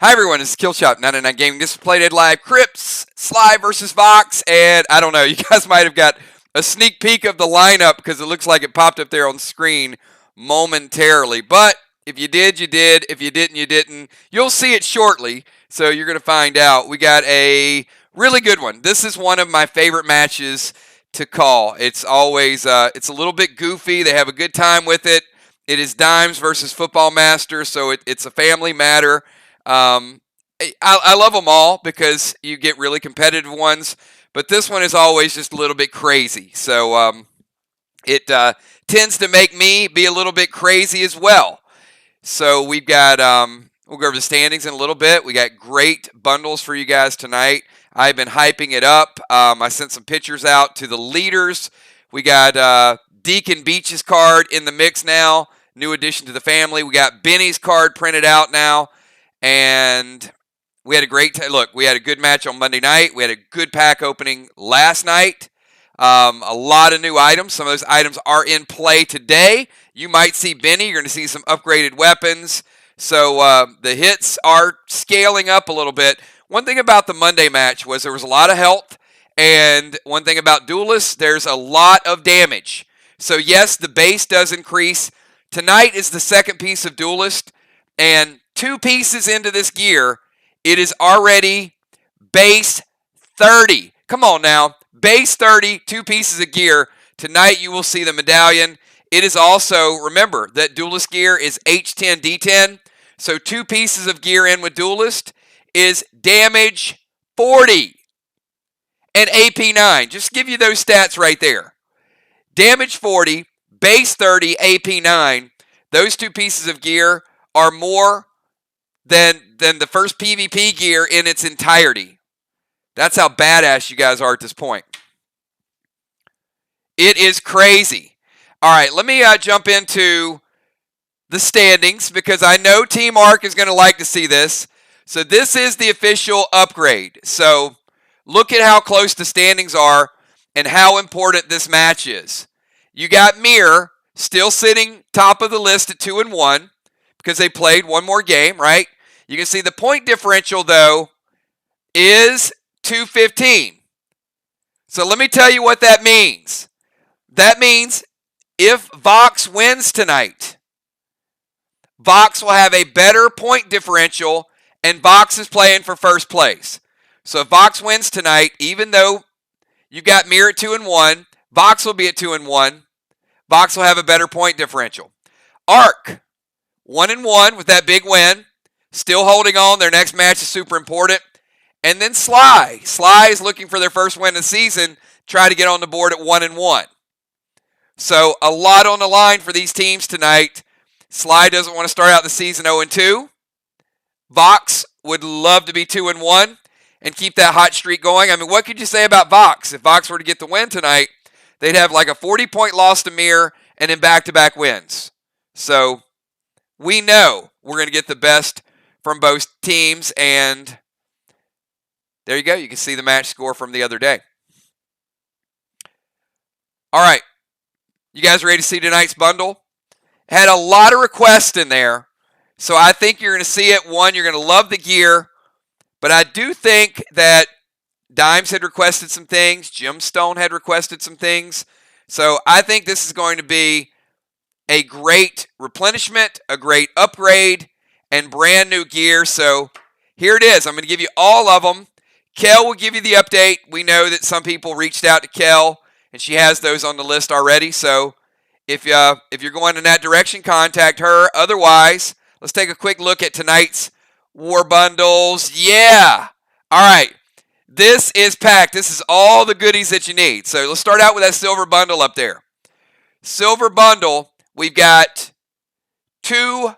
Hi everyone, this is Killshot 99 Gaming. This is Playdead Live Crypts, SLY versus VOX, and I don't know, you guys might have got a sneak peek of the lineup because it looks like it popped up there on the screen momentarily. But if you did, you did. If you didn't, you didn't. You'll see it shortly, so you're going to find out. We got a really good one. This is one of my favorite matches to call. It's always, it's a little bit goofy. They have a good time with it. It is Dimes versus Football Master, so it's a family matter. I love them all because you get really competitive ones, but this one is always just a little bit crazy. So it tends to make me be a little bit crazy as well. So we've got, we'll go over the standings in a little bit. We got great bundles for you guys tonight. I've been hyping it up. I sent some pictures out to the leaders. We got Deacon Beach's card in the mix now. New addition to the family. We got Benny's card printed out now. And we had a great time. Look, we had a good match on Monday night. We had a good pack opening last night. A lot of new items. Some of those items are in play today. You might see Benny. You're going to see some upgraded weapons. So the hits are scaling up a little bit. One thing about the Monday match was there was a lot of health. And one thing about Duelists, there's a lot of damage. So yes, the base does increase. Tonight is the second piece of Duelist. And 2 pieces into this gear, it is already base 30. Come on now. Base 30, 2 pieces of gear. Tonight you will see the medallion. It is also, remember, that Duelist gear is H10, D10. So 2 pieces of gear in with Duelist is damage 40 and AP 9. Just give you those stats right there. Damage 40, base 30, AP 9. Those 2 pieces of gear are more than the first PvP gear in its entirety. That's how badass you guys are at this point. It is crazy. All right, let me jump into the standings because I know Team Arc is going to like to see this. So this is the official upgrade. So look at how close the standings are and how important this match is. You got Mirror still sitting top of the list at 2-1 because they played one more game, right? You can see the point differential, though, is 215. So let me tell you what that means. That means if VOX wins tonight, VOX will have a better point differential, and VOX is playing for first place. So if VOX wins tonight, even though you got Mirror at 2-1, VOX will be at 2-1. VOX will have a better point differential. Arc, 1-1 with that big win. Still holding on. Their next match is super important. And then SLY. SLY is looking for their first win of the season. Try to get on the board at 1-1. So a lot on the line for these teams tonight. SLY doesn't want to start out the season 0-2. VOX would love to be 2-1 and keep that hot streak going. I mean, what could you say about VOX? If VOX were to get the win tonight, they'd have like a 40-point loss to Mirror and then back-to-back wins. So we know we're going to get the best from both teams, and there you go. You can see the match score from the other day. All right. You guys ready to see tonight's bundle? Had a lot of requests in there, so I think you're going to see it. One, you're going to love the gear, but I do think that Dimes had requested some things. Gemstone had requested some things. So I think this is going to be a great replenishment, a great upgrade, and brand new gear. So here it is. I'm going to give you all of them. Kel will give you the update. We know that some people reached out to Kel, and she has those on the list already. So if you're going in that direction, contact her. Otherwise, let's take a quick look at tonight's war bundles. Yeah. All right. This is packed. This is all the goodies that you need. So let's start out with that silver bundle up there. Silver bundle, we've got 2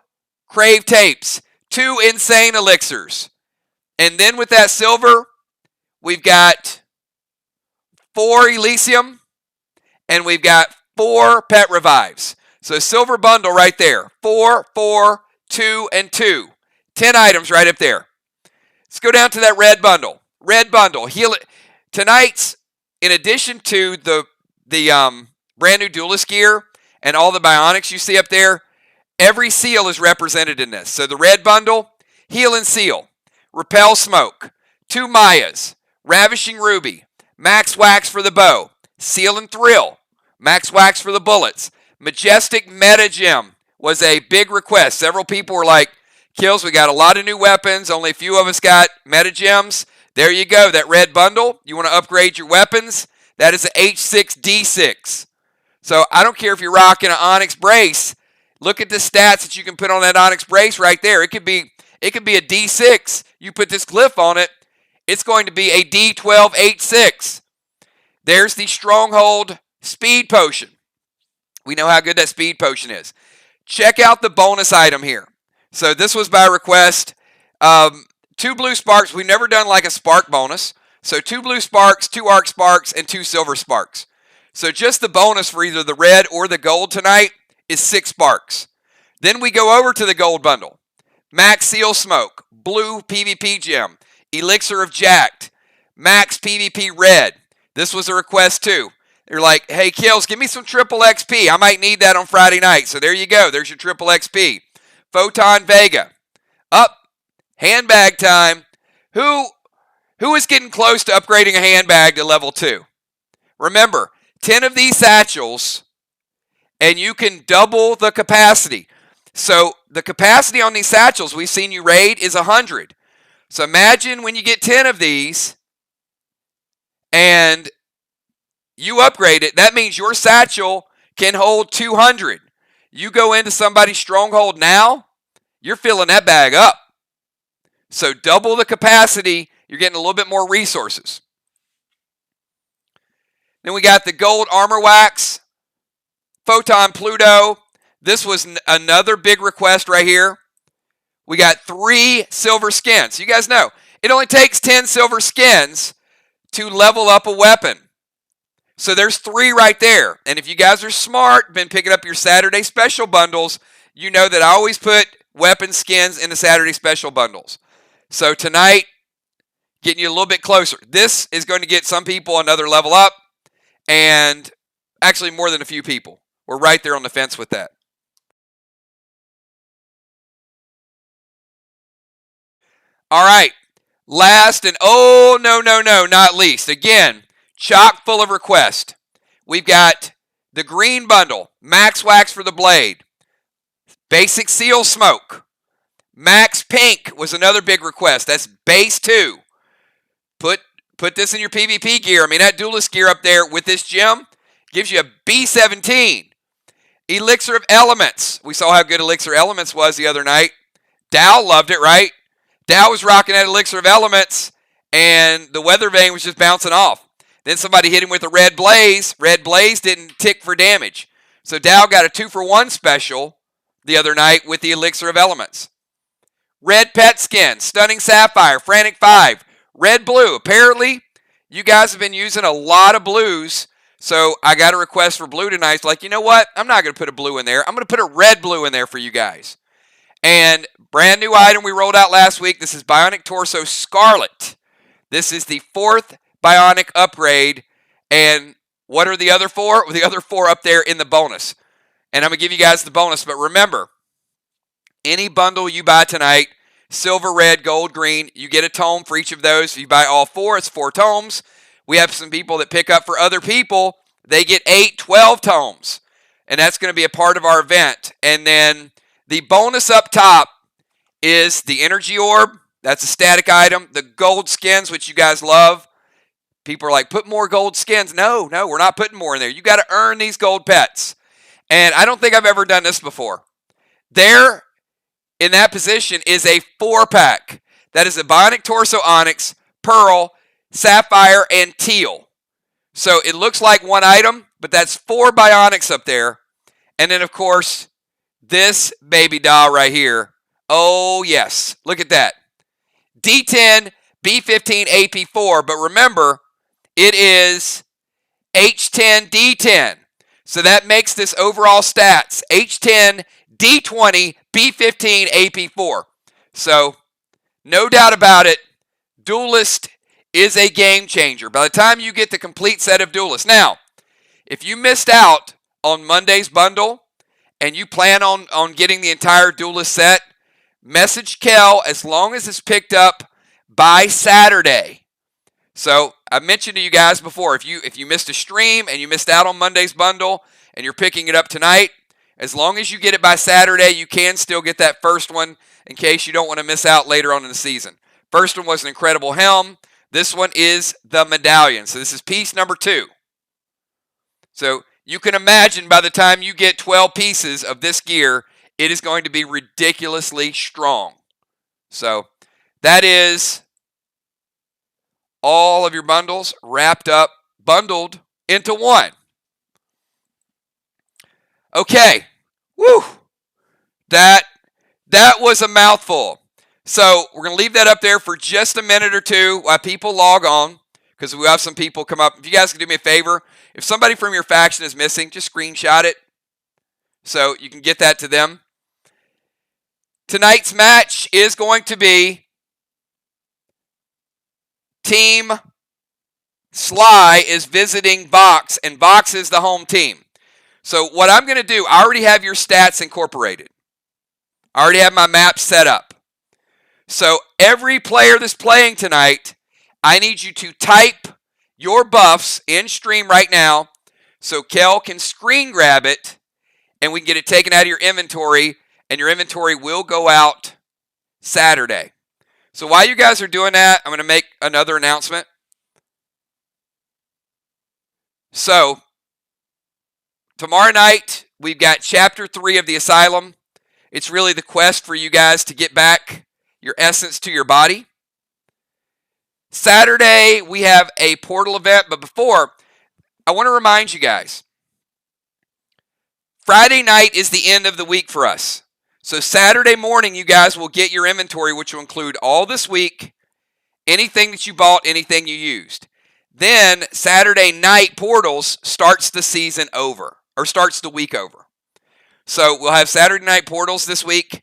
Crave tapes, 2 insane elixirs. And then with that silver, we've got 4 Elysium, and we've got 4 pet revives. So silver bundle right there. 4, 4, 2, and 2. 10 items right up there. Let's go down to that red bundle. Red bundle. Heal it. Tonight's, in addition to the brand new Duelist gear and all the bionics you see up there, every seal is represented in this. So the red bundle, Heal and Seal, Repel Smoke, 2 Mayas, Ravishing Ruby, Max Wax for the bow, Seal and Thrill, Max Wax for the bullets. Majestic Meta Gem was a big request. Several people were like, Kills, we got a lot of new weapons. Only a few of us got Meta Gems. There you go, that red bundle. You want to upgrade your weapons? That is a H6D6. So I don't care if you're rocking an Onyx Brace. Look at the stats that you can put on that Onyx Brace right there. It could be a D6. You put this glyph on it, it's going to be a D12 H6. There's the Stronghold Speed Potion. We know how good that Speed Potion is. Check out the bonus item here. So this was by request. 2 blue sparks. We've never done like a spark bonus. So 2 blue sparks, 2 arc sparks, and 2 silver sparks. So just the bonus for either the red or the gold tonight is 6 sparks. Then we go over to the gold bundle. Max Seal Smoke, blue PvP gem, Elixir of Jacked, Max PvP red. This was a request too. They're like, hey, Kills, give me some triple XP. I might need that on Friday night. So there you go. There's your triple XP. Photon Vega. Up. Handbag time. Who is getting close to upgrading a handbag to level 2? Remember, 10 of these satchels, and you can double the capacity. So the capacity on these satchels we've seen you raid is 100. So imagine when you get 10 of these, and you upgrade it, that means your satchel can hold 200. You go into somebody's stronghold now, you're filling that bag up. So double the capacity, you're getting a little bit more resources. Then we got the gold armor wax, Photon Pluto. This was another big request right here. We got 3 silver skins. You guys know, it only takes 10 silver skins to level up a weapon. So there's 3 right there. And if you guys are smart, been picking up your Saturday special bundles, you know that I always put weapon skins in the Saturday special bundles. So tonight, getting you a little bit closer. This is going to get some people another level up, and actually more than a few people. We're right there on the fence with that. All right, last and not least. Again, chock full of requests. We've got the green bundle, Max Wax for the blade, Basic Seal Smoke, Max Pink was another big request. That's base 2. Put this in your PvP gear. I mean, that duelist gear up there with this gem gives you a B17. Elixir of Elements. We saw how good Elixir Elements was the other night. Dow loved it, right? Dow was rocking that Elixir of Elements, and the Weather Vane was just bouncing off. Then somebody hit him with a Red Blaze. Red Blaze didn't tick for damage. So Dow got a 2-for-1 special the other night with the Elixir of Elements. Red Pet Skin, Stunning Sapphire, Frantic 5, Red Blue. Apparently, you guys have been using a lot of blues, so I got a request for blue tonight. It's like, you know what? I'm not going to put a blue in there. I'm going to put a red blue in there for you guys. And brand new item we rolled out last week. This is Bionic Torso Scarlet. This is the 4th Bionic upgrade. And what are the other 4? The other 4 up there in the bonus. And I'm going to give you guys the bonus. But remember, any bundle you buy tonight, silver, red, gold, green, you get a tome for each of those. If you buy all 4, it's 4 tomes. We have some people that pick up for other people. They get 8, 12 tomes. And that's going to be a part of our event. And then the bonus up top is the Energy Orb. That's a static item. The gold skins, which you guys love. People are like, put more gold skins. No, we're not putting more in there. You got to earn these gold pets. And I don't think I've ever done this before. There, in that position, is a 4-pack. That is a Bionic Torso Onyx, Pearl, Sapphire, and Teal. So it looks like one item, but that's 4 Bionics up there. And then, of course, this baby doll right here. Oh, yes. Look at that. D10, B15, AP4. But remember, it is H10, D10. So that makes this overall stats H10, D20, B15, AP4. So, no doubt about it, Duelist is a game changer. By the time you get the complete set of Duelists. Now, if you missed out on Monday's bundle and you plan on getting the entire Duelist set, Message Kel as long as it's picked up by Saturday. So I mentioned to you guys before, if you missed a stream and you missed out on Monday's bundle and you're picking it up tonight, as long as you get it by Saturday, you can still get that first one in case you don't want to miss out later on in the season. First one was an incredible helm. This one is the medallion. So this is piece number 2. So you can imagine by the time you get 12 pieces of this gear, it is going to be ridiculously strong. So that is all of your bundles wrapped up, bundled into one. Okay. Woo. That was a mouthful. So we're going to leave that up there for just a minute or two while people log on, because we have some people come up. If you guys can do me a favor, if somebody from your faction is missing, just screenshot it so you can get that to them. Tonight's match is going to be Team SLY is visiting VOX, and VOX is the home team. So what I'm going to do, I already have your stats incorporated. I already have my map set up. So every player that's playing tonight, I need you to type your buffs in stream right now so Kel can screen grab it and we can get it taken out of your inventory, and your inventory will go out Saturday. So while you guys are doing that, I'm going to make another announcement. So tomorrow night, we've got Chapter 3 of the Asylum. It's really the quest for you guys to get back your essence to your body. Saturday, we have a portal event, but before, I want to remind you guys, Friday night is the end of the week for us. So Saturday morning, you guys will get your inventory, which will include all this week, anything that you bought, anything you used. Then Saturday night portals starts the season over, or starts the week over. So we'll have Saturday night portals this week.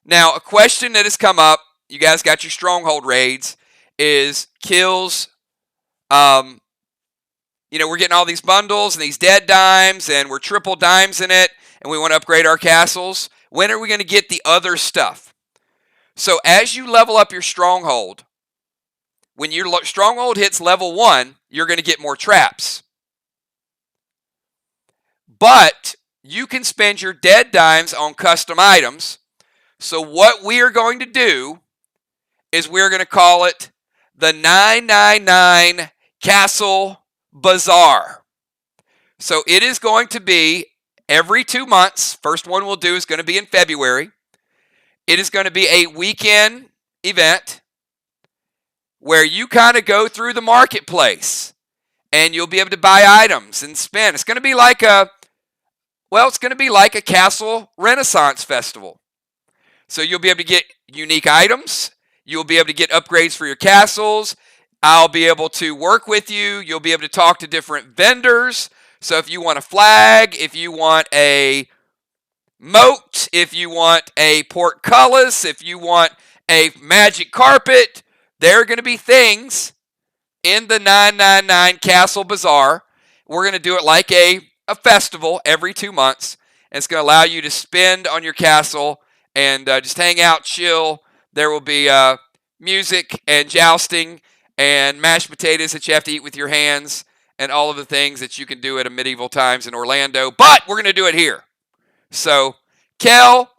Now, a question that has come up, you guys got your stronghold raids, is kills. We're getting all these bundles and these dead dimes, and we're triple dimes in it, and we want to upgrade our castles. When are we going to get the other stuff? So as you level up your stronghold, when your stronghold hits level 1, you're going to get more traps. But you can spend your dead dimes on custom items. So what we are going to do is we're going to call it the 999 Castle Bazaar. So it is going to be every 2 months. First one we'll do is going to be in February. It is going to be a weekend event where you kind of go through the marketplace and you'll be able to buy items and spend. It's going to be like a Castle Renaissance Festival. So you'll be able to get unique items. You'll be able to get upgrades for your castles. I'll be able to work with you. You'll be able to talk to different vendors. So if you want a flag, if you want a moat, if you want a portcullis, if you want a magic carpet, there are going to be things in the 999 Castle Bazaar. We're going to do it like a festival every 2 months. And it's going to allow you to spend on your castle and just hang out, chill. There will be music and jousting and mashed potatoes that you have to eat with your hands and all of the things that you can do at a medieval times in Orlando. But we're going to do it here. So, Kel,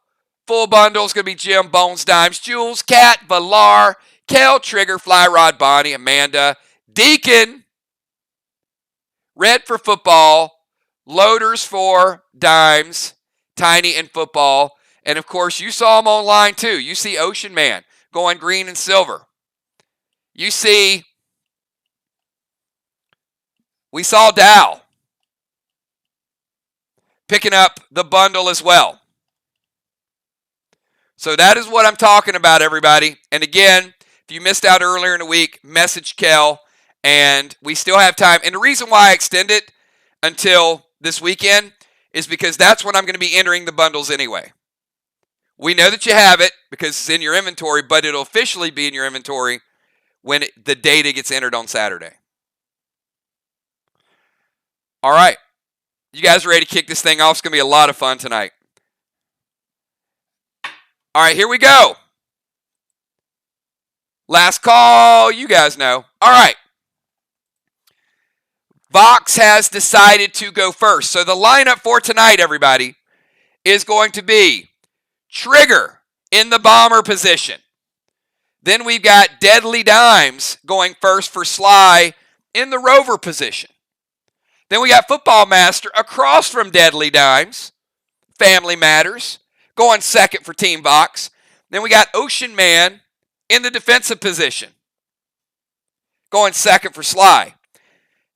full bundle is going to be Jim, Bones, Dimes, Jules, Kat, Valar, Kel, Trigger, Fly Rod, Bonnie, Amanda, Deacon, Red for football, Loaders for dimes, Tiny and football. And of course, you saw him online too. You see Ocean Man going green and silver. We saw Dow picking up the bundle as well. So that is what I'm talking about, everybody. And again, if you missed out earlier in the week, message Kel, and we still have time. And the reason why I extend it until this weekend is because that's when I'm going to be entering the bundles anyway. We know that you have it because it's in your inventory, but it'll officially be in your inventory when the data gets entered on Saturday. All right. You guys ready to kick this thing off? It's going to be a lot of fun tonight. All right, here we go. Last call, you guys know. All right. VOX has decided to go first. So the lineup for tonight, everybody, is going to be Trigger in the bomber position. Then we've got Deadly Dimes going first for SLY in the rover position. Then we got Football Master across from Deadly Dimes, Family Matters, going second for Team VOX. Then we got Ocean Man in the defensive position, going second for SLY.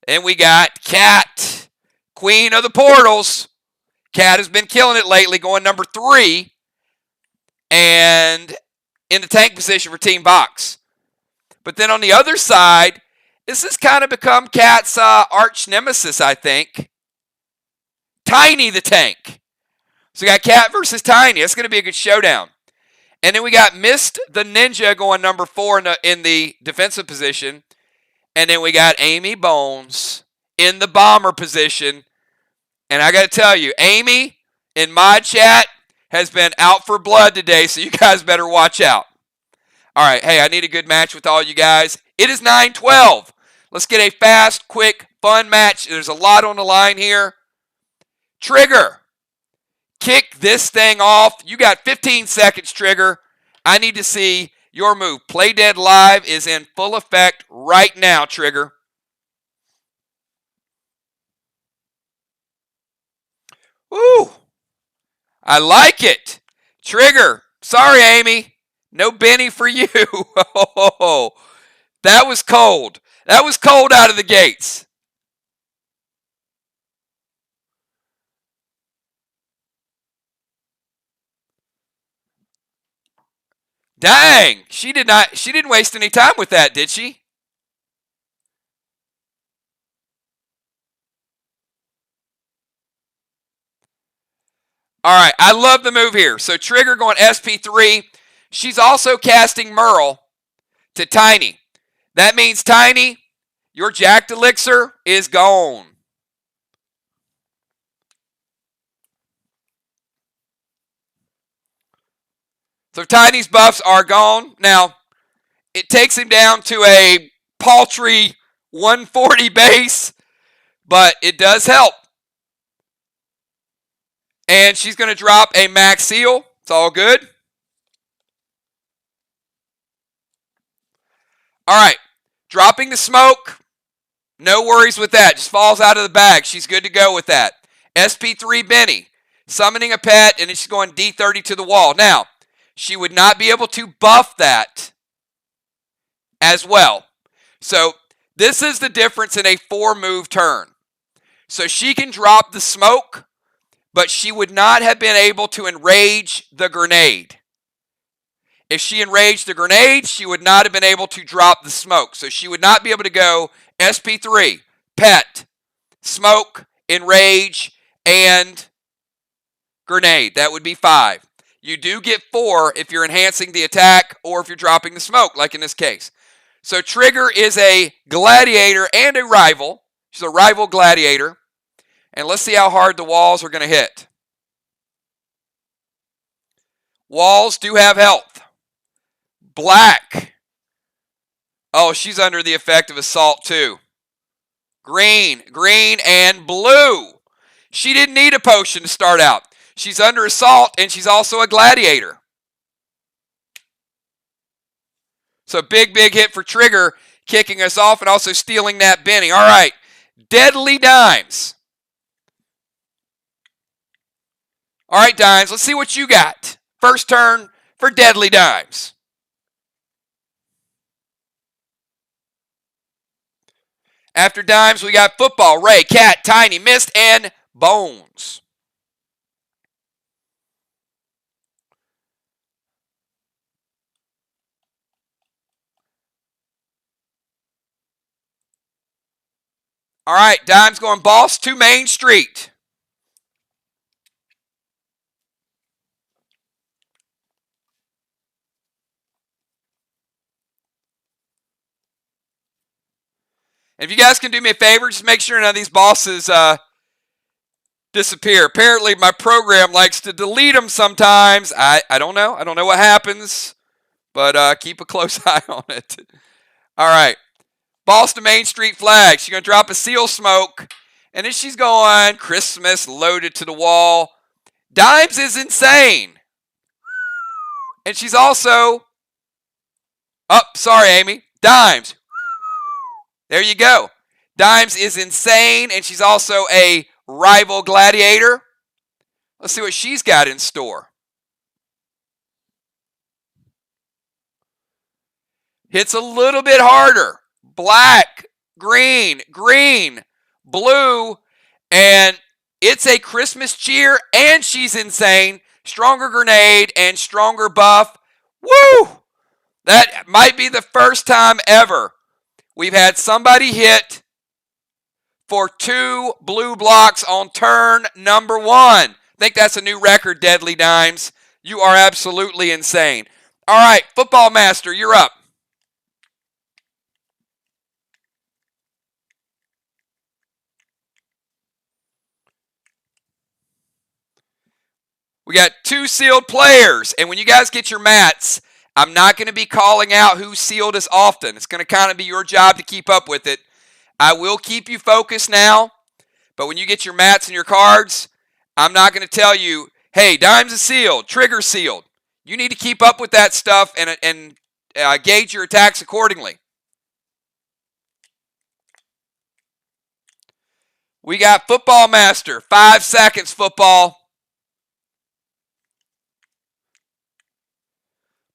Then we got Cat, Queen of the Portals. Cat has been killing it lately, going number 3. And in the tank position for Team VOX. But then on the other side, this has kind of become Cat's arch nemesis, I think. Tiny the tank. So we got Cat versus Tiny. It's going to be a good showdown. And then we got Mist the Ninja going number 4 in the defensive position. And then we got Amy Bones in the bomber position. And I got to tell you, Amy in my chat has been out for blood today, so you guys better watch out. All right, hey, I need a good match with all you guys. It is 9-12. Let's get a fast, quick, fun match. There's a lot on the line here. Trigger, kick this thing off. You got 15 seconds, Trigger. I need to see your move. Play Dead Live is in full effect right now, Trigger. Woo! I like it. Trigger. Sorry, Amy. No Benny for you. Oh, that was cold. That was cold out of the gates. Dang. She didn't waste any time with that, did she? All right, I love the move here. So Trigger going SP3. She's also casting Merle to Tiny. That means, Tiny, your Jacked Elixir is gone. So Tiny's buffs are gone. Now, it takes him down to a paltry 140 base, but it does help. And she's going to drop a max seal. It's all good. All right. Dropping the smoke. No worries with that. Just falls out of the bag. She's good to go with that. SP3 Benny. Summoning a pet, and she's going D30 to the wall. Now, she would not be able to buff that as well. So, this is the difference in a 4-move turn. So, she can drop the smoke, but she would not have been able to enrage the grenade. If she enraged the grenade, she would not have been able to drop the smoke. So she would not be able to go SP3, pet, smoke, enrage, and grenade. That would be 5. You do get 4 if you're enhancing the attack or if you're dropping the smoke, like in this case. So Trigger is a gladiator and a rival. She's a rival gladiator. And let's see how hard the walls are going to hit. Walls do have health. Black. Oh, she's under the effect of assault too. Green, and blue. She didn't need a potion to start out. She's under assault, and she's also a gladiator. So big hit for Trigger, kicking us off and also stealing that Benny. All right, Deadly Dimes. All right, Dimes, let's see what you got. First turn for Deadly Dimes. After Dimes, we got Football, Ray, Cat, Tiny, Mist, and Bones. All right, Dimes going Boss to Main Street. If you guys can do me a favor, just make sure none of these bosses disappear. Apparently, my program likes to delete them sometimes. I don't know. I don't know what happens, but keep a close eye on it. All right. Boston Main Street flag. She's going to drop a seal smoke. And then she's going Christmas loaded to the wall. Dimes is insane. And she's also... Oh, sorry, Amy. Dimes. There you go. Dimes is insane, and she's also a rival gladiator. Let's see what she's got in store. Hits a little bit harder. Black, green, green, blue, and it's a Christmas cheer, and she's insane. Stronger grenade and stronger buff. Woo! That might be the first time ever we've had somebody hit for 2 blue blocks on turn number 1. I think that's a new record, Deadly Dimes. You are absolutely insane. All right, Football Master, you're up. We got 2 sealed players, and when you guys get your mats, I'm not going to be calling out who's sealed as often. It's going to kind of be your job to keep up with it. I will keep you focused now, but when you get your mats and your cards, I'm not going to tell you, hey, Dimes is sealed, Trigger sealed. You need to keep up with that stuff and gauge your attacks accordingly. We got Football Master, 5 seconds, football.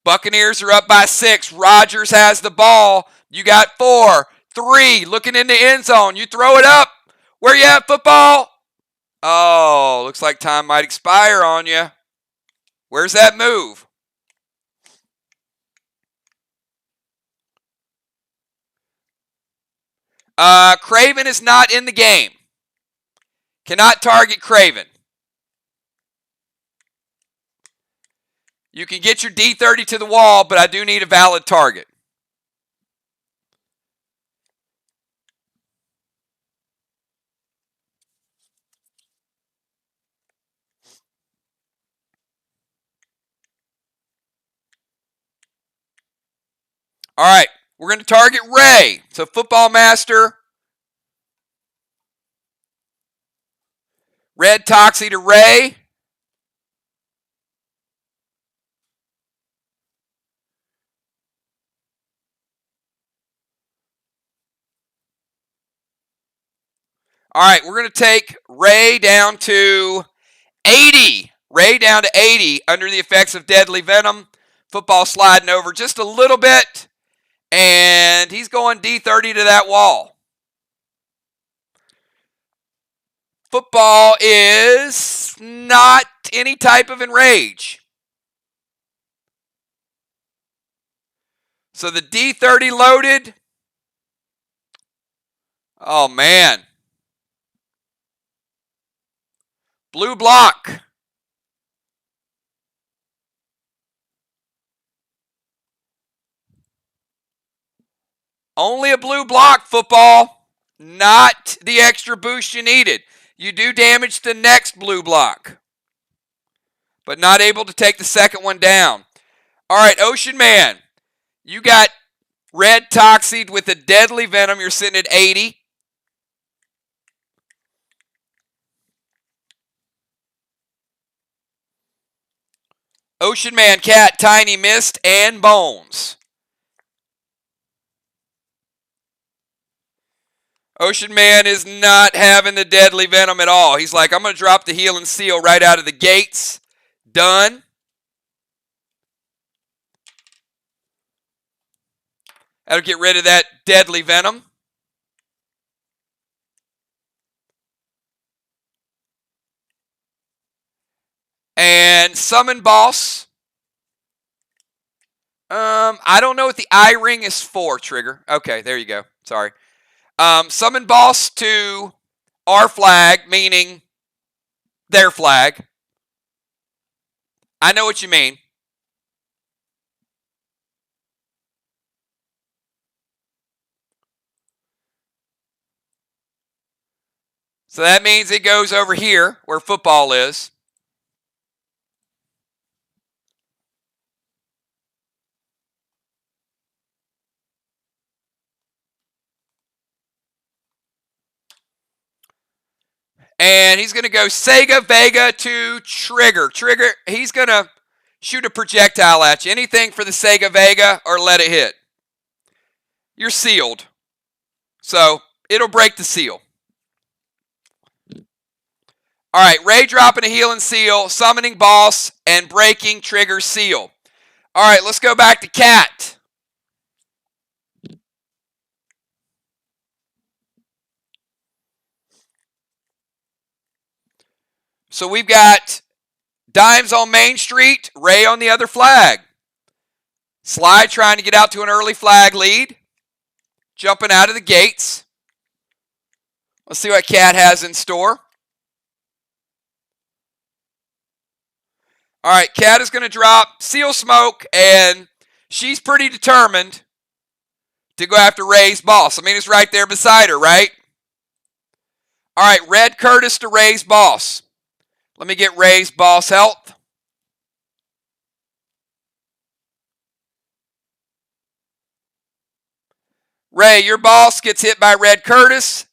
Buccaneers are up by 6. Rodgers has the ball. You got 4, 3, looking in the end zone. You throw it up. Where you at, football? Oh, looks like time might expire on you. Where's that move? Craven is not in the game. Cannot target Craven. You can get your D30 to the wall, but I do need a valid target. All right, we're going to target Ray. So Football Master. Red Toxie to Ray. All right, we're going to take Ray down to 80. Ray down to 80 under the effects of Deadly Venom. Football sliding over just a little bit. And he's going D30 to that wall. Football is not any type of enrage. So the D30 loaded. Oh, man. Blue block. Only a blue block, football. Not the extra boost you needed. You do damage the next blue block, but not able to take the second one down. All right, Ocean Man. You got Red Toxied with a Deadly Venom. You're sitting at 80. Ocean Man, Cat, Tiny Mist, and Bones. Ocean Man is not having the Deadly Venom at all. He's like, I'm going to drop the Heal and Seal right out of the gates. Done. That'll get rid of that Deadly Venom. And Summon Boss. I don't know what the I ring is for, Trigger. Okay, there you go. Sorry. Summon Boss to our flag, meaning their flag. I know what you mean. So that means it goes over here where football is. And he's going to go Sega Vega to Trigger. Trigger, he's going to shoot a projectile at you. Anything for the Sega Vega or let it hit. You're sealed. So it'll break the seal. All right, Ray dropping a healing seal, summoning boss, and breaking Trigger seal. All right, let's go back to Cat. So we've got Dimes on Main Street, Ray on the other flag. SLY trying to get out to an early flag lead. Jumping out of the gates. Let's see what Cat has in store. All right, Cat is going to drop Seal Smoke, and she's pretty determined to go after Ray's boss. I mean, it's right there beside her, right? All right, Red Curtis to Ray's boss. Let me get Ray's boss health. Ray, your boss gets hit by Red Curtis,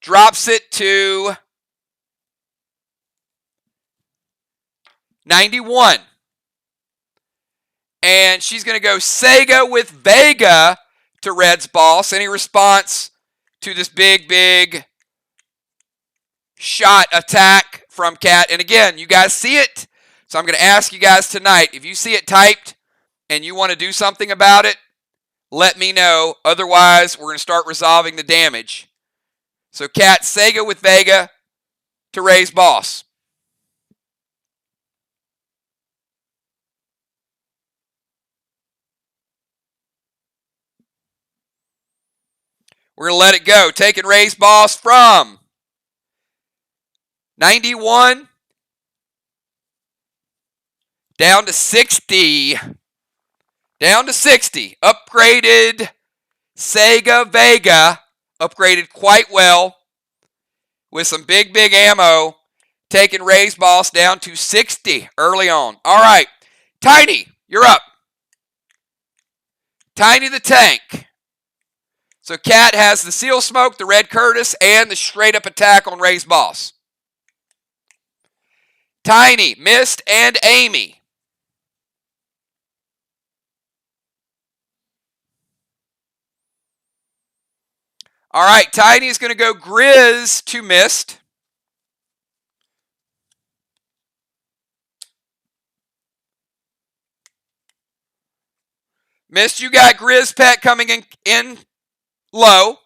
drops it to 91. And she's going to go Sega with Vega to Red's boss. Any response to this big shot attack from Cat? And again, you guys see it. So I'm going to ask you guys tonight, if you see it typed and you want to do something about it, let me know. Otherwise, we're going to start resolving the damage. So Cat, Sega with Vega to Ray's boss. We're going to let it go. Taking Ray's boss from 91 down to 60. Down to 60. Upgraded Sega Vega. Upgraded quite well with some big ammo. Taking Ray's boss down to 60 early on. All right. Tiny, you're up. Tiny the Tank. So Cat has the Seal Smoke, the Red Curtis, and the straight up attack on Ray's boss. Tiny, Mist, and Amy. All right, Tiny is going to go Grizz to Mist. Mist, you got Grizz Pet coming in low.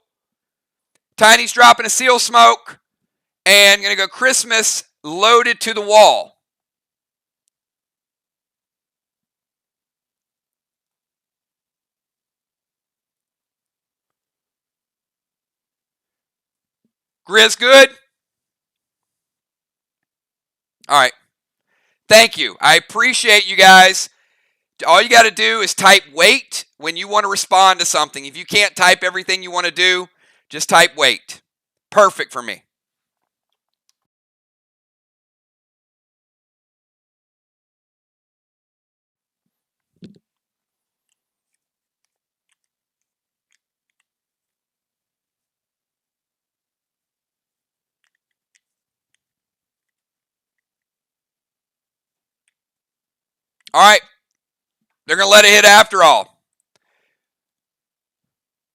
Tiny's dropping a Seal Smoke. And going to go Christmas loaded to the wall. Grizz good? All right. Thank you. I appreciate you guys. All you got to do is type wait when you want to respond to something. If you can't type everything you want to do, just type wait. Perfect for me. All right. They're going to let it hit after all.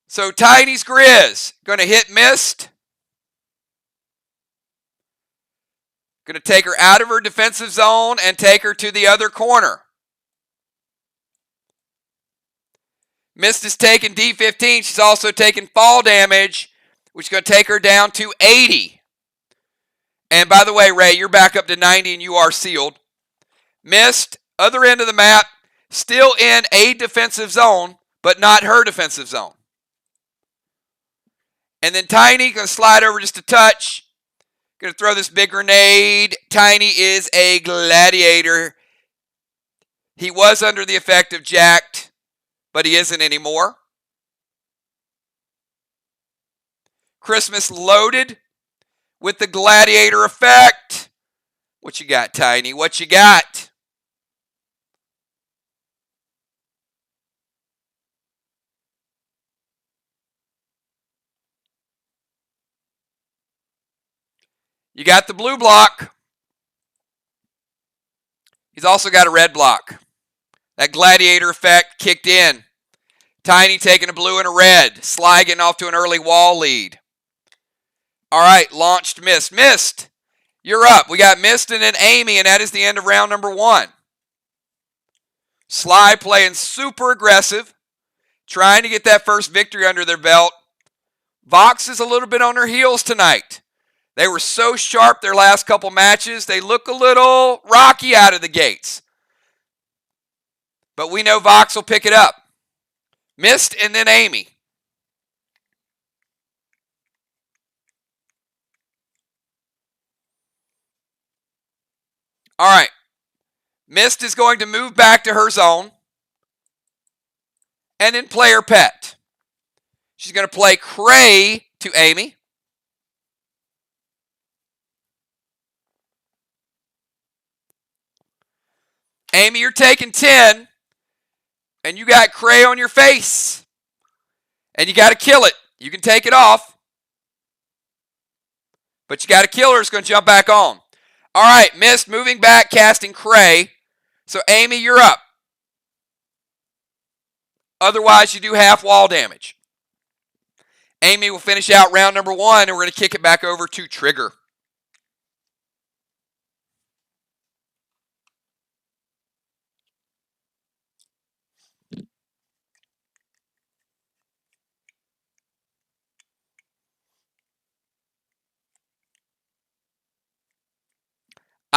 So Tiny's Grizz going to hit Mist. Going to take her out of her defensive zone and take her to the other corner. Mist is taking D15. She's also taking fall damage, which is going to take her down to 80. And by the way, Ray, you're back up to 90 and you are sealed. Mist, other end of the map, still in a defensive zone, but not her defensive zone. And then Tiny, going to slide over just a touch. Going to throw this big grenade. Tiny is a gladiator. He was under the effect of Jacked, but he isn't anymore. Christmas loaded with the Gladiator effect. What you got, Tiny? What you got? You got the blue block. He's also got a red block. That Gladiator effect kicked in. Tiny taking a blue and a red. SLY getting off to an early wall lead. All right, launched Mist. Mist, you're up. We got Mist and then Amy, and that is the end of round number 1. SLY playing super aggressive, trying to get that first victory under their belt. VOX is a little bit on her heels tonight. They were so sharp their last couple matches. They look a little rocky out of the gates. But we know VOX will pick it up. Mist and then Amy. All right. Mist is going to move back to her zone and then play her pet. She's going to play Cray to Amy. Amy, you're taking 10, and you got Cray on your face. And you got to kill it. You can take it off, but you got to kill her. It's going to jump back on. All right, Mist moving back, casting Cray. So, Amy, you're up. Otherwise, you do half wall damage. Amy will finish out round number 1, and we're going to kick it back over to Trigger.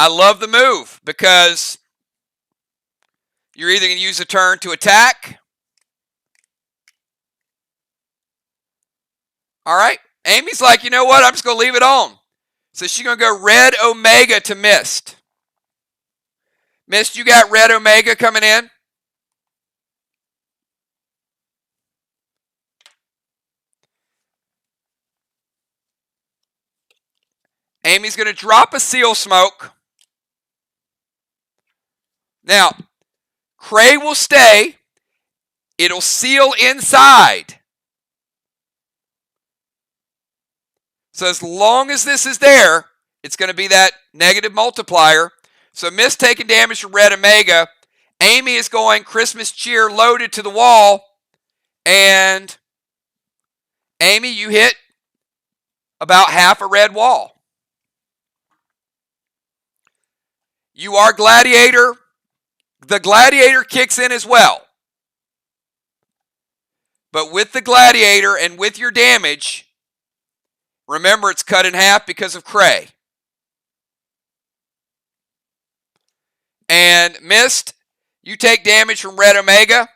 I love the move because you're either going to use a turn to attack. All right. Amy's like, you know what? I'm just going to leave it on. So she's going to go Red Omega to Mist. Mist, you got Red Omega coming in. Amy's going to drop a Seal Smoke. Now, Cray will stay. It'll seal inside. So as long as this is there, it's going to be that negative multiplier. So Mist taking damage from Red Omega. Amy is going Christmas Cheer loaded to the wall. And Amy, you hit about half a red wall. You are Gladiator. The Gladiator kicks in as well. But with the Gladiator and with your damage, remember it's cut in half because of Cray. And Mist, you take damage from Red Omega.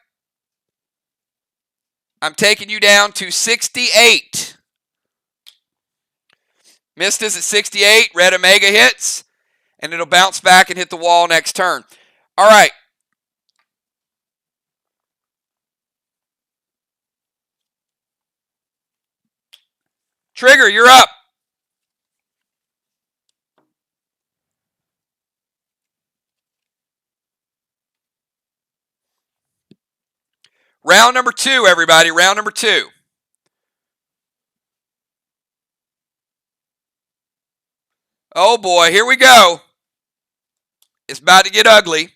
I'm taking you down to 68. Mist is at 68. Red Omega hits. And it'll bounce back and hit the wall next turn. All right. Trigger, you're up. Round number 2, everybody. Round number 2. Oh, boy. Here we go. It's about to get ugly.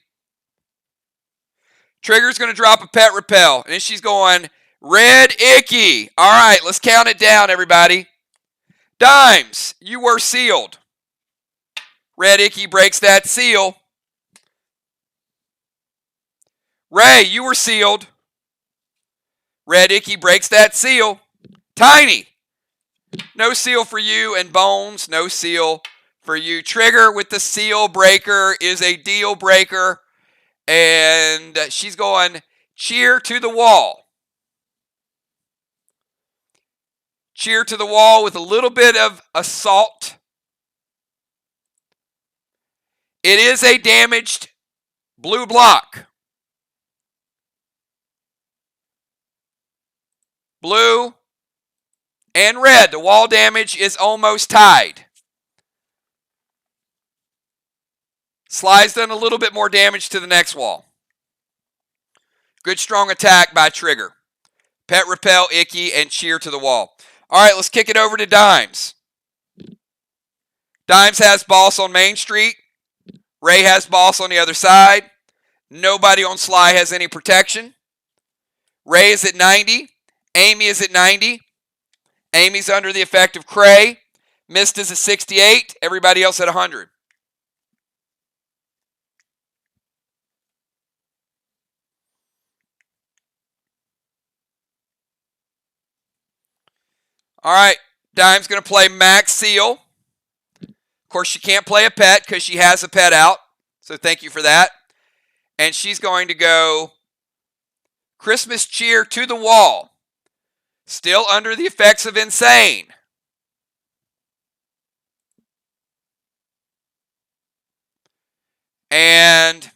Trigger's going to drop a pet repel. And then she's going Red Icky. All right, let's count it down, everybody. Dimes, you were sealed. Red Icky breaks that seal. Ray, you were sealed. Red Icky breaks that seal. Tiny, no seal for you. And Bones, no seal for you. Trigger with the seal breaker is a deal breaker. And she's going Cheer to the wall. Cheer to the wall with a little bit of assault. It is a damaged blue block. Blue and red. The wall damage is almost tied. SLY's done a little bit more damage to the next wall. Good strong attack by Trigger. Pet Repel, Icky, and Cheer to the wall. All right, let's kick it over to Dimes. Dimes has boss on Main Street. Ray has boss on the other side. Nobody on SLY has any protection. Ray is at 90. Amy is at 90. Amy's under the effect of Cray. Mist is at 68. Everybody else at 100. All right, Dime's going to play Max Seal. Of course, she can't play a pet because she has a pet out. So thank you for that. And she's going to go Christmas Cheer to the wall. Still under the effects of Insane. And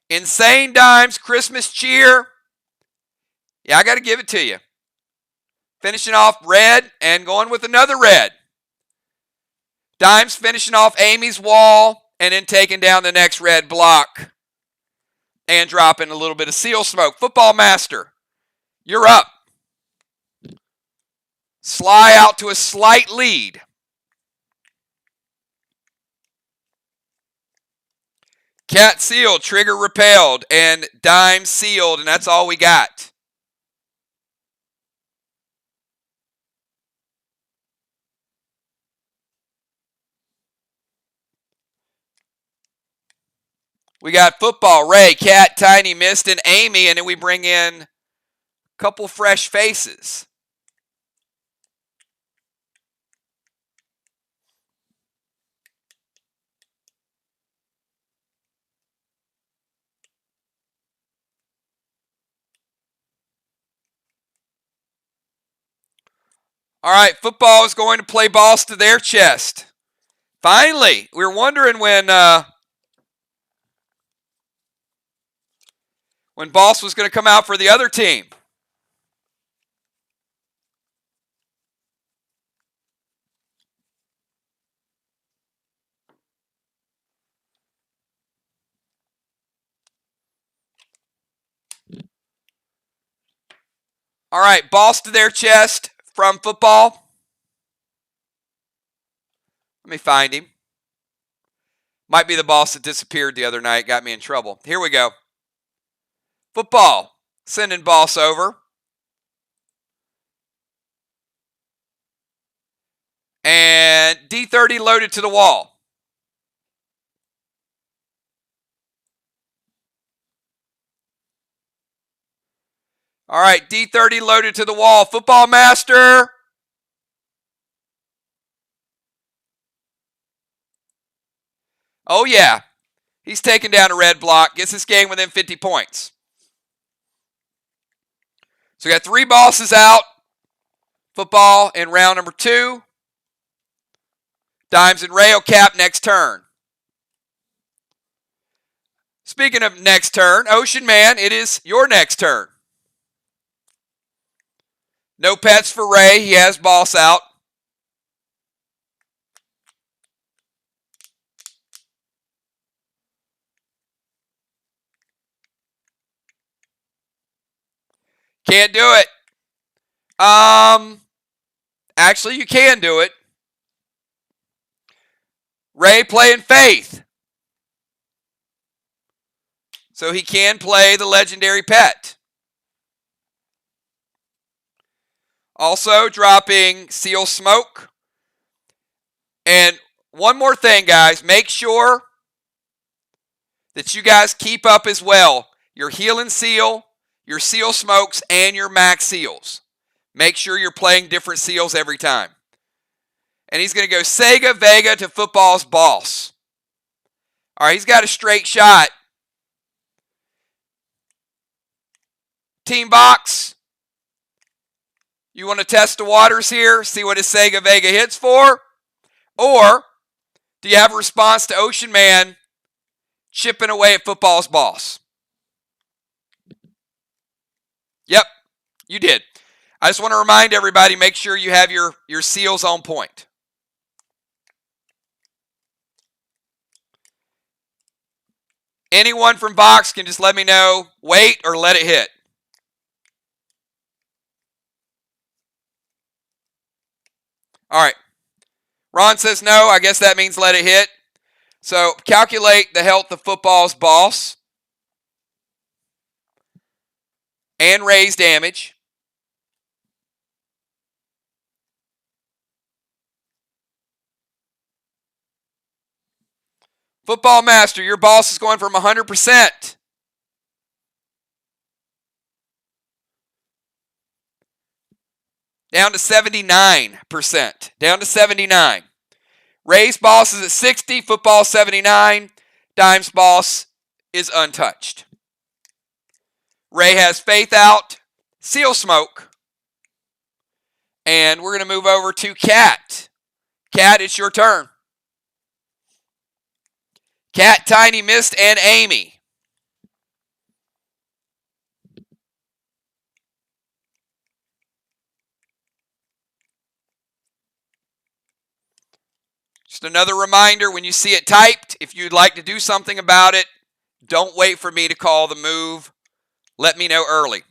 Insane Dimes, Christmas Cheer. Yeah, I got to give it to you. Finishing off red and going with another red. Dimes finishing off Amy's wall and then taking down the next red block. And dropping a little bit of Seal Smoke. Football Master, you're up. SLY out to a slight lead. Cat sealed, Trigger repelled, and Dime sealed, and that's all we got. We got Football, Ray, Cat, Tiny, Mist, and Amy, and then we bring in a couple fresh faces. All right, Football is going to play balls to their chest. Finally, we were wondering when Boss was going to come out for the other team. All right, Balls to their chest from Football. Let me find him. Might be the boss that disappeared the other night, got me in trouble. Here we go. Football, sending Boss over. And D30 loaded to the wall. All right, D30 loaded to the wall. Football Master. Oh, yeah. He's taking down a red block. Gets this game within 50 points. So we got 3 bosses out. Football in round number 2. Dimes and Ray will cap next turn. Speaking of next turn, Ocean Man, it is your next turn. No pets for Ray. He has boss out. Can't do it. Actually, you can do it. Ray playing Faith. So he can play the legendary pet. Also dropping Seal Smoke. And one more thing, guys. Make sure that you guys keep up as well your Heal and Seal, your Seal Smokes, and your Max Seals. Make sure you're playing different seals every time. And he's going to go Sega Vega to Football's Boss. All right, he's got a straight shot. Team VOX, you want to test the waters here? See what his Sega Vega hits for? Or do you have a response to Ocean Man chipping away at Football's Boss? Yep, you did. I just want to remind everybody, make sure you have your seals on point. Anyone from VOX can just let me know, wait or let it hit. All right. Ron says no. I guess that means let it hit. So calculate the health of football's boss and raise damage. Football Master, your boss is going from 100% down to 79%. Down to 79. Ray's boss is at 60, football 79. Dime's boss is untouched. Ray has Faith out, Seal Smoke. And we're going to move over to Cat. Cat, it's your turn. Cat, Tiny, Mist, and Amy. Just another reminder, when you see it typed, if you'd like to do something about it, don't wait for me to call the move. Let me know early.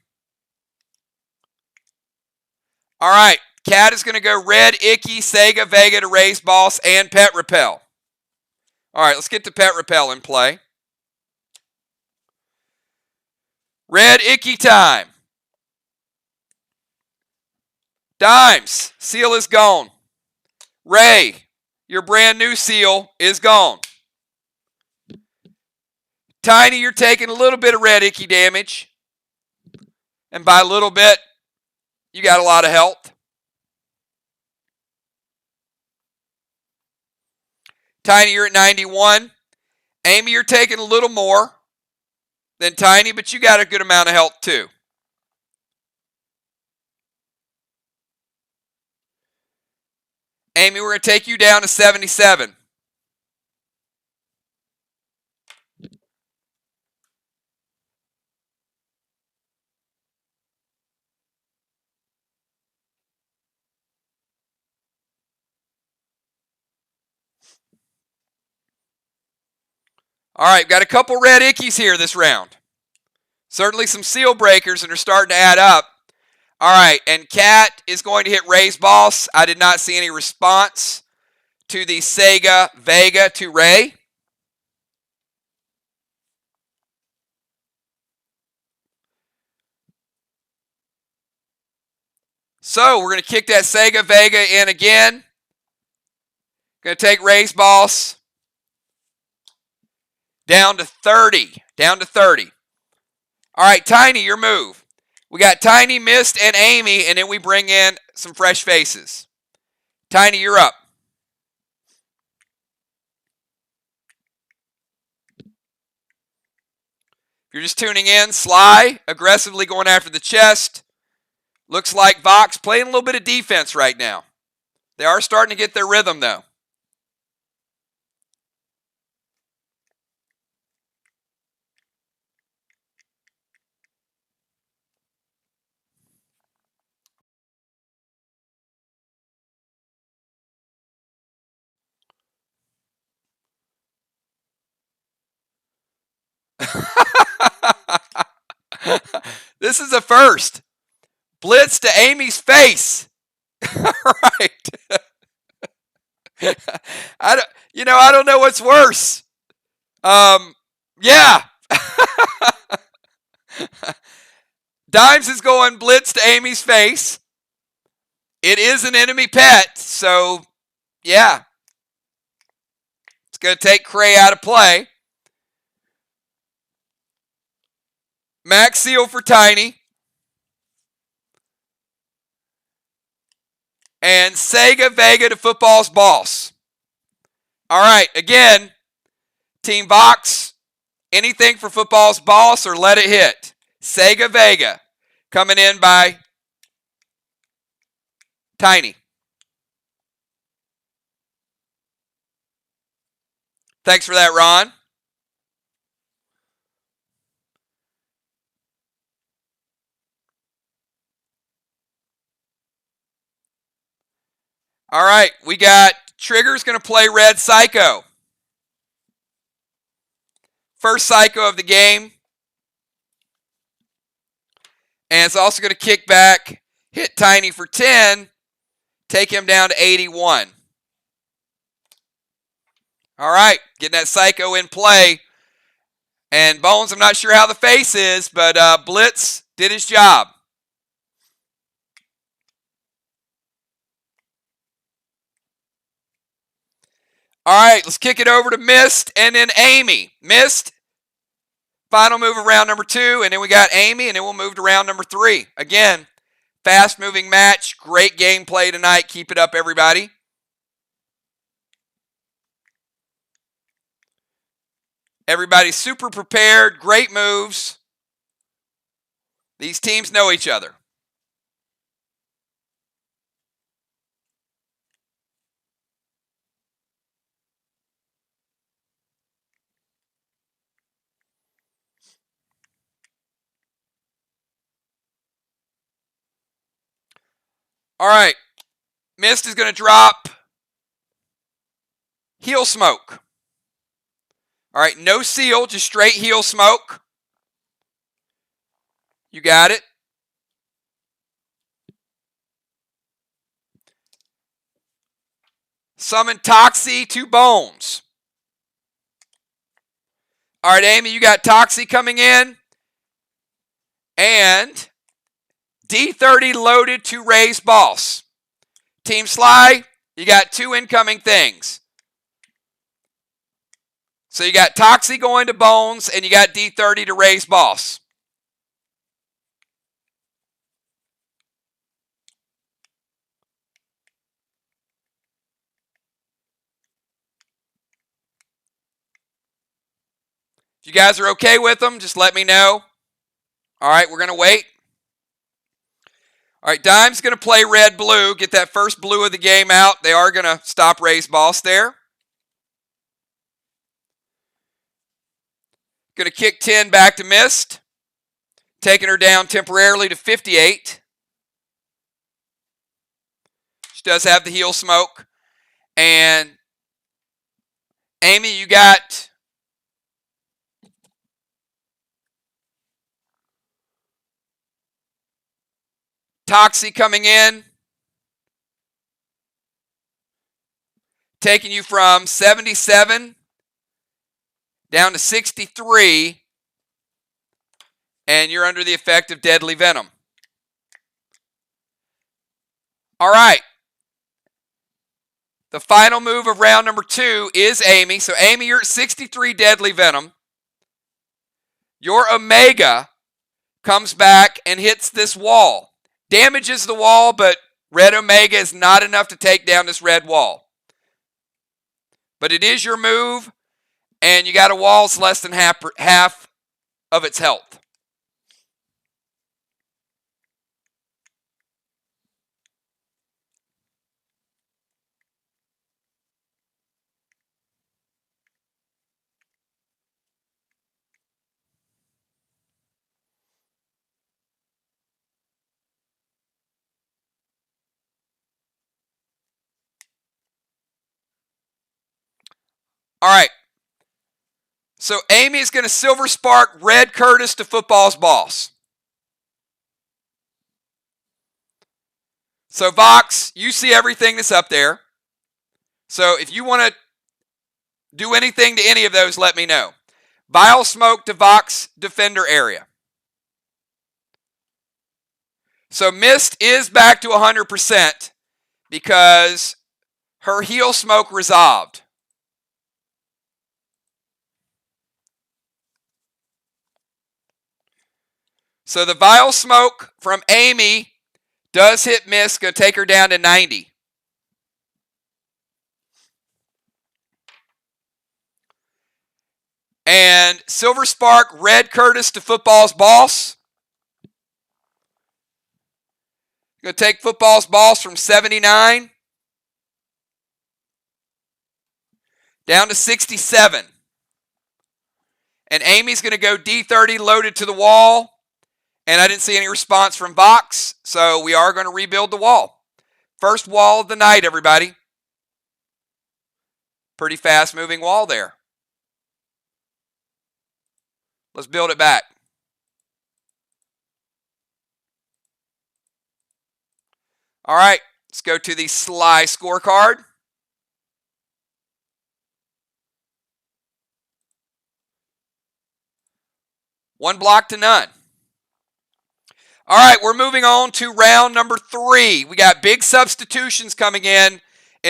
All right, Cat is going to go Red, Icky, Sega, Vega to raise boss, and Pet Repel. All right, let's get the Pet Repel in play. Red, Icky time. Dimes, seal is gone. Ray, your brand new seal is gone. Tiny, you're taking a little bit of red icky damage. And by a little bit, you got a lot of health. Tiny, you're at 91. Amy, you're taking a little more than Tiny, but you got a good amount of health too. Amy, we're going to take you down to 77. All right, got a couple red ickies here this round. Certainly some seal breakers and are starting to add up. All right, and Cat is going to hit Ray's boss. I did not see any response to the Sega Vega to Ray. So we're going to kick that Sega Vega in again. Going to take Ray's boss down to 30. Down to 30. All right, Tiny, your move. We got Tiny, Mist, and Amy, and then we bring in some fresh faces. Tiny, you're up. If you're just tuning in, SLY aggressively going after the chest. Looks like VOX playing a little bit of defense right now. They are starting to get their rhythm, though. This is a first. Blitz to Amy's face. Right. I don't know what's worse. Yeah. Dimes is going blitz to Amy's face. It is an enemy pet, so yeah. It's going to take Cray out of play. Max Seal for Tiny. And Sega Vega to football's boss. All right, again, Team VOX, anything for football's boss or let it hit. Sega Vega coming in by Tiny. Thanks for that, Ron. All right, we got Trigger's going to play Red Psycho. First psycho of the game. And it's also going to kick back, hit Tiny for 10, take him down to 81. All right, getting that psycho in play. And Bones, I'm not sure how the face is, but Blitz did his job. All right, let's kick it over to Mist and then Amy. Mist, final move of round number 2, and then we got Amy, and then we'll move to round number 3. Again, fast-moving match, great gameplay tonight. Keep it up, everybody. Everybody's super prepared, great moves. These teams know each other. All right, Mist is going to drop Heel Smoke. All right, no seal, just straight Heel Smoke. You got it. Summon Toxie to Bones. All right, Amy, you got Toxie coming in. And D30 loaded to raise boss. Team SLY, you got 2 incoming things. So you got Toxie going to Bones, and you got D30 to raise boss. If you guys are okay with them, just let me know. All right, we're going to wait. All right, Dime's going to play red-blue, get that first blue of the game out. They are going to stop raise boss there. Going to kick 10 back to Mist, taking her down temporarily to 58. She does have the Heel Smoke. And Amy, you got Toxie coming in, taking you from 77 down to 63, and you're under the effect of Deadly Venom. All right. The final move of round number 2 is Amy. So, Amy, you're at 63 Deadly Venom. Your Omega comes back and hits this wall. Damages the wall, but red Omega is not enough to take down this red wall. But it is your move, and you got a wall's less than half of its health. All right. So Amy is going to Silver Spark Red Curtis to Football's Boss. So Vox, you see everything that's up there. So if you want to do anything to any of those, let me know. Vile Smoke to Vox Defender area. So Mist is back to 100% because her Heel Smoke resolved. So the Vile Smoke from Amy does hit Mist, going to take her down to 90. And Silver Spark Red Curtis to Football's Boss. Going to take Football's Boss from 79 down to 67. And Amy's going to go D30 loaded to the wall. And I didn't see any response from VOX, so we are going to rebuild the wall. First wall of the night, everybody. Pretty fast-moving wall there. Let's build it back. All right, let's go to the SLY scorecard. One block to none. All right, we're moving on to round number 3. We got big substitutions coming in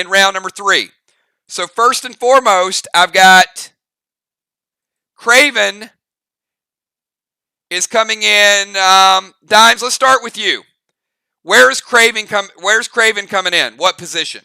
round number 3. So first and foremost, I've got Craven is coming in. Dimes, let's start with you. Where's Craven coming in? What position?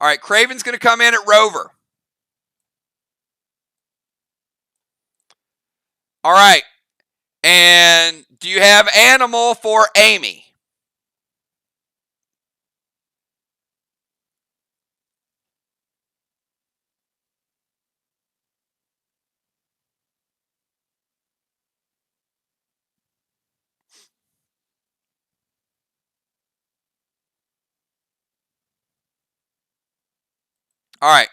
All right, Craven's going to come in at Rover. All right. And do you have Animal for Amy? All right.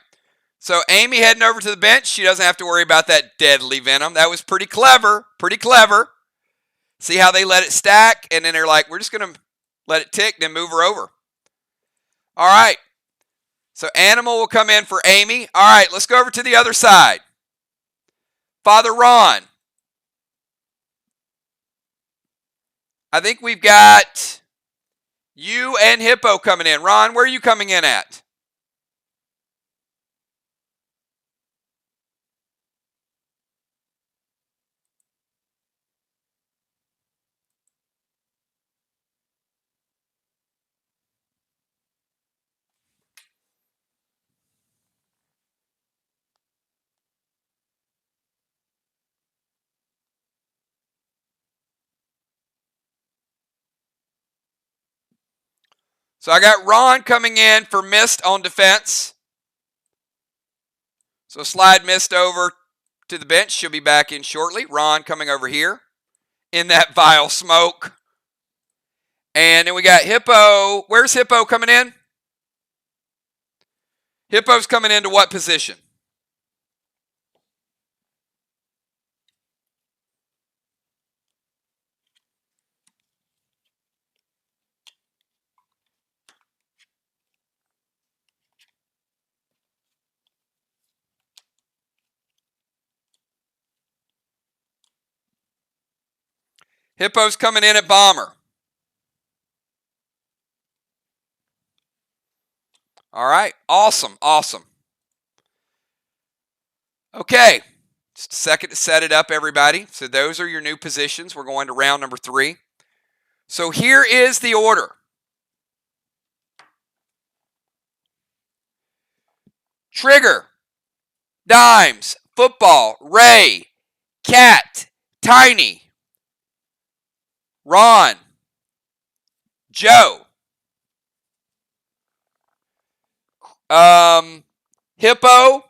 So Amy heading over to the bench. She doesn't have to worry about that deadly venom. That was pretty clever. Pretty clever. See how they let it stack? And then they're like, we're just going to let it tick, then move her over. All right. So Animal will come in for Amy. All right, let's go over to the other side. Father Ron. I think we've got you and Hippo coming in. Ron, where are you coming in at? So I got Ron coming in for Mist on defense. So slide Mist over to the bench. She'll be back in shortly. Ron coming over here in that vile smoke. And then we got Hippo. Where's Hippo coming in? Hippo's coming into what position? Hippo's coming in at Bomber. All right. Awesome. Awesome. Okay. Just a second to set it up, everybody. So those are your new positions. We're going to round number 3. So here is the order. Trigger, Dimes, Football, Ray, Cat, Tiny, Ron, Joe, Hippo,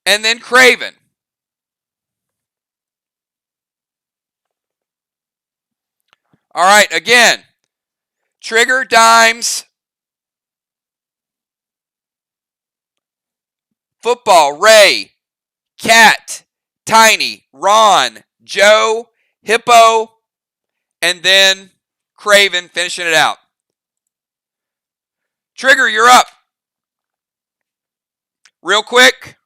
and then Craven. All right, again, Trigger, Dimes, Football, Ray, Cat, Tiny, Ron, Joe, Hippo, and then Craven finishing it out. Trigger, you're up. Real quick.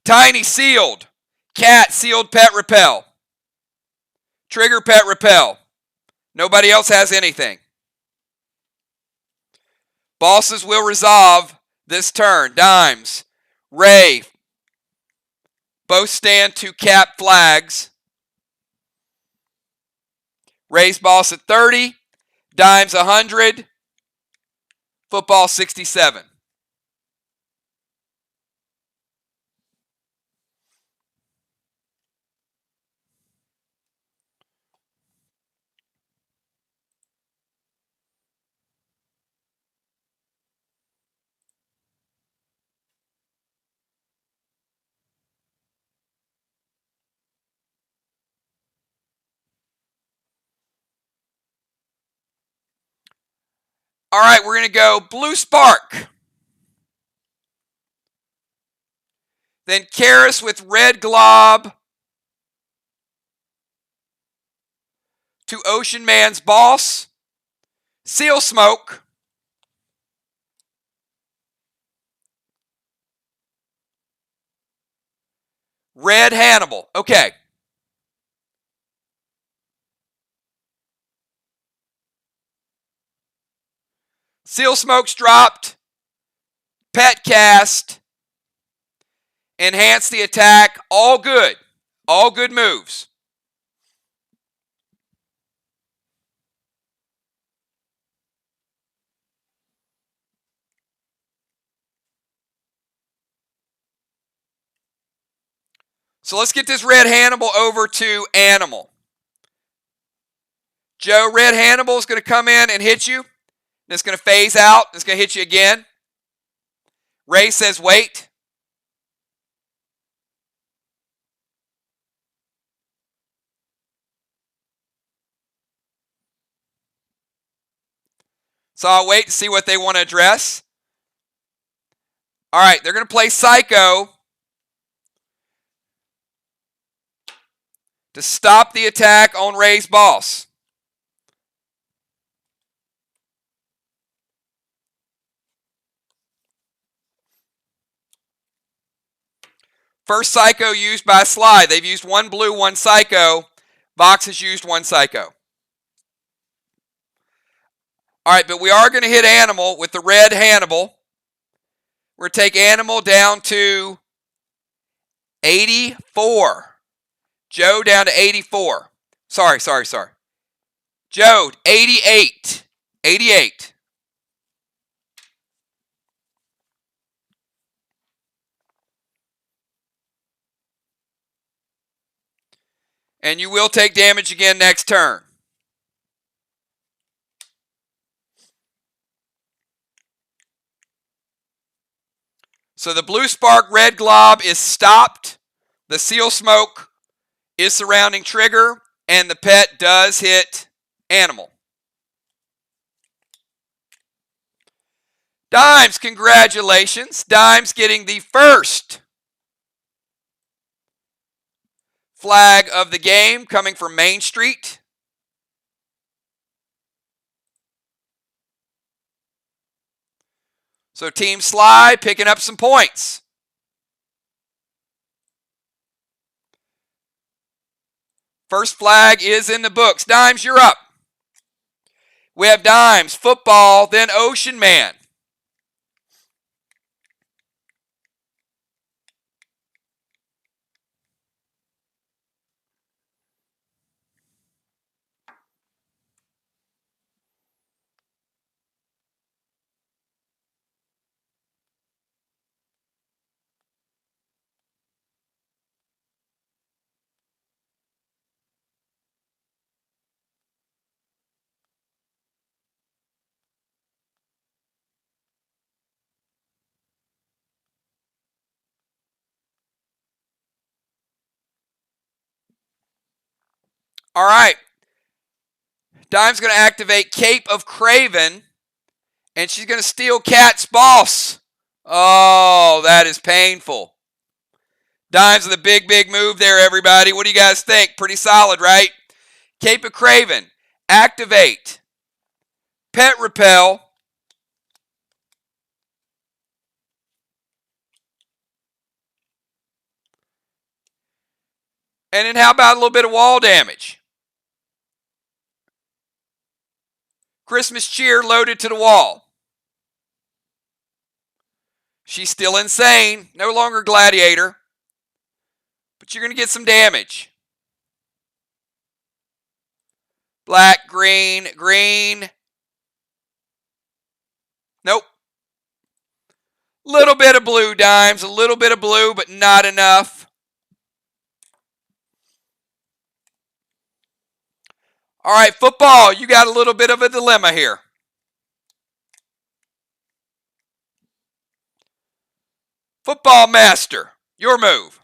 Tiny sealed. Cat sealed pet repel. Trigger pet repel. Nobody else has anything. Bosses will resolve this turn. Dimes, Ray, both stand to cap flags. Ray's boss at 30. Dimes 100. Football 67. All right, we're going to go Blue Spark. Then Karis with Red Glob to Ocean Man's Boss. Seal Smoke. Red Hannibal. Okay. Seal Smoke's dropped. Pet Cast. Enhance the attack. All good. All good moves. So let's get this Red Hannibal over to Animal. Joe, Red Hannibal is going to come in and hit you. It's going to phase out. It's going to hit you again. Ray says wait. So I'll wait to see what they want to address. All right, they're going to play Psycho to stop the attack on Ray's boss. First Psycho used by SLY. They've used one blue, one Psycho. VOX has used one Psycho. All right, but we are going to hit Animal with the Red Hannibal. We're going to take Animal down to 84. Joe down to 84. Sorry. Joe, 88. 88. And you will take damage again next turn. So the Blue Spark Red Glob is stopped. The Seal Smoke is surrounding trigger. And the pet does hit Animal. Dimes, congratulations. Dimes getting the first flag of the game coming from Main Street. So Team SLY picking up some points. First flag is in the books. Dimes, you're up. We have Dimes, Football, then Ocean Man. All right. Dime's going to activate Cape of Craven, and she's going to steal Cat's boss. Oh, that is painful. Dimes with a big move there, everybody. What do you guys think? Pretty solid, right? Cape of Craven. Activate. Pet Repel. And then how about a little bit of wall damage? Christmas cheer loaded to the wall. She's still insane. No longer gladiator. But you're going to get some damage. Black, green, green. Nope. Little bit of blue, Dimes. A little bit of blue, but not enough. All right, Football, you got a little bit of a dilemma here. Football Master, your move.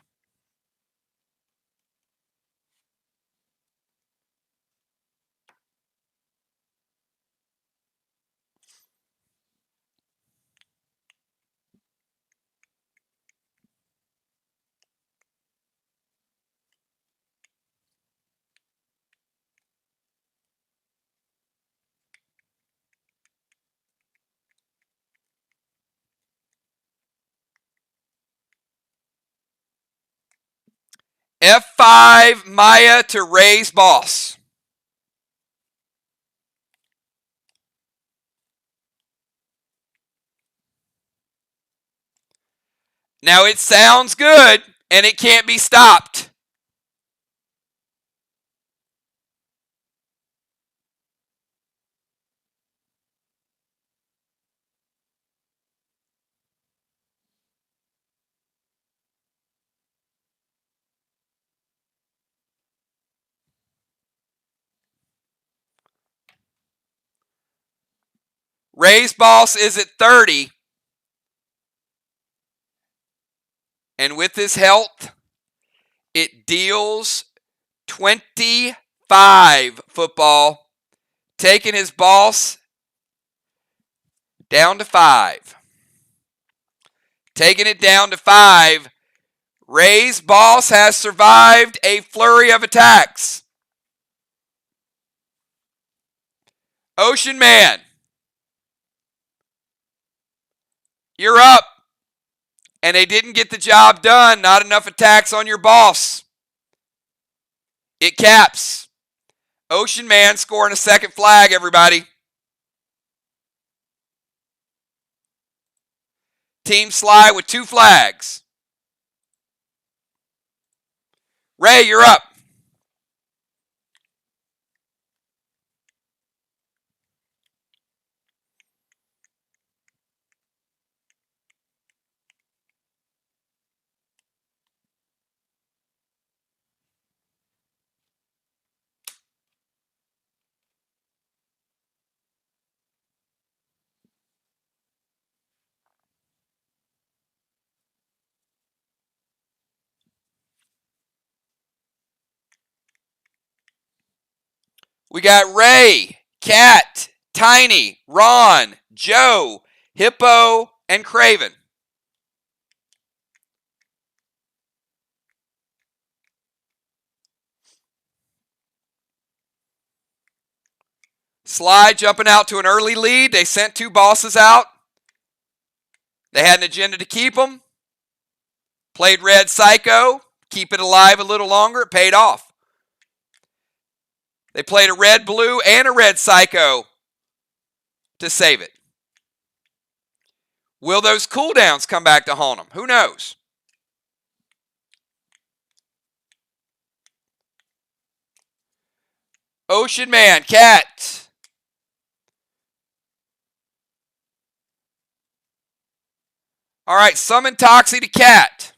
F5 Maya to raise boss. Now it sounds good, and it can't be stopped. Raise boss is at 30. And with his health, it deals 25 football, taking his boss down to 5. Taking it down to 5. Ray's boss has survived a flurry of attacks. Ocean Man, you're up. And they didn't get the job done. Not enough attacks on your boss. It caps. Ocean Man scoring a second flag, everybody. Team SLY with 2 flags. Ray, you're up. We got Ray, Cat, Tiny, Ron, Joe, Hippo, and Craven. SLY jumping out to an early lead. They sent 2 bosses out. They had an agenda to keep them. Played Red Psycho. Keep it alive a little longer. It paid off. They played a Red Blue and a Red Psycho to save it. Will those cooldowns come back to haunt them? Who knows? Ocean Man, Cat. All right, summon Toxie to Cat.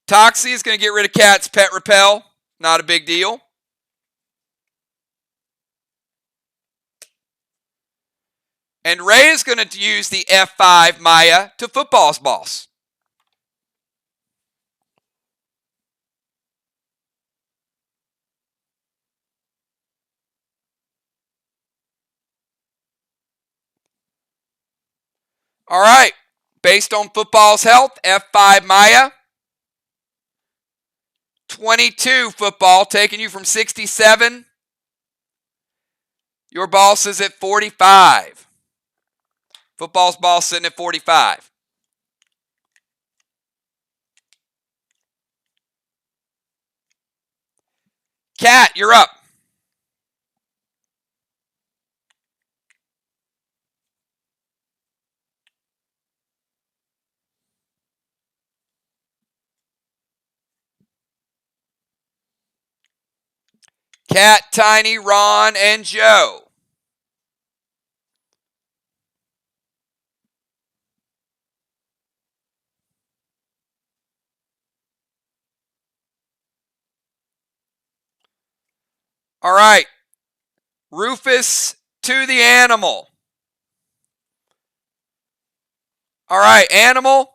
Toxie is going to get rid of Cat's pet repel. Not a big deal. And Ray is going to use the F5 Maya to football's boss. All right. Based on football's health, F5 Maya. 22 football, taking you from 67. Your boss is at 45. Football's boss sitting at 45. Cat, you're up. Cat, Tiny, Ron, and Joe. All right. Rufus to the animal. All right, animal.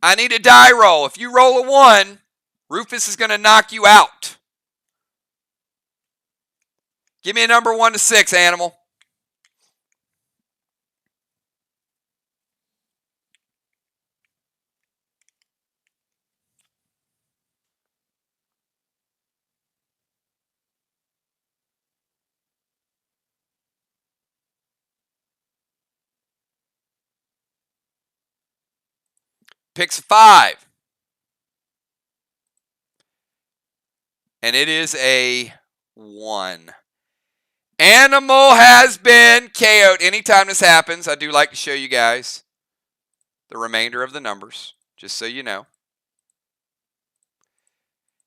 I need a die roll. If you roll a 1, Rufus is going to knock you out. Give me a number 1 to 6, animal. picks a 5. And it is a 1. Animal has been KO'd. Anytime this happens, I do like to show you guys the remainder of the numbers, just so you know.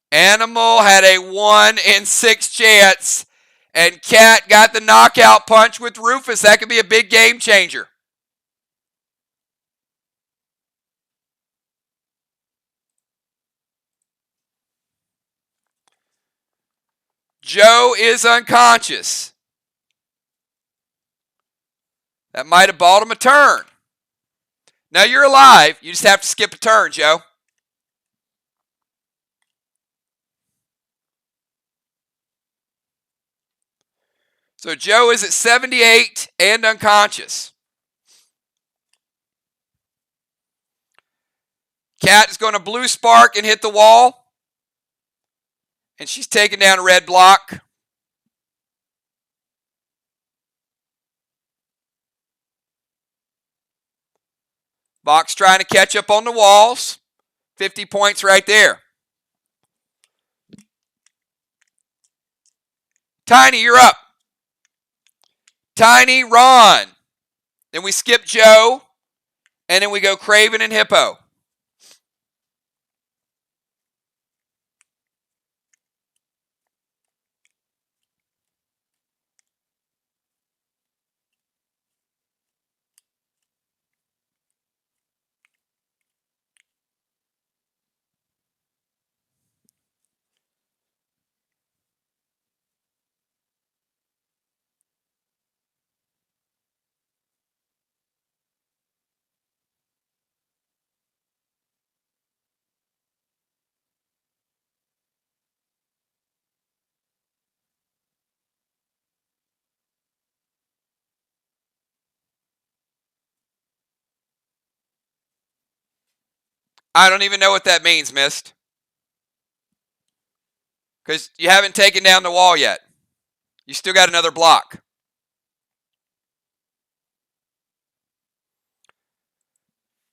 Animal had a 1 in 6 chance, and Cat got the knockout punch with Rufus. That could be a big game changer. Joe is unconscious. That might have bought him a turn. Now you're alive. You just have to skip a turn, Joe. So Joe is at 78 and unconscious. Cat is going to blue spark and hit the wall. And she's taking down a red block. VOX trying to catch up on the walls. 50 points right there. Tiny, you're up. Tiny, Ron. Then we skip Joe. And then we go Craven and Hippo. I don't even know what that means, Mist. Because you haven't taken down the wall yet. You still got another block.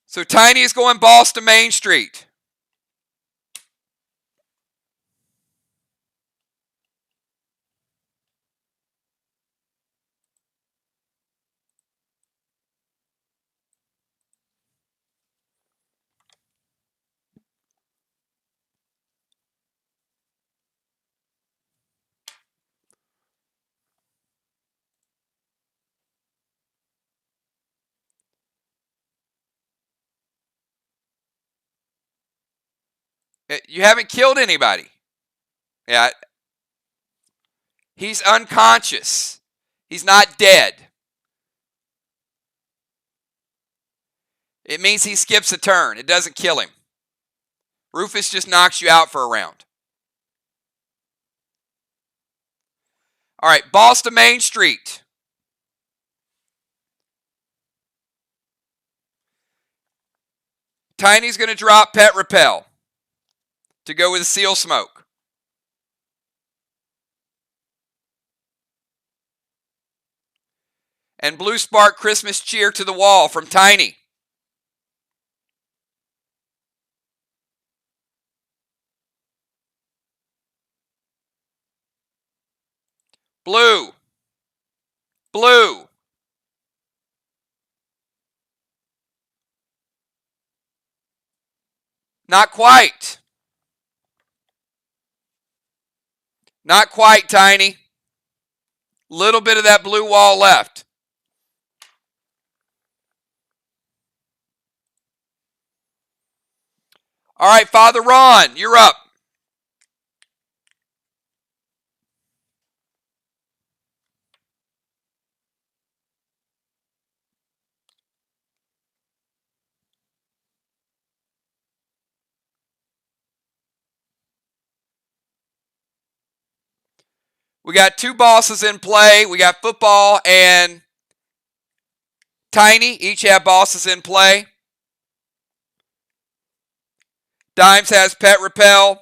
So Tiny is going boss to Main Street. You haven't killed anybody. Yeah. He's unconscious. He's not dead. It means he skips a turn. It doesn't kill him. Rufus just knocks you out for a round. All right, boss to Main Street. Tiny's going to drop Pet Repel to go with Seal Smoke. And Blue Spark Christmas Cheer to the wall from Tiny. Blue. Blue. Not quite. Not quite, Tiny. Little bit of that blue wall left. All right, Father Ron, you're up. We got two bosses in play. We got Football and Tiny. Each have bosses in play. Dimes has Pet Repel.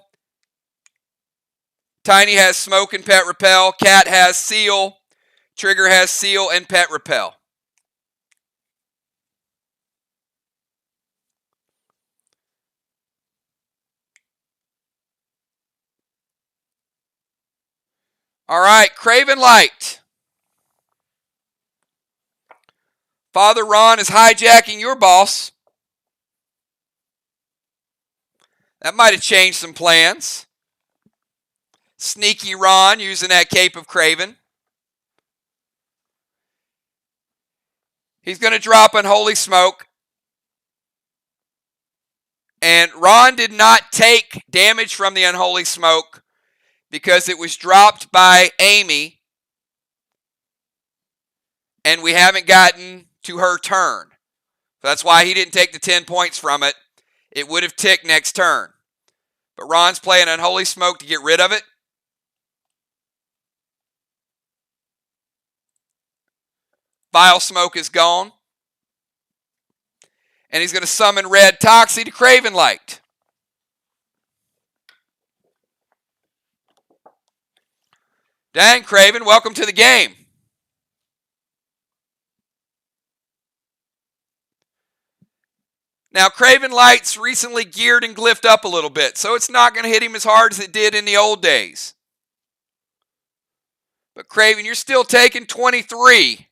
Tiny has Smoke and Pet Repel. Cat has Seal. Trigger has Seal and Pet Repel. All right, Craven Light. Father Ron is hijacking your boss. That might have changed some plans. Sneaky Ron using that cape of Craven. He's going to drop Unholy Smoke. And Ron did not take damage from the Unholy Smoke because it was dropped by Amy. And we haven't gotten to her turn. So that's why he didn't take the 10 points from it. It would have ticked next turn. But Ron's playing Unholy Smoke to get rid of it. Vile Smoke is gone. And he's going to summon Red Toxie to Craven Light. Dang, Craven, welcome to the game. Now, Craven Light's recently geared and glyphed up a little bit, so it's not going to hit him as hard as it did in the old days. But Craven, you're still taking 23.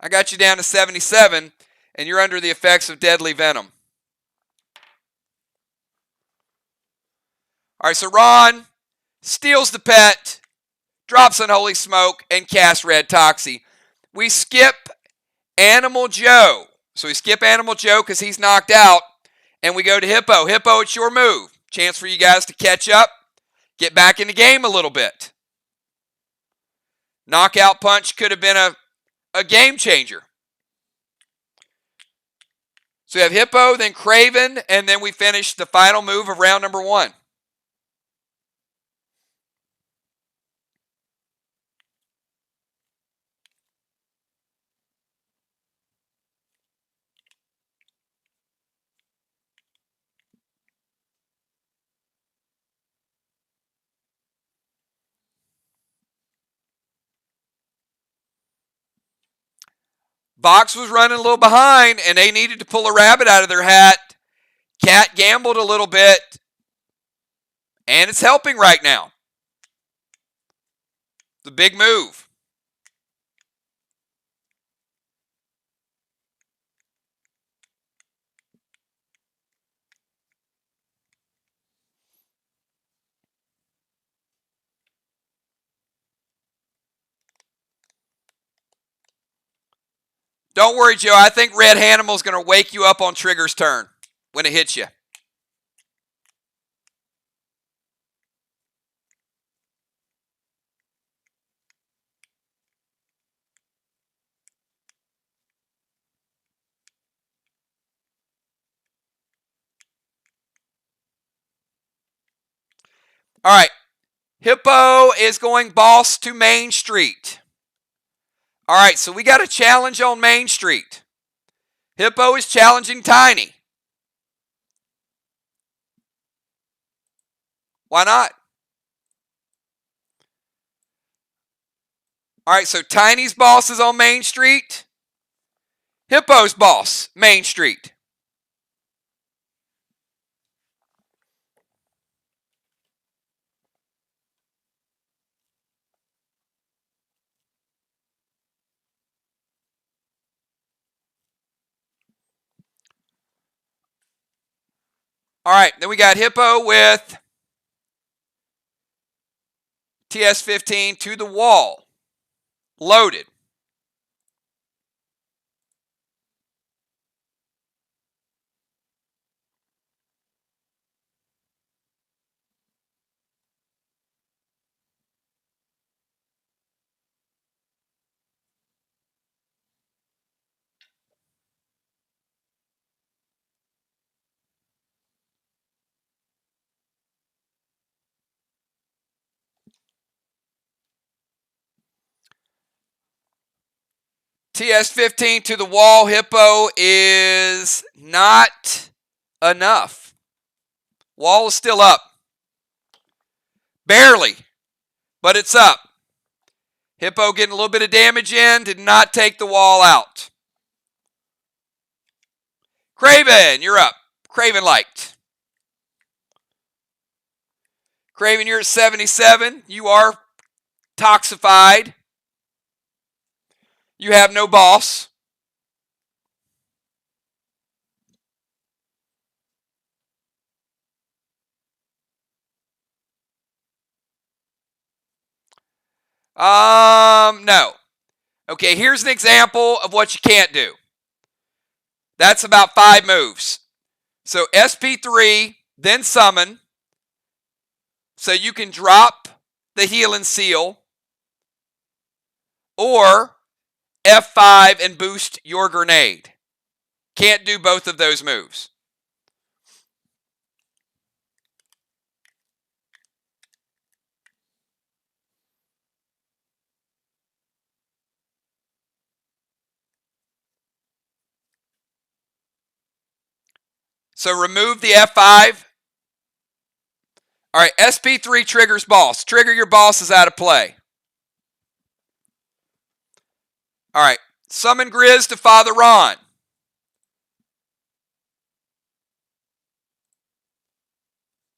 I got you down to 77, and you're under the effects of Deadly Venom. All right, so Ron steals the pet, drops Unholy Smoke, and casts Red Toxie. We skip Animal Joe. So we skip Animal Joe because he's knocked out, and we go to Hippo. Hippo, it's your move. Chance for you guys to catch up, get back in the game a little bit. Knockout punch could have been a game changer. So we have Hippo, then Craven, and then we finish the final move of round number 1. VOX was running a little behind, and they needed to pull a rabbit out of their hat. Cat gambled a little bit, and it's helping right now. The big move. Don't worry, Joe. I think Red Hanimal's going to wake you up on Trigger's turn when it hits you. All right. Hippo is going boss to Main Street. All right, so we got a challenge on Main Street. Hippo is challenging Tiny. Why not? All right, so Tiny's boss is on Main Street. Hippo's boss, Main Street. All right, then we got Hippo with TS-15 to the wall. Loaded. TS-15 to the wall. Hippo is not enough. Wall is still up. Barely, but it's up. Hippo getting a little bit of damage in. Did not take the wall out. Craven, you're up. Craven Light. Craven, you're at 77. You are toxified. You have no boss. No. Okay, here's an example of what you can't do. That's about 5 moves. So SP3, then summon. So you can drop the heal and seal. Or F5 and boost your grenade. Can't do both of those moves. So remove the F5. All right, SP3 triggers boss. Trigger your boss is out of play. All right, summon Grizz to Father Ron.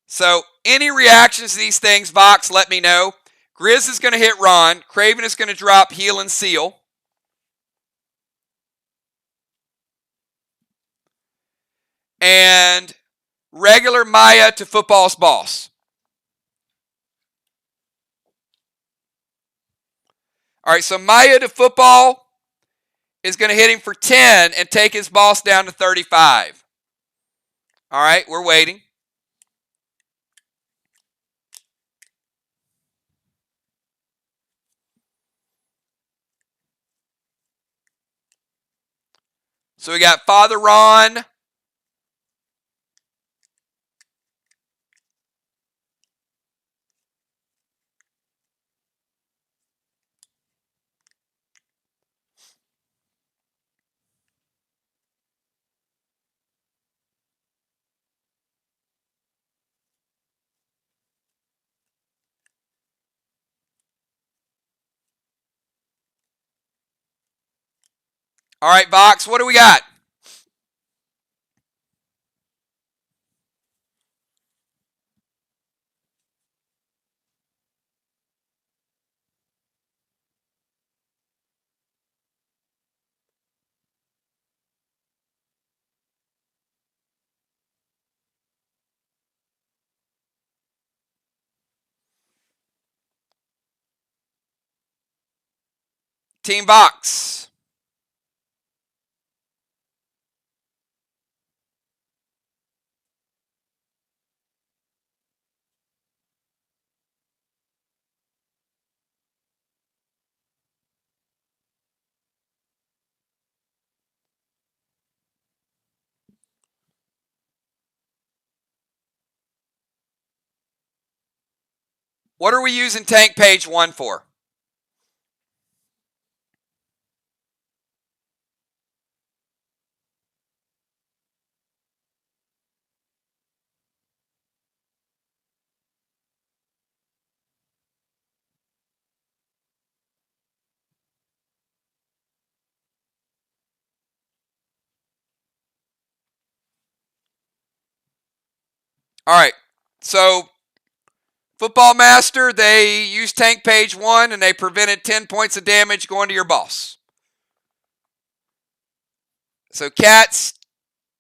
So any reactions to these things, Vox, let me know. Grizz is going to hit Ron. Craven is going to drop heal and seal. And regular Maya to Football's boss. All right, so Maya to Football is going to hit him for 10 and take his boss down to 35. All right, we're waiting. So we got Father Ron. All right, Vox, what do we got? Team Vox. What are we using tank page 1 for? All right, so Football Master, they used tank page 1 and they prevented 10 points of damage going to your boss. So Cats,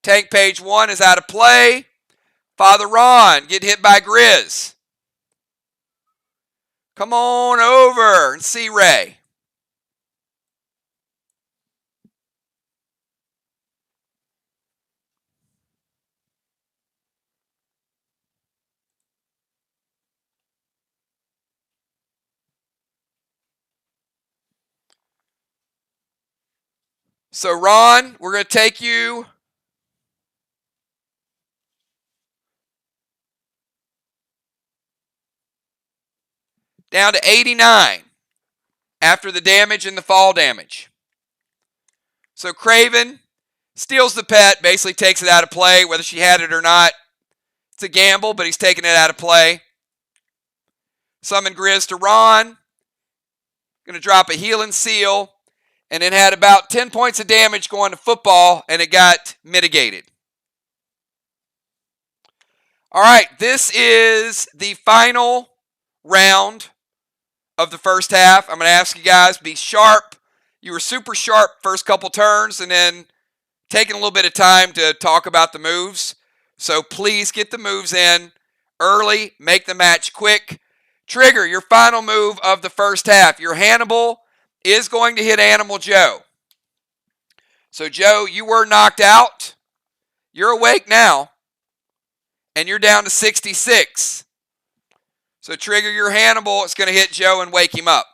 tank page 1 is out of play. Father Ron, get hit by Grizz. Come on over and see Ray. So Ron, we're going to take you down to 89 after the damage and the fall damage. So Craven steals the pet, basically takes it out of play, whether she had it or not. It's a gamble, but he's taking it out of play. Summon Grizz to Ron. Going to drop a heal and seal. And it had about 10 points of damage going to Football, and it got mitigated. All right, this is the final round of the first half. I'm going to ask you guys, be sharp. You were super sharp first couple turns, and then taking a little bit of time to talk about the moves. So please get the moves in early. Make the match quick. Trigger, your final move of the first half. Your Hannibal is going to hit Animal Joe. So, Joe, you were knocked out. You're awake now, and you're down to 66. So, Trigger, your Hannibal is going to hit Joe and wake him up.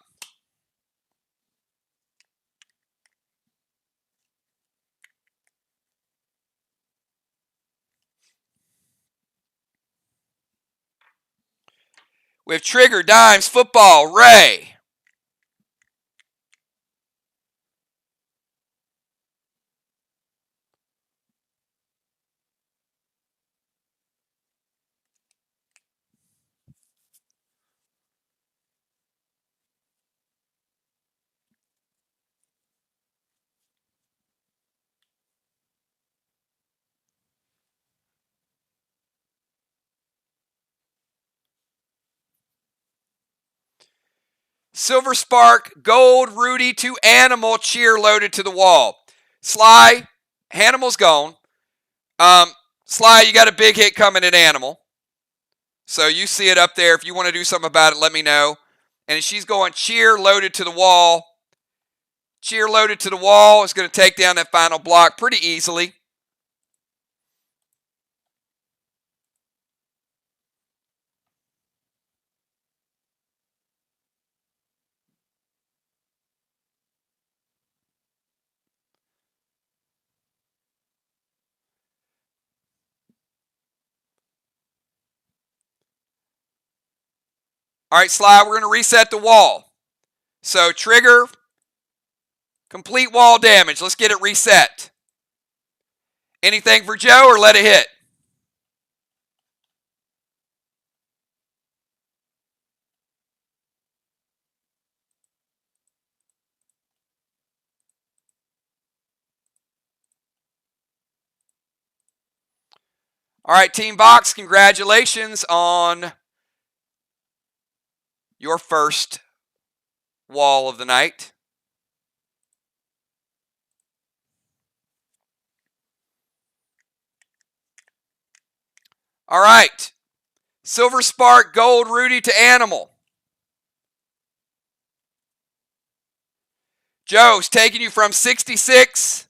We have Trigger, Dimes, Football, Ray. Silver Spark, Gold, Rudy to Animal, Cheer loaded to the wall. Sly, Animal's gone. Sly, you got a big hit coming at Animal. So you see it up there. If you want to do something about it, let me know. And she's going Cheer loaded to the wall. Cheer loaded to the wall is going to take down that final block pretty easily. All right, Sly, we're going to reset the wall. So Trigger, complete wall damage. Let's get it reset. Anything for Joe or let it hit? All right, Team VOX, congratulations on your first wall of the night. All right. Silver Spark, Gold, Rudy to Animal. Joe's taking you from 66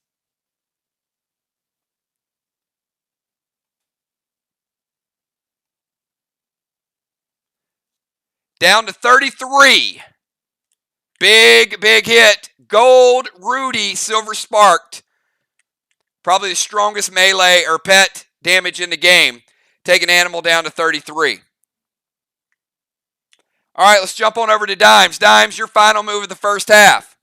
down to 33. Big, big hit. Gold, Rudy, Silver Sparked. Probably the strongest melee or pet damage in the game. Taking Animal down to 33. All right, let's jump on over to Dimes. Dimes, your final move of the first half.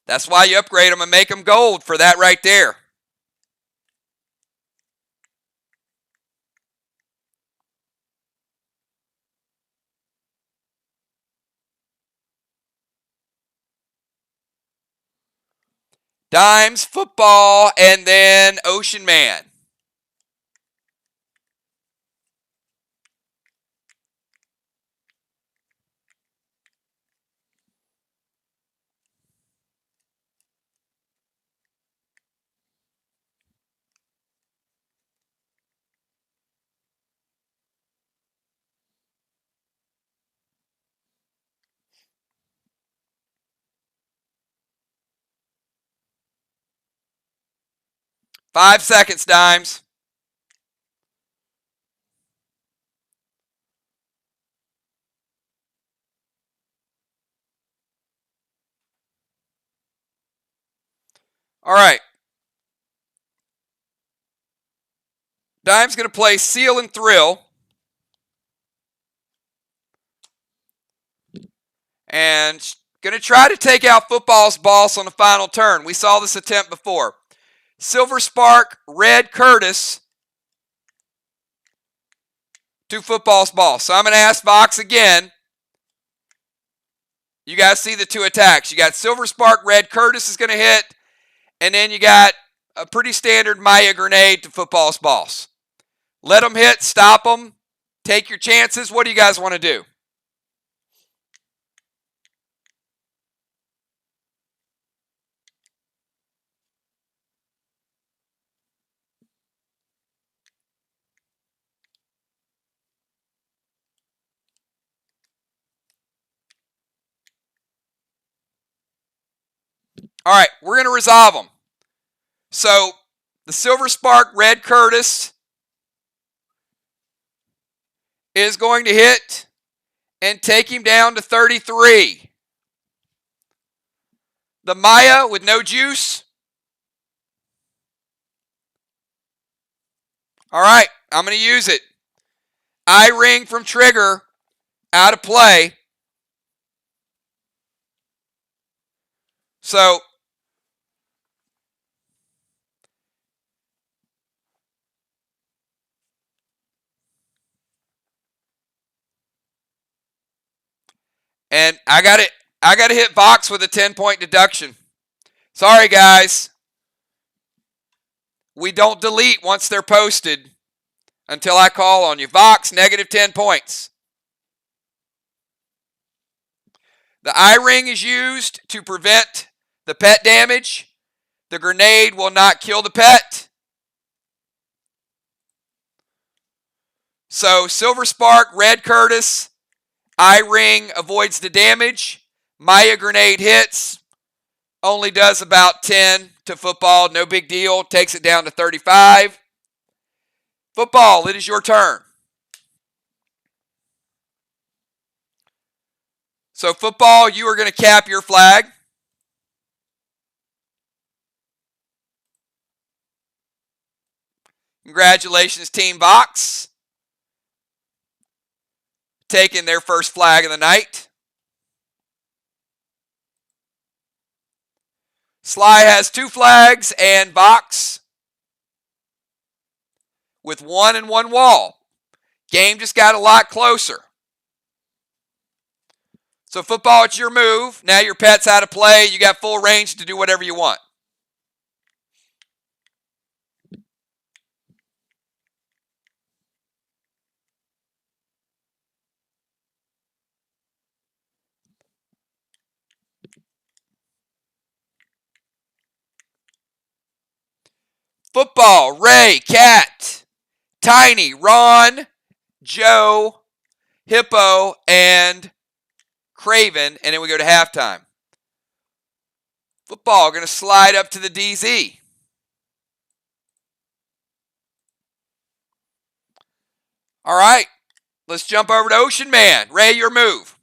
That's why you upgrade them and make them gold for that right there. Dimes, Football, and then Ocean Man. Five seconds, Dimes. All right. Dime's going to play Seal and Thrill. And going to try to take out Football's boss on the final turn. We saw this attempt before. Silver Spark, Red Curtis to Football's boss. So I'm going to ask VOX again. You guys see the two attacks. You got Silver Spark, Red Curtis is going to hit. And then you got a pretty standard Maya grenade to football's boss. Let them hit, stop them, take your chances. What do you guys want to do? All right, we're going to resolve them. So the Silver Spark Red Curtis is going to hit and take him down to 33. The Maya with no juice. All right, I'm going to use it. Eye ring from trigger out of play. So and I got to hit VOX with a 10-point deduction. Sorry guys. We don't delete once they're posted until I call on you. VOX negative 10 points. The eye ring is used to prevent the pet damage. The grenade will not kill the pet. So Silver Spark, Red Curtis, eye ring avoids the damage. Maya grenade hits, only does about 10 to football, no big deal, takes it down to 35. Football, it is your turn. So football, you are going to cap your flag. Congratulations, Team VOX. Taking their first flag of the night. SLY has 2 flags and VOX with 1 and 1 wall. Game just got a lot closer. So football, it's your move. Now your pet's out of play. You got full range to do whatever you want. Football, Ray, Cat, Tiny, Ron, Joe, Hippo, and Craven. And then we go to halftime. Football going to slide up to the DZ. All right, let's jump over to Ocean Man. Ray, your move.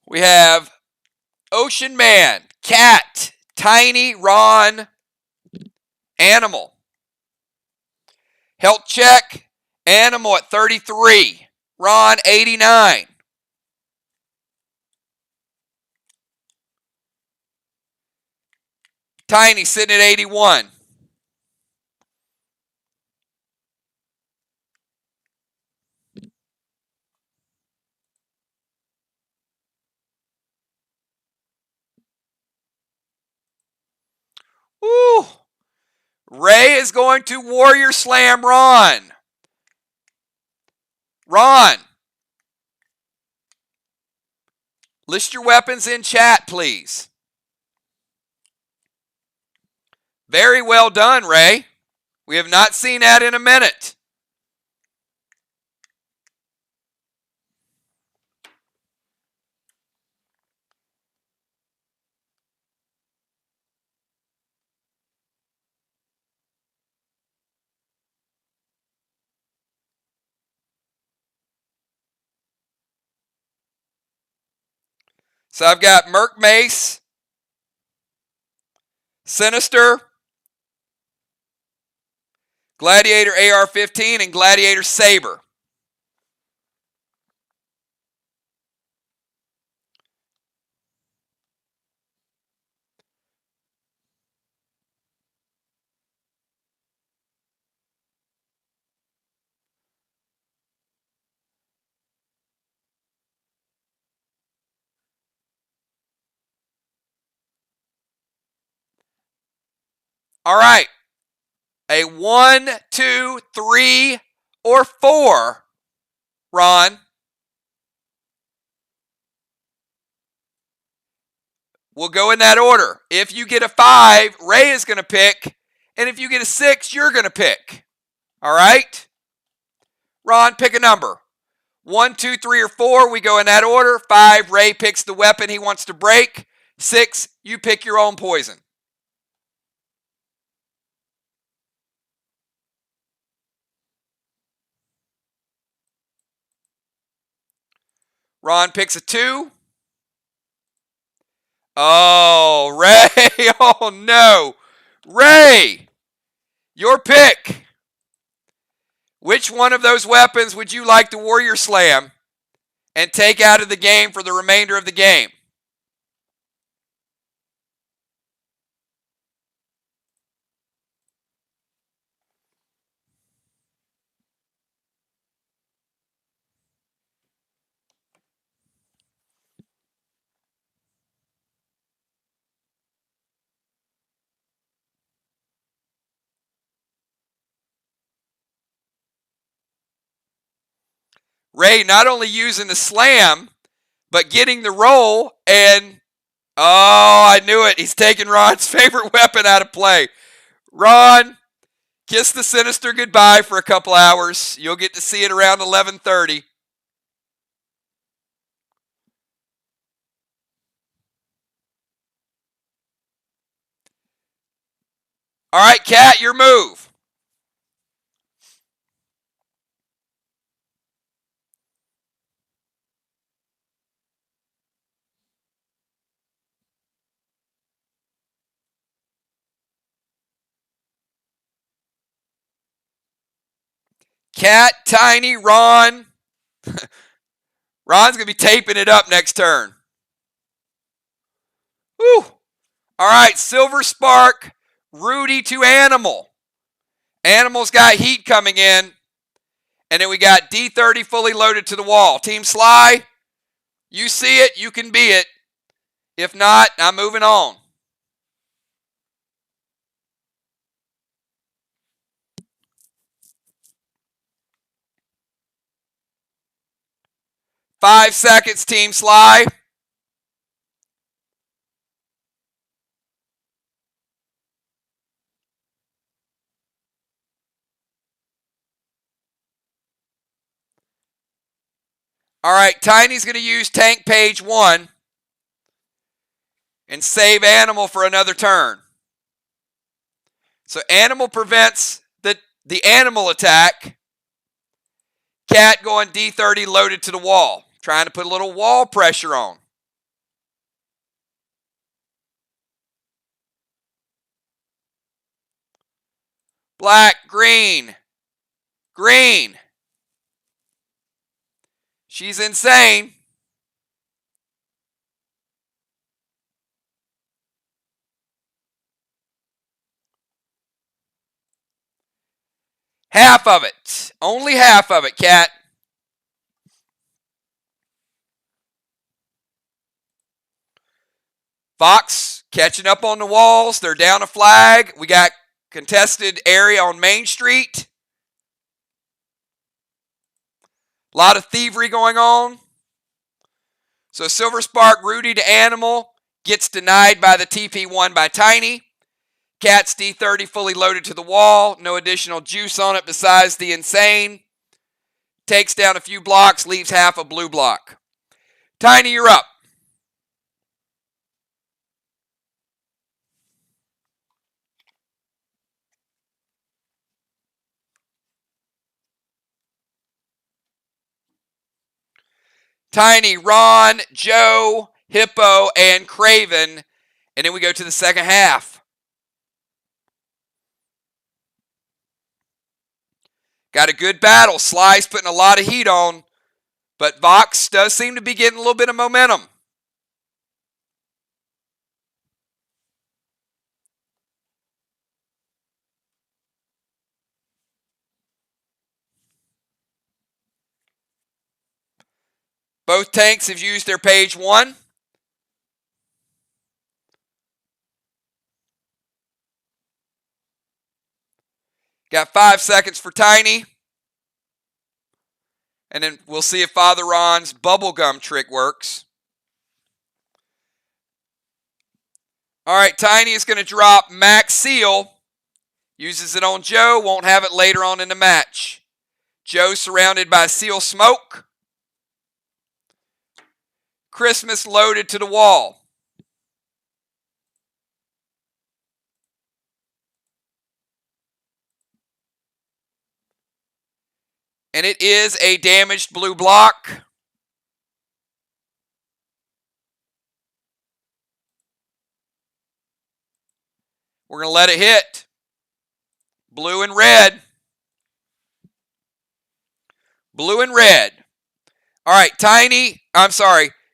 We have Ocean Man, Cat, Tiny, Ron, Animal. Health check, Animal at 33. Ron, 89. Tiny sitting at 81. Woo! Ray is going to Warrior Slam Ron. Ron, list your weapons in chat, please. Very well done, Ray. We have not seen that in a minute. So I've got Merc Mace, Sinister, Gladiator AR-15, and Gladiator Saber. All right. A 1, 2, 3, or 4, Ron. We'll go in that order. If you get a 5, Ray is going to pick. And if you get a 6, you're going to pick. All right? Ron, pick a number. 1, 2, 3, or 4, we go in that order. 5, Ray picks the weapon he wants to break. 6, you pick your own poison. Ron picks a 2. Oh, Ray. Oh, no. Ray, your pick. Which one of those weapons would you like to Warrior Slam and take out of the game for the remainder of the game? Ray not only using the slam, but getting the roll, and oh, I knew it. He's taking Ron's favorite weapon out of play. Ron, kiss the Sinister goodbye for a couple hours. You'll get to see it around 11:30. All right, Kat, your move. Cat, Tiny, Ron. Ron's going to be taping it up next turn. Whew. All right, Silver Spark, Rudy to Animal. Animal's got heat coming in. And then we got D30 fully loaded to the wall. Team SLY, you see it, you can be it. If not, I'm moving on. Five seconds, Team SLY. All right, Tiny's going to use tank page 1 and save Animal for another turn. So Animal prevents the animal attack. Cat going D30 loaded to the wall. Trying to put a little wall pressure on. Black, green, green. She's insane. Half of it. Only half of it, Cat. VOX catching up on the walls. They're down a flag. We got contested area on Main Street. A lot of thievery going on. So Silver Spark, Rudy to Animal, gets denied by the TP1 by Tiny. Cat's D30 fully loaded to the wall. No additional juice on it besides the insane. Takes down a few blocks, leaves half a blue block. Tiny, you're up. Tiny, Ron, Joe, Hippo, and Craven. And then we go to the second half. Got a good battle. SLY's putting a lot of heat on. But VOX does seem to be getting a little bit of momentum. Both tanks have used their page 1. Got 5 seconds for Tiny. And then we'll see if Father Ron's bubblegum trick works. All right, Tiny is going to drop Max Seal. Uses it on Joe, won't have it later on in the match. Joe surrounded by Seal smoke. Christmas loaded to the wall. And it is a damaged blue block. We're going to let it hit. Blue and red. Blue and red. All right,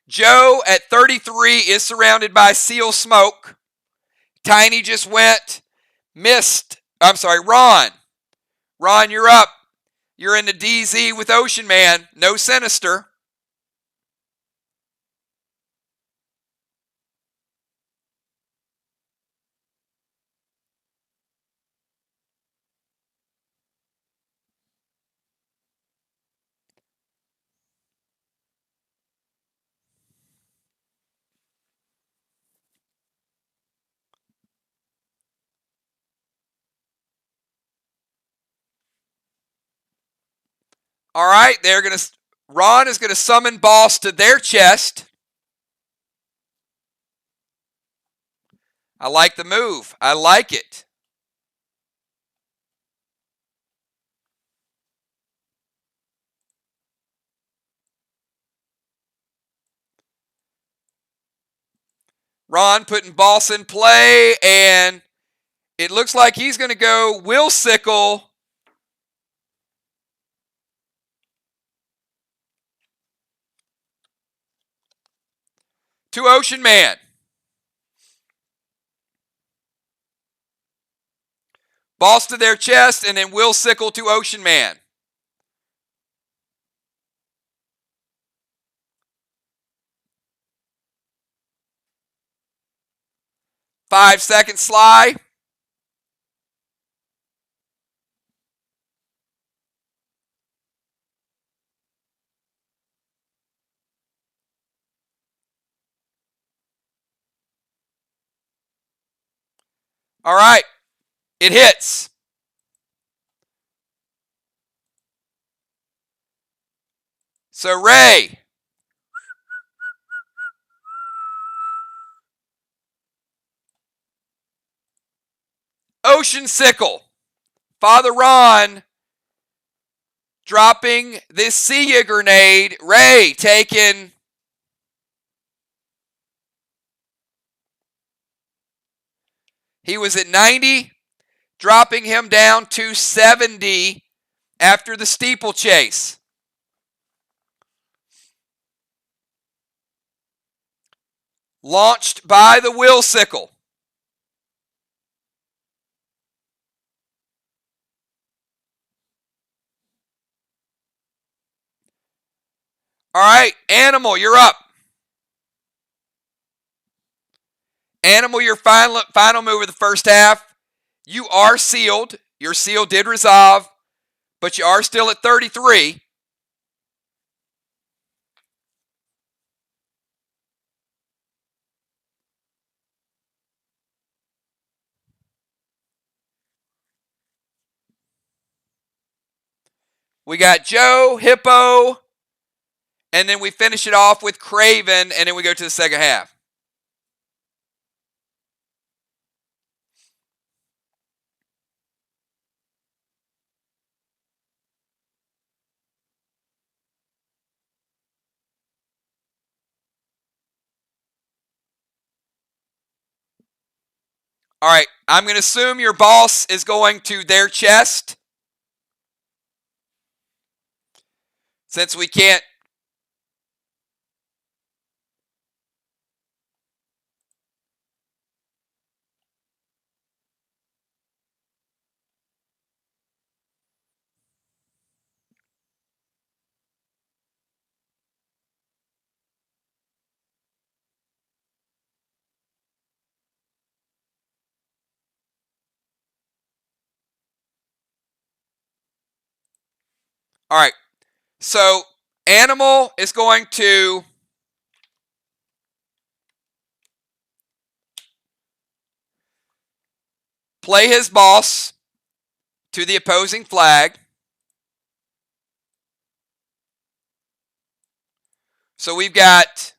Joe at 33 is surrounded by Seal smoke. Tiny just went, missed. Ron. Ron, you're up. You're in the DZ with Ocean Man. No Sinister. All right, Ron is going to summon Boss to their chest. I like the move. I like it. Ron putting Boss in play, and it looks like he's going to go Will Sickle. To Ocean Man. Boss to their chest, and then Will Sickle to Ocean Man. Five-second SLY. All right. It hits. So Ray. Ocean Sickle. Father Ron dropping this See Ya grenade. Ray taking. He was at 90, dropping him down to 70 after the steeplechase. Launched by the Will Sickle. All right, Animal, you're up. Animal, your final move of the first half. You are sealed. Your seal did resolve, but you are still at 33. We got Joe, Hippo, and then we finish it off with Craven, and then we go to the second half. All right, I'm going to assume your boss is going to their chest. Since we can't. All right. So Animal is going to play his boss to the opposing flag. So we've got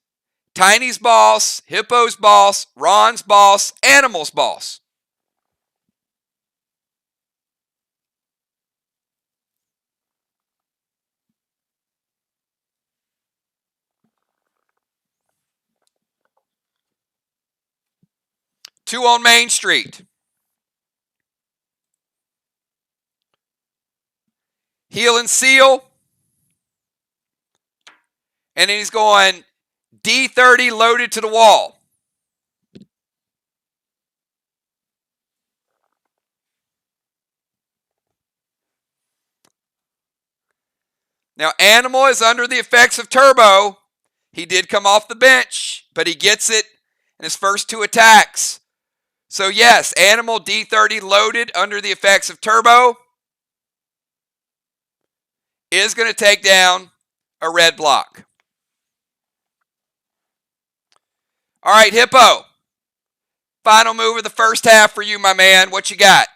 Tiny's boss, Hippo's boss, Ron's boss, Animal's boss. Two on Main Street. Heal and Seal. And then he's going D30 loaded to the wall. Now, Animal is under the effects of Turbo. He did come off the bench, but he gets it in his first two attacks. So, yes, Animal D30 loaded under the effects of Turbo is going to take down a red block. All right, Hippo. Final move of the first half for you, my man. What you got?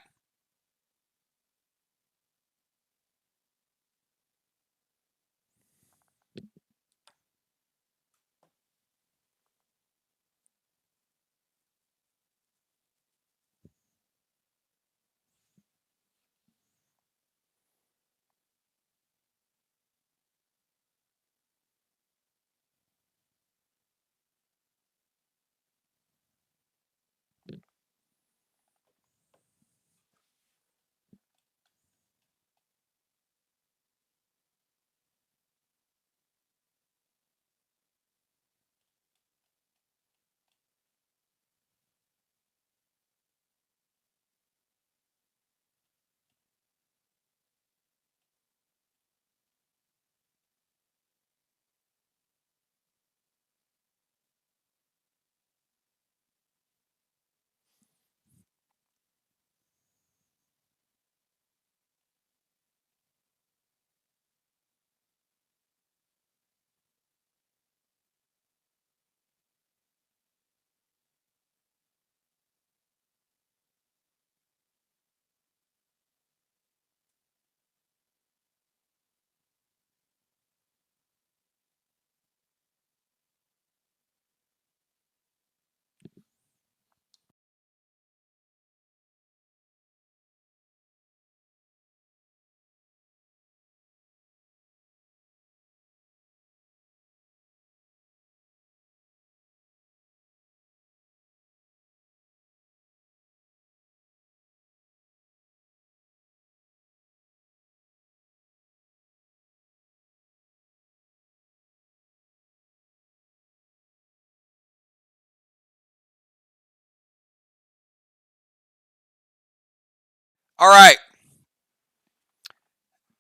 All right.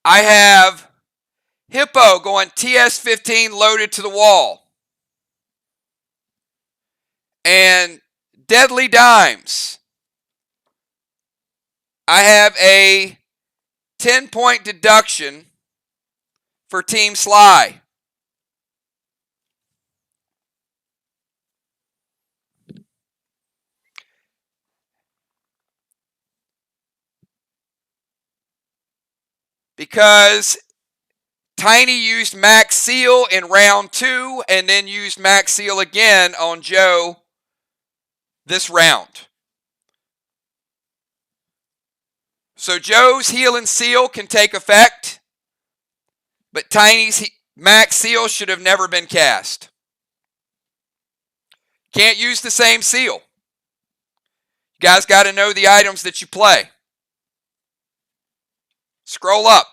I have Hippo going TS15 loaded to the wall. And Deadly Dimes. I have a 10-point deduction for Team SLY. Because Tiny used Max Seal in round 2 and then used Max Seal again on Joe this round. So Joe's Heal and Seal can take effect, but Tiny's Max Seal should have never been cast. Can't use the same seal. You guys got to know the items that you play. Scroll up.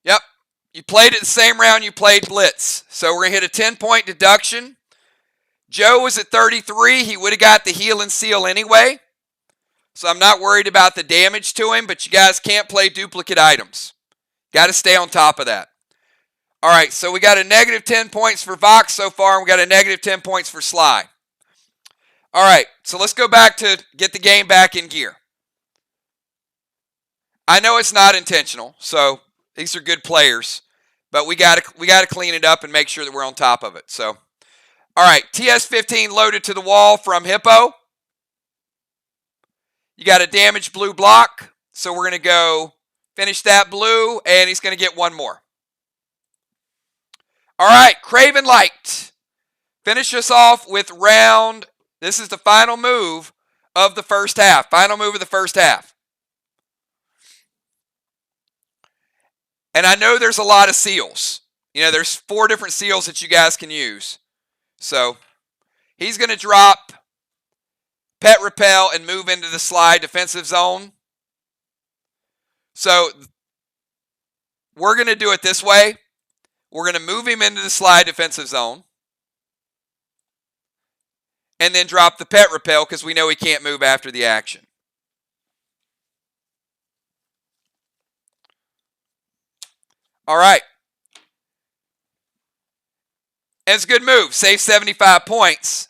Yep. You played it the same round you played Blitz. So we're going to hit a 10-point deduction. Joe was at 33. He would have got the heal and seal anyway. So I'm not worried about the damage to him, but you guys can't play duplicate items. Got to stay on top of that. All right, so we got a negative 10 points for VOX so far, and we got a negative 10 points for SLY. All right, so let's go back to get the game back in gear. I know it's not intentional, so these are good players, but we got to clean it up and make sure that we're on top of it. So, all right, TS-15 loaded to the wall from Hippo. You got a damaged blue block, so we're going to go finish that blue, and he's going to get one more. All right, Craven Light. Finish us off with round. This is the final move of the first half. Final move of the first half. And I know there's a lot of seals. You know, there's 4 different seals that you guys can use. So he's going to drop Pet Repel and move into the SLY defensive zone. So we're going to do it this way. We're going to move him into the SLY defensive zone. And then drop the Pet Repel because we know he can't move after the action. All right. And it's a good move. Save 75 points.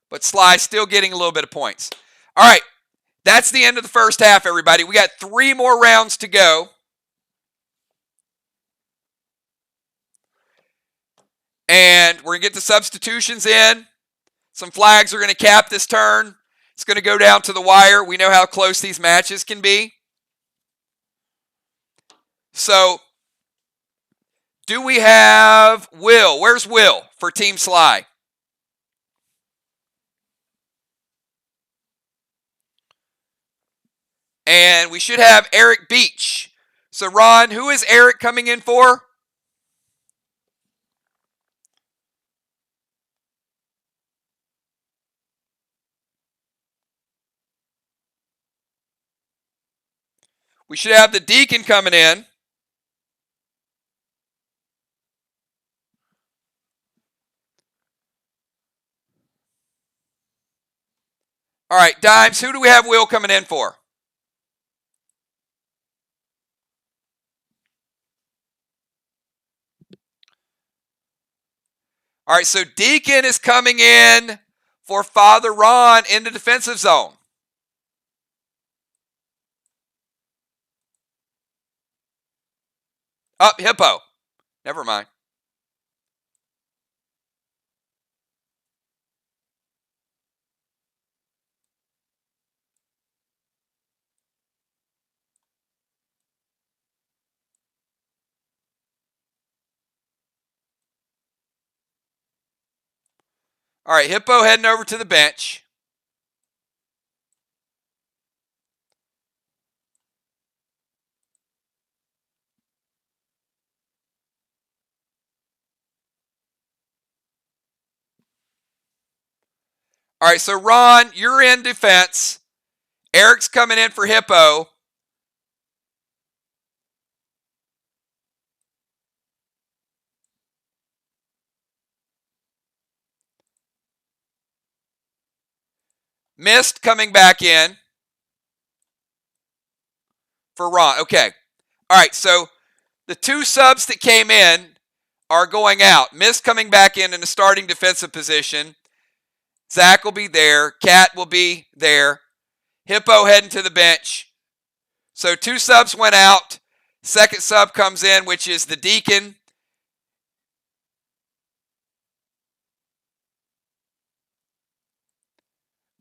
But SLY's still getting a little bit of points. All right. That's the end of the first half, everybody. We got 3 more rounds to go. And we're going to get the substitutions in. Some flags are going to cap this turn. It's going to go down to the wire. We know how close these matches can be. So, do we have Will? Where's Will for Team SLY? And we should have Eric Beach. So, Ron, who is Eric coming in for? We should have the Deacon coming in. All right, Dimes, who do we have Will coming in for? All right, so Deacon is coming in for Father Ron in the defensive zone. Up, Hippo. Never mind. All right, Hippo heading over to the bench. All right, so Ron, you're in defense. Eric's coming in for Hippo. Mist coming back in for Ron. Okay. All right, so the 2 subs that came in are going out. Mist coming back in a starting defensive position. Zach will be there. Cat will be there. Hippo heading to the bench. So 2 subs went out. Second sub comes in, which is the Deacon.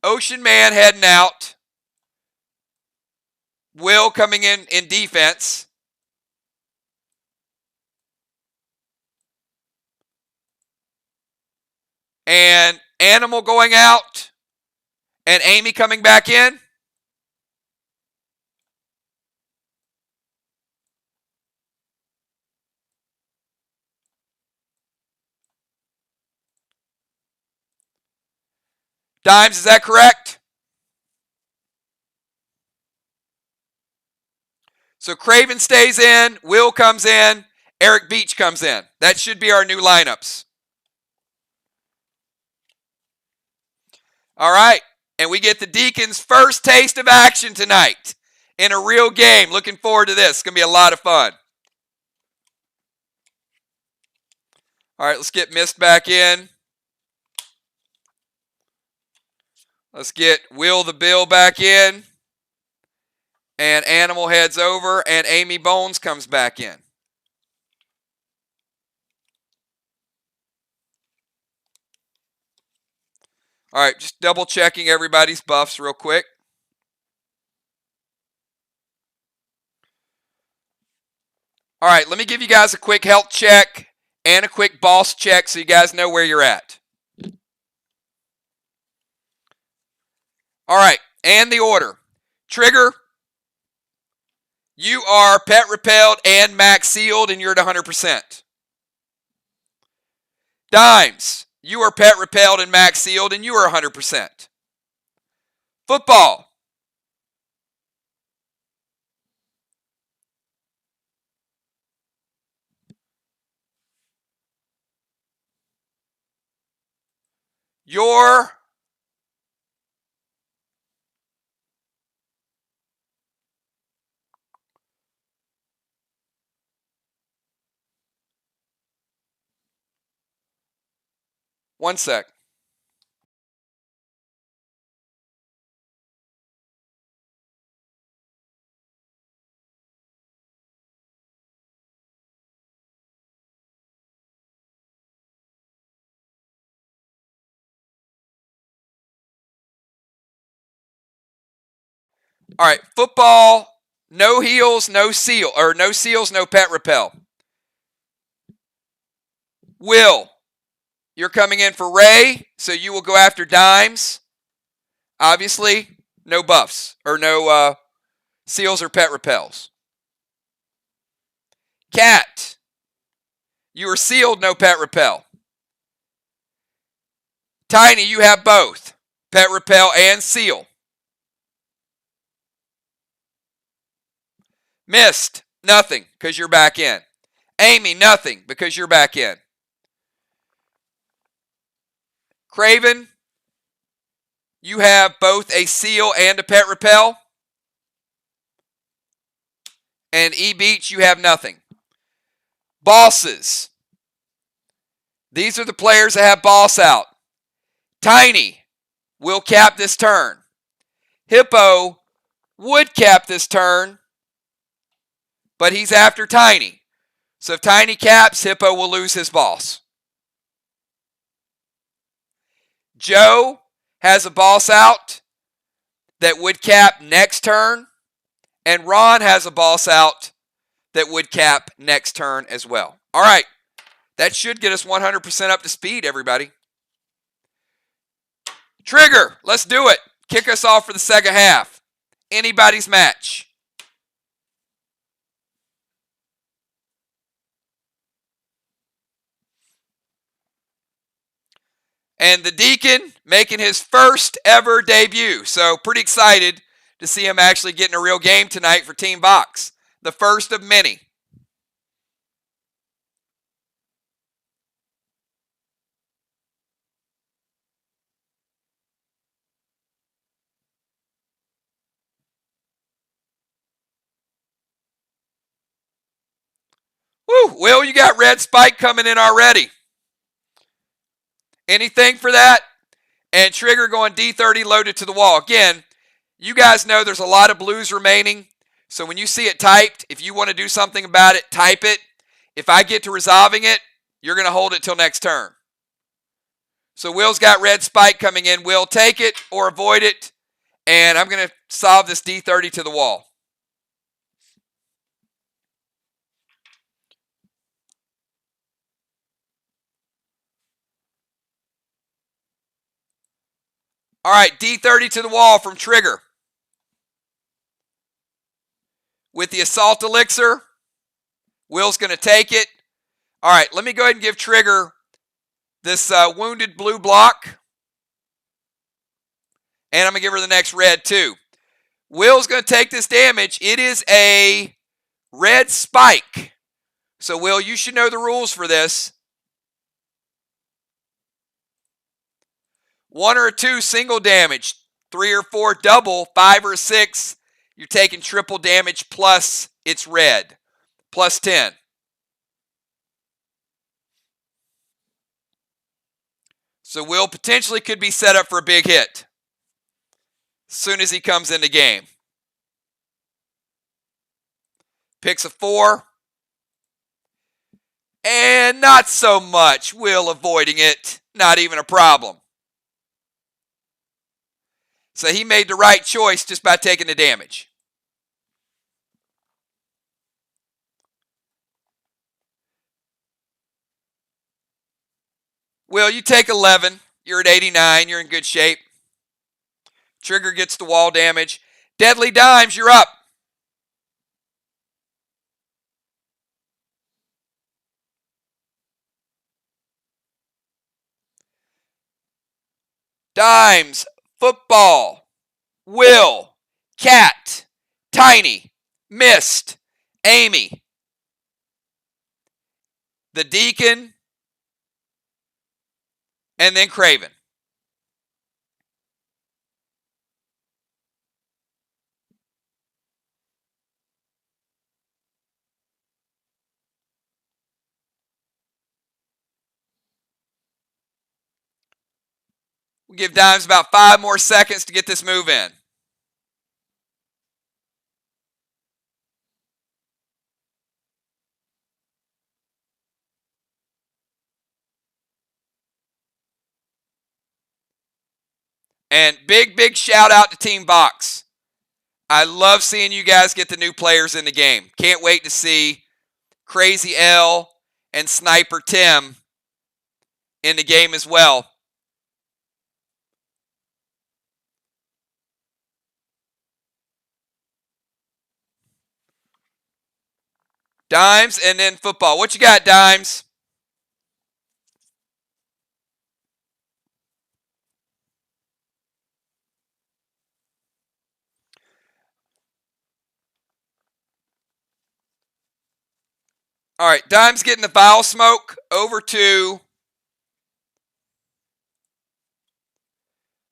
Ocean Man heading out. Will coming in defense. And Animal going out. And Amy coming back in. Dimes, is that correct? So Craven stays in, Will comes in, Eric Beach comes in. That should be our new lineups. All right, and we get the Deacons' first taste of action tonight in a real game. Looking forward to this. It's going to be a lot of fun. All right, let's get Mist back in. Let's get Will the Bill back in. And Animal heads over, and Amy Bones comes back in. All right, just double checking everybody's buffs real quick. All right, let me give you guys a quick health check and a quick boss check so you guys know where you're at. All right, and the order. Trigger, you are pet repelled and max sealed, and you're at 100%. Dimes, you are pet repelled and max sealed, and you are 100%. Football, your one sec. All right, football, no heals, no seal, or no seals, no pet repel. Will, you're coming in for Ray, so you will go after Dimes. Obviously, no buffs, or no seals or pet repels. Cat, you are sealed, no pet repel. Tiny, you have both, pet repel and seal. Mist, nothing, because you're back in. Amy, nothing, because you're back in. Craven, you have both a seal and a pet repel. And E-Beach, you have nothing. Bosses. These are the players that have boss out. Tiny will cap this turn. Hippo would cap this turn, but he's after Tiny. So if Tiny caps, Hippo will lose his boss. Joe has a boss out that would cap next turn, and Ron has a boss out that would cap next turn as well. All right, that should get us 100% up to speed, everybody. Trigger, let's do it. Kick us off for the second half. Anybody's match. And the Deacon making his first ever debut. So pretty excited to see him actually getting a real game tonight for Team VOX. The first of many. Woo, Will, you got Red Spike coming in already. Anything for that? And Trigger going D30 loaded to the wall. Again, you guys know there's a lot of blues remaining. So when you see it typed, if you want to do something about it, type it. If I get to resolving it, you're going to hold it till next turn. So Will's got Red Spike coming in. Will take it or avoid it. And I'm going to solve this D30 to the wall. All right, D30 to the wall from Trigger. With the Assault Elixir, Will's going to take it. All right, let me go ahead and give Trigger this Wounded Blue block. And I'm going to give her the next red too. Will's going to take this damage. It is a Red spike. So, Will, you should know the rules for this. 1 or 2, single damage. 3 or 4, double. 5 or 6, you're taking triple damage plus it's red. Plus 10. So Will potentially could be set up for a big hit as soon as he comes in the game. Picks a 4. And not so much. Will avoiding it. Not even a problem. So he made the right choice just by taking the damage. Will, you take 11. You're at 89. You're in good shape. Trigger gets the wall damage. Deadly Dimes, you're up. Dimes, football, Will, Cat, Tiny, Mist, Amy, the Deacon, and then Craven. We'll give Dimes about 5 more seconds to get this move in. And big shout out to Team VOX. I love seeing you guys get the new players in the game. Can't wait to see Crazy L and Sniper Tim in the game as well. Dimes and then football. What you got, Dimes? All right, Dimes getting the foul smoke over to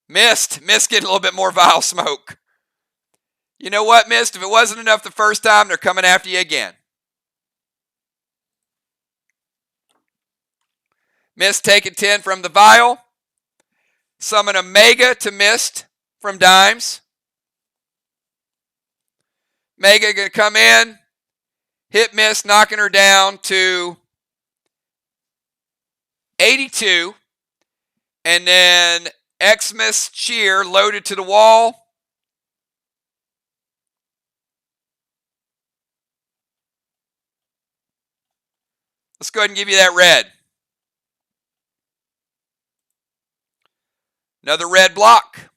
Mist. Mist getting a little bit more vial smoke. You know what, Mist? If it wasn't enough the first time, they're coming after you again. Mist taking 10 from the vial. Summon a Mega to Mist from Dimes. Mega going to come in. Hit Mist, knocking her down to 82. And then Xmas Cheer loaded to the wall. Let's go ahead and give you that red. Another red block.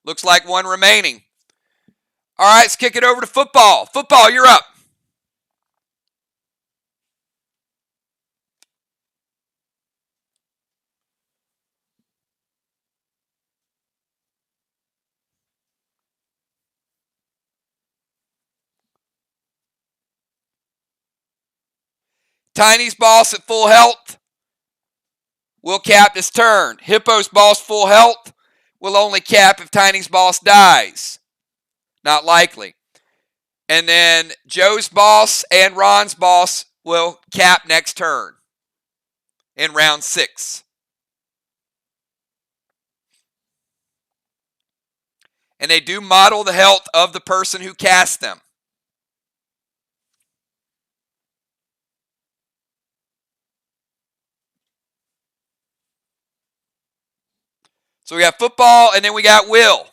Looks like 1 remaining. All right, let's kick it over to football. Football, you're up. Tiny's boss at full health will cap his turn. Hippo's boss full health will only cap if Tiny's boss dies. Not likely. And then Joe's boss and Ron's boss will cap next turn in round 6. And they do model the health of the person who cast them. So we got football, and then we got Will.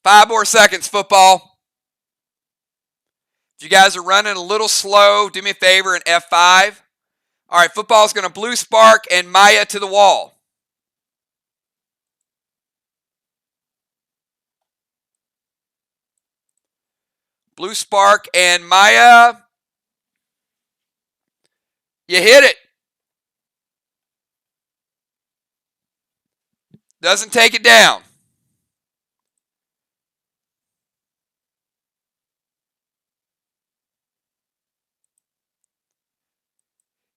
Five more seconds, football. If you guys are running a little slow, do me a favor and F5. All right, football's going to blue spark and Maya to the wall. Blue spark and Maya. You hit it. Doesn't take it down.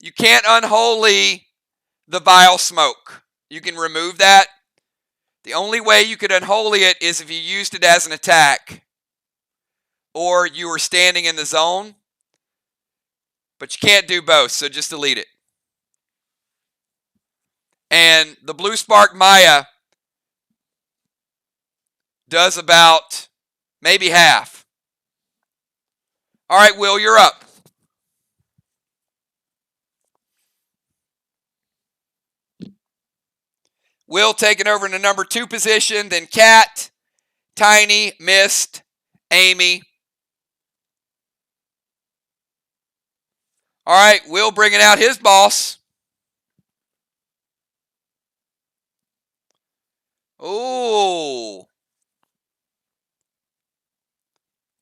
You can't unholy the vile smoke. You can remove that. The only way you could unholy it is if you used it as an attack or you were standing in the zone. But you can't do both, so just delete it. And the blue spark Maya does about maybe half. All right, Will, you're up. Will taking over in the number 2 position, then Cat, Tiny, Mist, Amy. All right, Will bringing out his boss. Ooh.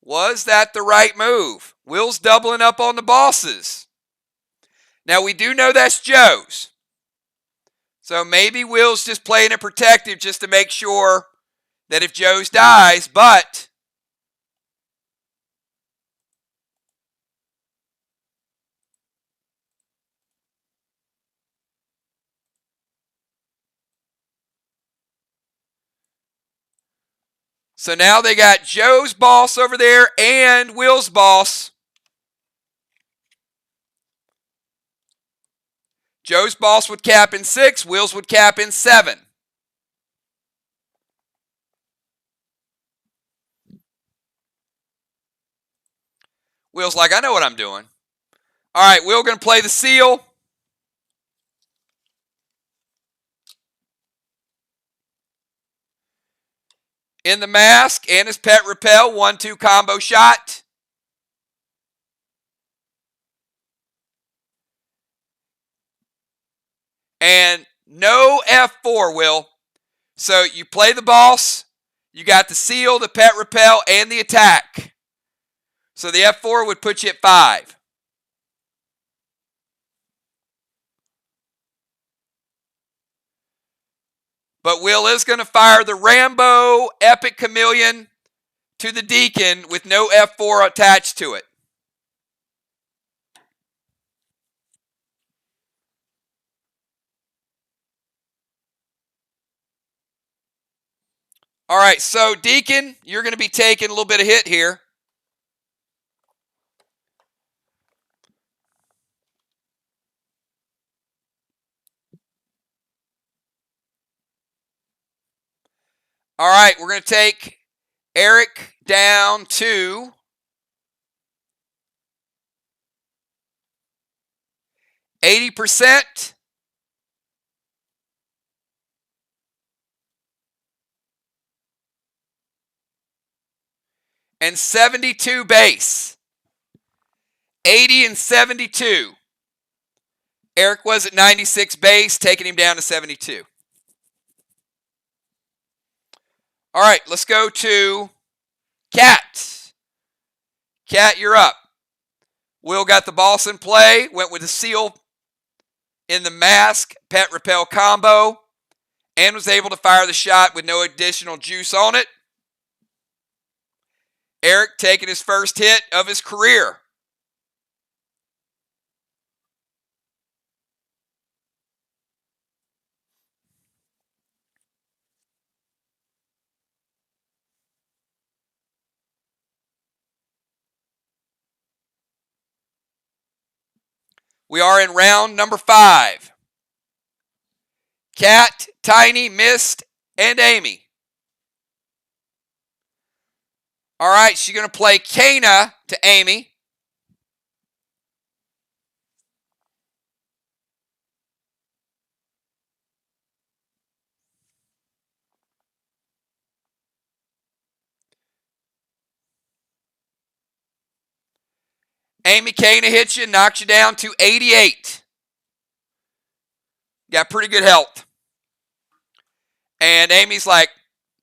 Was that the right move? Will's doubling up on the bosses. Now, we do know that's Joe's. So maybe Will's just playing it protective just to make sure that if Joe's dies, but so now they got Joe's boss over there and Will's boss. Joe's boss would cap in 6, Will's would cap in 7. Will's like, I know what I'm doing. All right, Will going to play the seal. In the mask and his pet repel, 1-2 combo shot. And no F4, Will. So you play the boss, you got the seal, the pet repel, and the attack. So the F4 would put you at 5. But Will is going to fire the Rambo Epic Chameleon to the Deacon with no F4 attached to it. All right, so Deacon, you're going to be taking a little bit of hit here. All right, we're going to take Eric down to 80%. And 72 base. 80 and 72. Eric was at 96 base, taking him down to 72. All right, let's go to Cat. Cat, you're up. Will got the boss in play, went with the seal in the mask, pet repel combo, and was able to fire the shot with no additional juice on it. Eric taking his first hit of his career. We are in round number 5. Cat, Tiny, Mist, and Amy. All right, she's going to play Kana to Amy. Amy Kana hits you, knocks you down to 88. Got pretty good health. And Amy's like,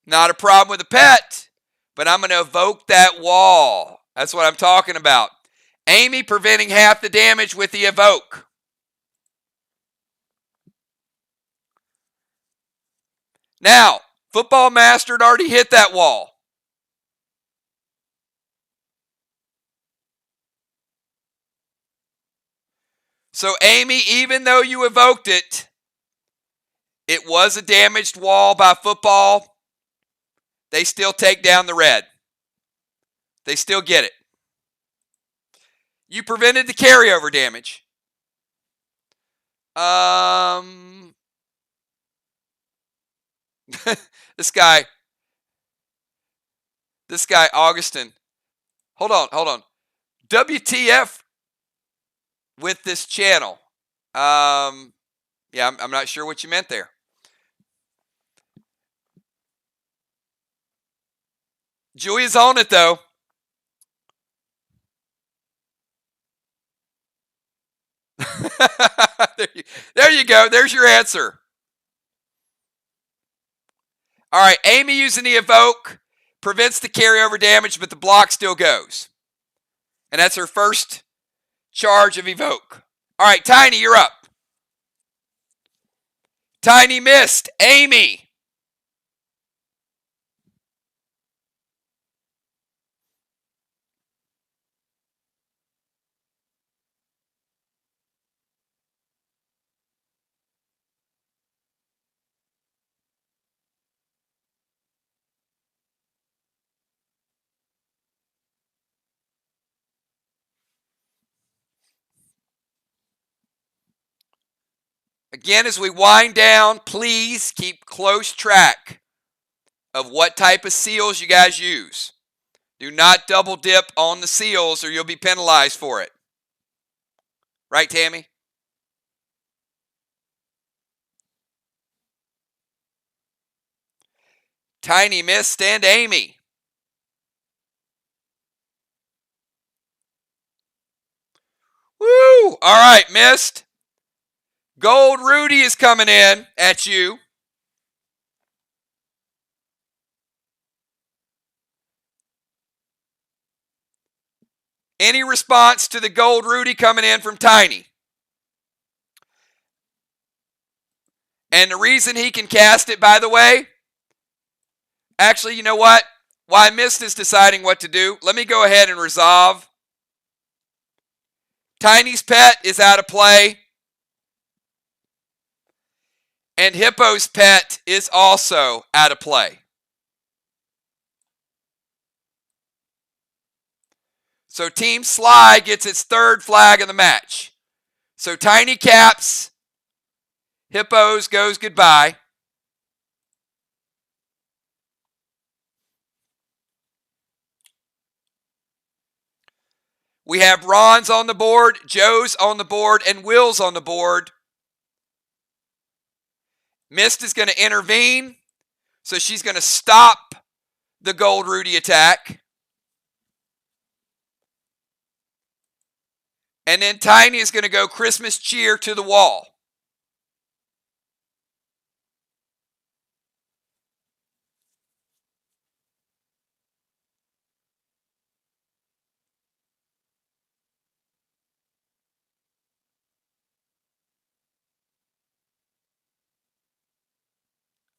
not a problem with a pet, but I'm going to evoke that wall. That's what I'm talking about. Amy preventing half the damage with the evoke. Now, Football Master had already hit that wall. So, Amy, even though you evoked it, it was a damaged wall by Football. They still take down the red. They still get it. You prevented the carryover damage. This guy, Augustin. Hold on. WTF with this channel? Yeah, I'm not sure what you meant there. Julia's on it, though. There you go. There's your answer. All right, Amy using the evoke prevents the carryover damage, but the block still goes. And that's her first charge of evoke. All right, Tiny, you're up. Tiny missed. Amy. Again, as we wind down, please keep close track of what type of seals you guys use. Do not double dip on the seals or you'll be penalized for it. Right, Tammy? Tiny missed and Amy. Woo! All right, missed. Gold Rudy is coming in at you. Any response to the Gold Rudy coming in from Tiny? And the reason he can cast it, by the way, actually, you know what? While Mist is deciding what to do, let me go ahead and resolve. Tiny's pet is out of play. And Hippo's pet is also out of play. So Team SLY gets its third flag of the match. So Tiny caps. Hippos goes goodbye. We have Ron's on the board, Joe's on the board, and Will's on the board. Mist is going to intervene. So she's going to stop the Gold Rudy attack. And then Tiny is going to go Christmas cheer to the wall.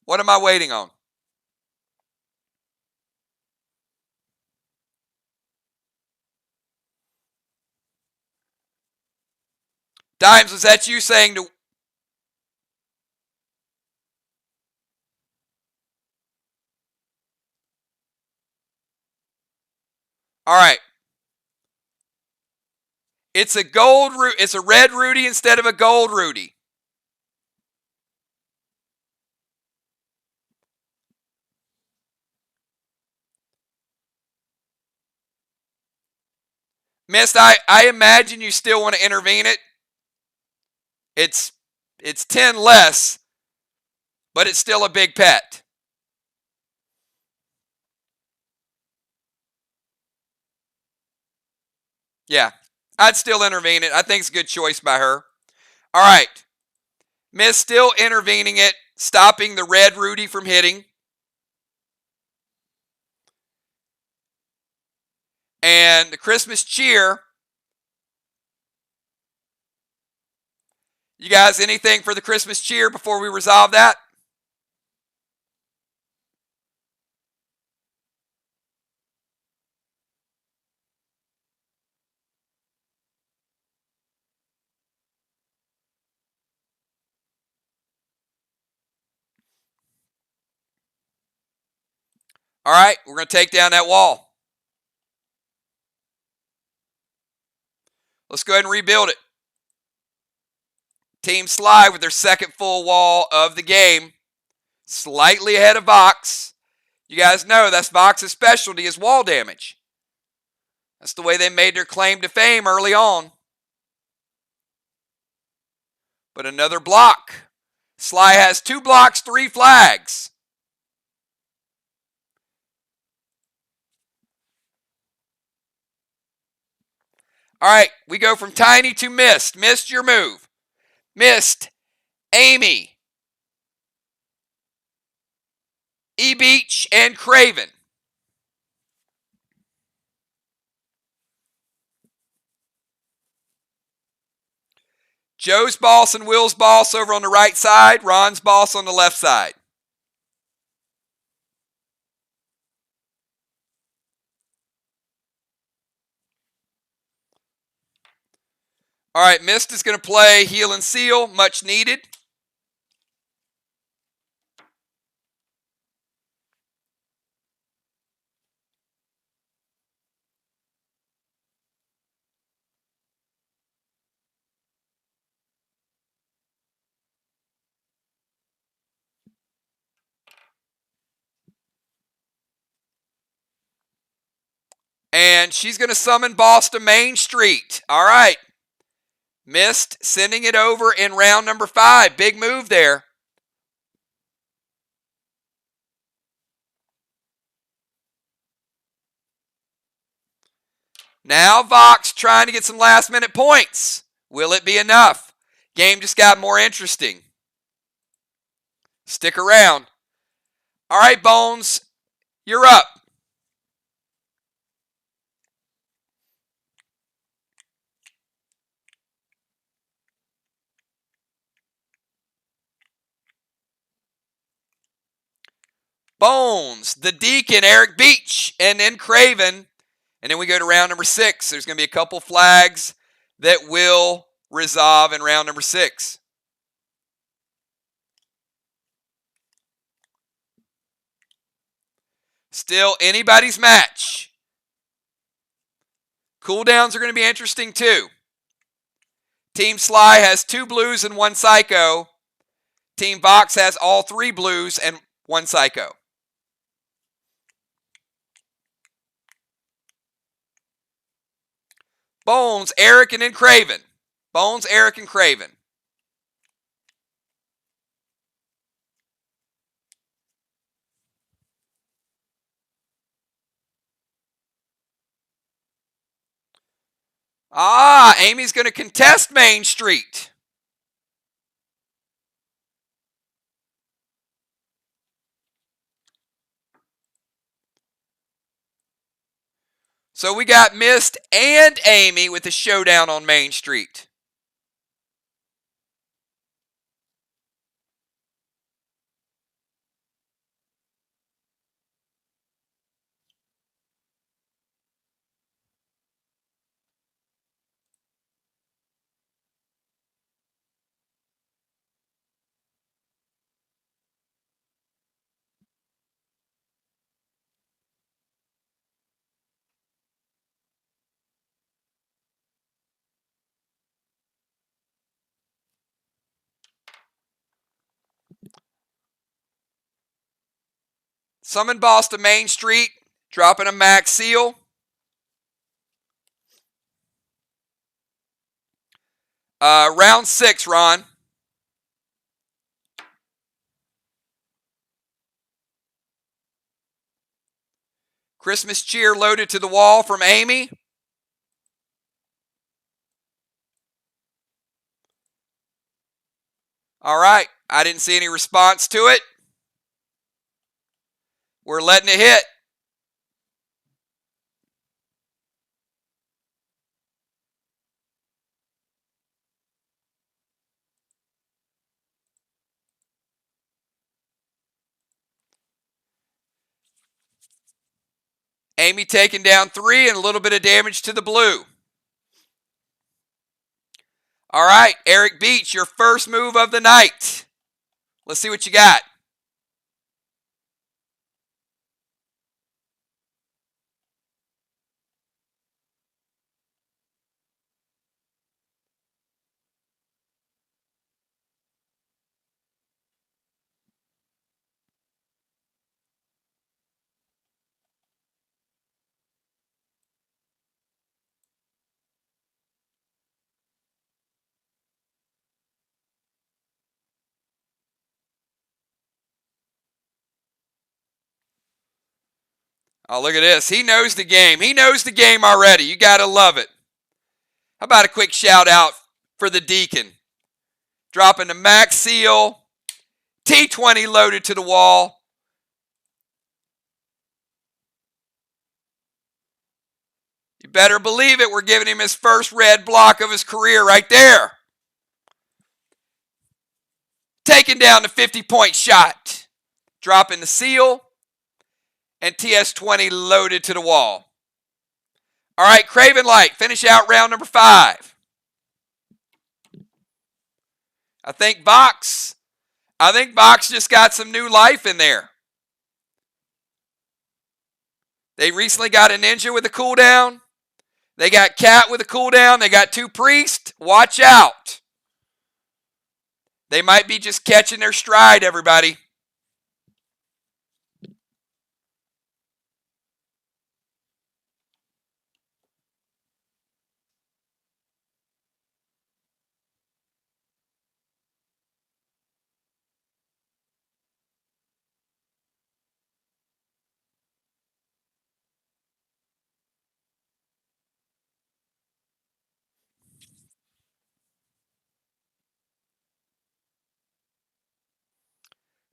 What am I waiting on? Dimes, was that you saying to... All right. It's a red Rudy instead of a gold Rudy. Mist, I imagine you still want to intervene it. It's 10 less, but it's still a big pet. Yeah, I'd still intervene it. I think it's a good choice by her. All right. Miss still intervening it, stopping the red Rudy from hitting. And the Christmas cheer. You guys, anything for the Christmas cheer before we resolve that? All right, we're going to take down that wall. Let's go ahead and rebuild it. Team SLY with their second full wall of the game. Slightly ahead of VOX. You guys know that's VOX's specialty is wall damage. That's the way they made their claim to fame early on. But another block. SLY has 2 blocks, 3 flags. All right, we go from Tiny to Mist. Mist, your move. Mist, Amy, E-Beach, and Craven. Joe's boss and Will's boss over on the right side. Ron's boss on the left side. All right, Mist is going to play Heal and Seal, much needed. And she's going to summon boss to Main Street. All right. Mist sending it over in round number 5. Big move there. Now VOX trying to get some last minute points. Will it be enough? Game just got more interesting. Stick around. All right, Bones, you're up. Bones, the Deacon, Eric Beach, and then Craven. And then we go to round number 6. There's going to be a couple flags that will resolve in round number 6. Still anybody's match. Cooldowns are going to be interesting too. Team SLY has 2 blues and 1 psycho. Team VOX has all 3 blues and 1 psycho. Bones, Eric, and then Craven. Bones, Eric, and Craven. Amy's going to contest Main Street. So we got Mist and Amy with a showdown on Main Street. Summon boss to Main Street, dropping a max seal. Round 6, Ron. Christmas cheer loaded to the wall from Amy. All right. I didn't see any response to it. We're letting it hit. Amy taking down 3 and a little bit of damage to the blue. All right, Eric Beach, your first move of the night. Let's see what you got. Oh, look at this. He knows the game. He knows the game already. You got to love it. How about a quick shout out for the Deacon? Dropping the max seal. T20 loaded to the wall. You better believe it. We're giving him his first red block of his career right there. Taking down the 50-point shot. Dropping the seal. And TS20 loaded to the wall. All right, Craven Light, finish out round number 5. I think VOX just got some new life in there. They recently got a ninja with a cooldown. They got Cat with a cooldown. They got 2 priests. Watch out. They might be just catching their stride, everybody.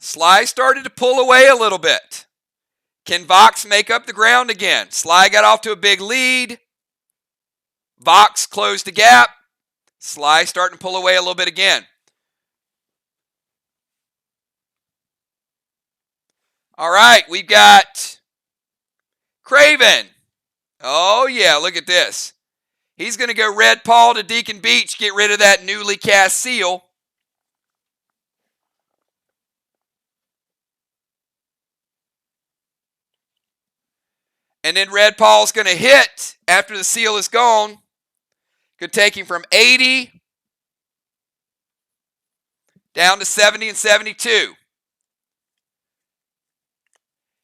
SLY started to pull away a little bit. Can VOX make up the ground again? SLY got off to a big lead. VOX closed the gap. SLY starting to pull away a little bit again. All right, we've got Craven. Oh, yeah, look at this. He's going to go Red Paul to Deacon Beach, get rid of that newly cast seal. And then Red Paul's going to hit after the seal is gone. Could take him from 80 down to 70 and 72.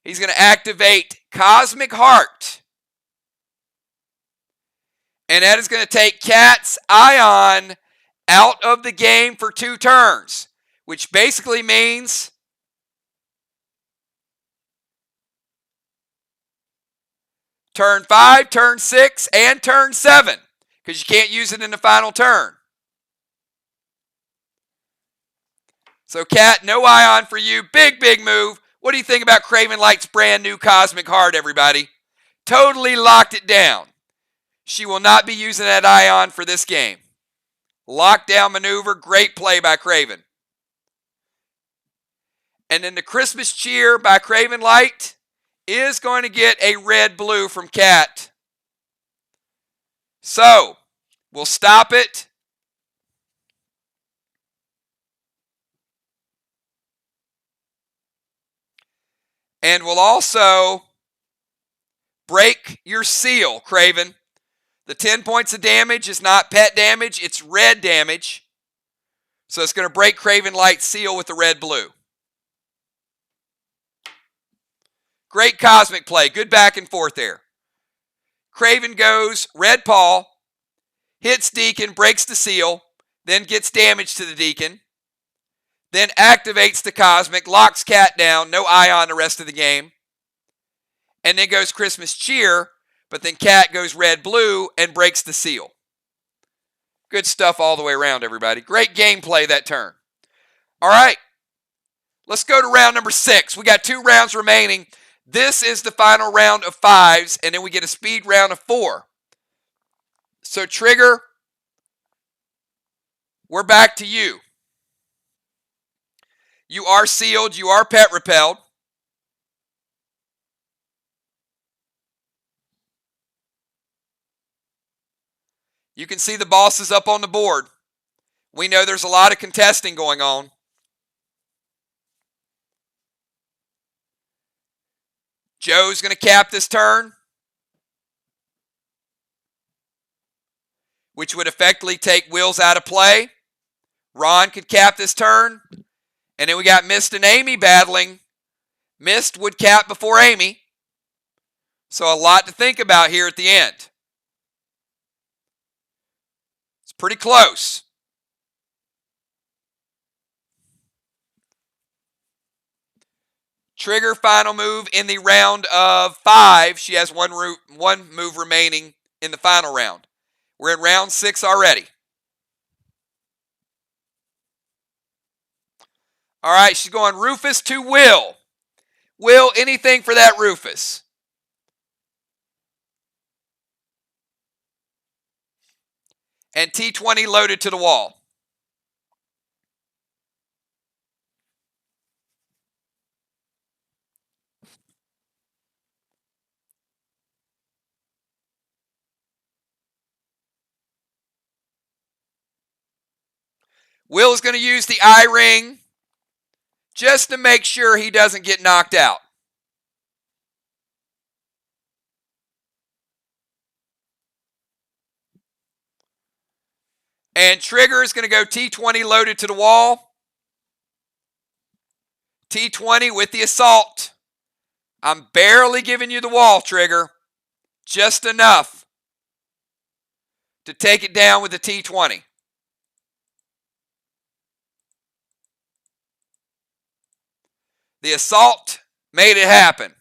He's going to activate Cosmic Heart. And that is going to take Cat's Ion out of the game for 2 turns, which basically means turn 5, turn 6, and turn 7, because you can't use it in the final turn. So, Cat, no Ion for you. Big, big move. What do you think about Craven Light's brand new Cosmic Heart, everybody? Totally locked it down. She will not be using that Ion for this game. Lockdown maneuver. Great play by Craven. And then the Christmas Cheer by Craven Light is going to get a red-blue from Cat. So, we'll stop it. And we'll also break your seal, Craven. The 10 points of damage is not pet damage, it's red damage. So it's going to break Craven Light's seal with the red-blue. Great cosmic play. Good back and forth there. Craven goes Red Paul, hits Deacon, breaks the seal, then gets damage to the Deacon, then activates the Cosmic, locks Cat down, no Ion the rest of the game, and then goes Christmas Cheer, but then Cat goes red-blue and breaks the seal. Good stuff all the way around, everybody. Great gameplay that turn. All right. Let's go to round number 6. We got 2 rounds remaining. This is the final round of 5s, and then we get a speed round of 4. So, Trigger, we're back to you. You are sealed. You are pet repelled. You can see the bosses up on the board. We know there's a lot of contesting going on. Joe's going to cap this turn, which would effectively take Will's out of play. Ron could cap this turn. And then we got Mist and Amy battling. Mist would cap before Amy. So a lot to think about here at the end. It's pretty close. Trigger final move in the round of 5. She has one move remaining in the final round. We're in round 6 already. All right, she's going Rufus to Will. Will, anything for that Rufus? And T20 loaded to the wall. Will is going to use the eye ring just to make sure he doesn't get knocked out. And Trigger is going to go T20 loaded to the wall. T20 with the assault. I'm barely giving you the wall, Trigger. Just enough to take it down with the T20. The assault made it happen.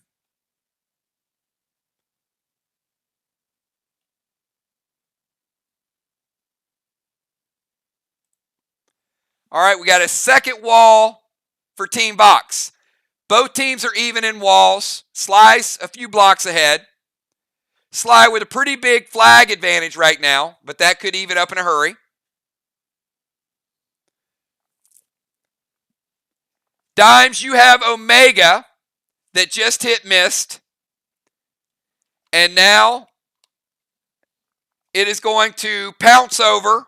All right, we got a second wall for Team VOX. Both teams are even in walls. SLY's a few blocks ahead. SLY with a pretty big flag advantage right now, but that could even up in a hurry. Dimes, you have Omega that just hit Mist. And now it is going to pounce over.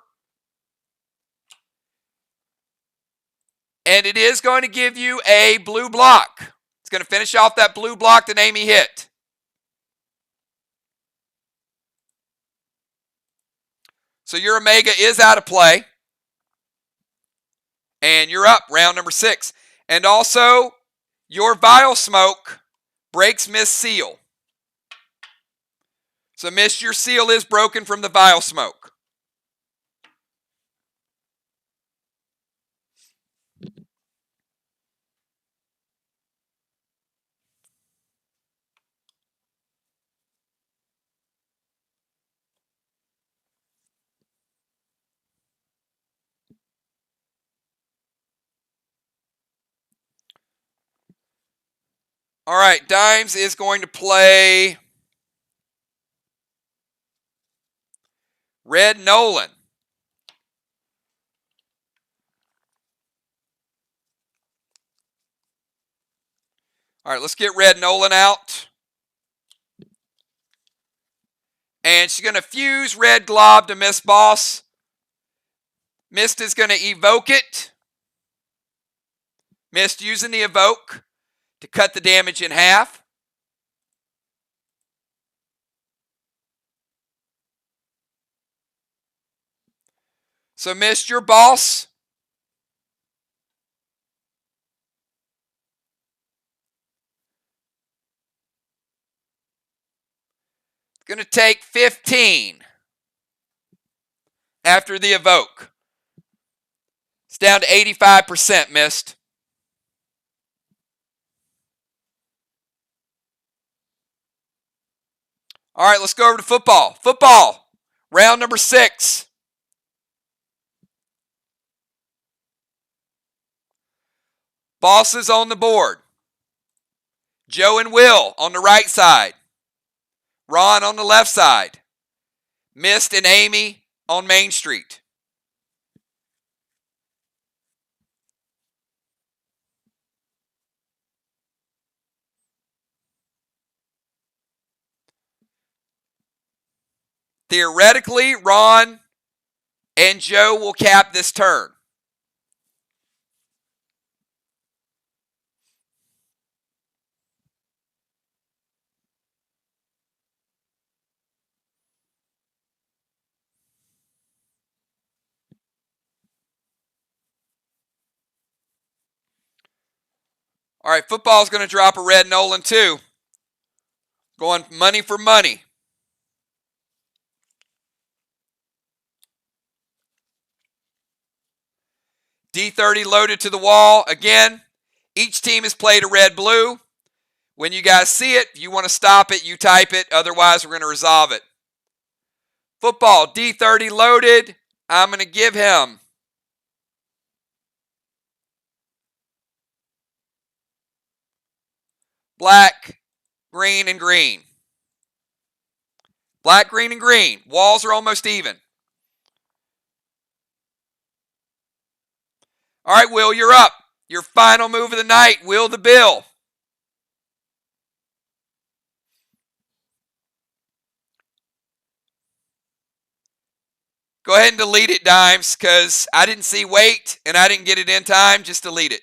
And it is going to give you a blue block. It's going to finish off that blue block that Amy hit. So your Omega is out of play. And you're up, round number 6. And also, your Vile Smoke breaks Mist's seal. So Mist, your seal is broken from the Vile Smoke. All right, Dimes is going to play Red Nolan. All right, let's get Red Nolan out. And she's going to fuse Red Glob to Mist Boss. Mist is going to evoke it. Mist using the evoke to cut the damage in half. So Mist, your boss. Going to take 15 after the evoke. It's down to 85%, Mist. All right, let's go over to football. Football, round number 6. Bosses on the board. Joe and Will on the right side. Ron on the left side. Mist and Amy on Main Street. Theoretically, Ron and Joe will cap this turn. All right, football's going to drop a red Nolan too. Going money for money. D30 loaded to the wall. Again, each team has played a red-blue. When you guys see it, if you want to stop it, you type it. Otherwise, we're going to resolve it. Football, D30 loaded. I'm going to give him black, green, and green. Black, green, and green. Walls are almost even. All right, Will, you're up. Your final move of the night, Will the Bill. Go ahead and delete it, Dimes, because I didn't see wait and I didn't get it in time. Just delete it.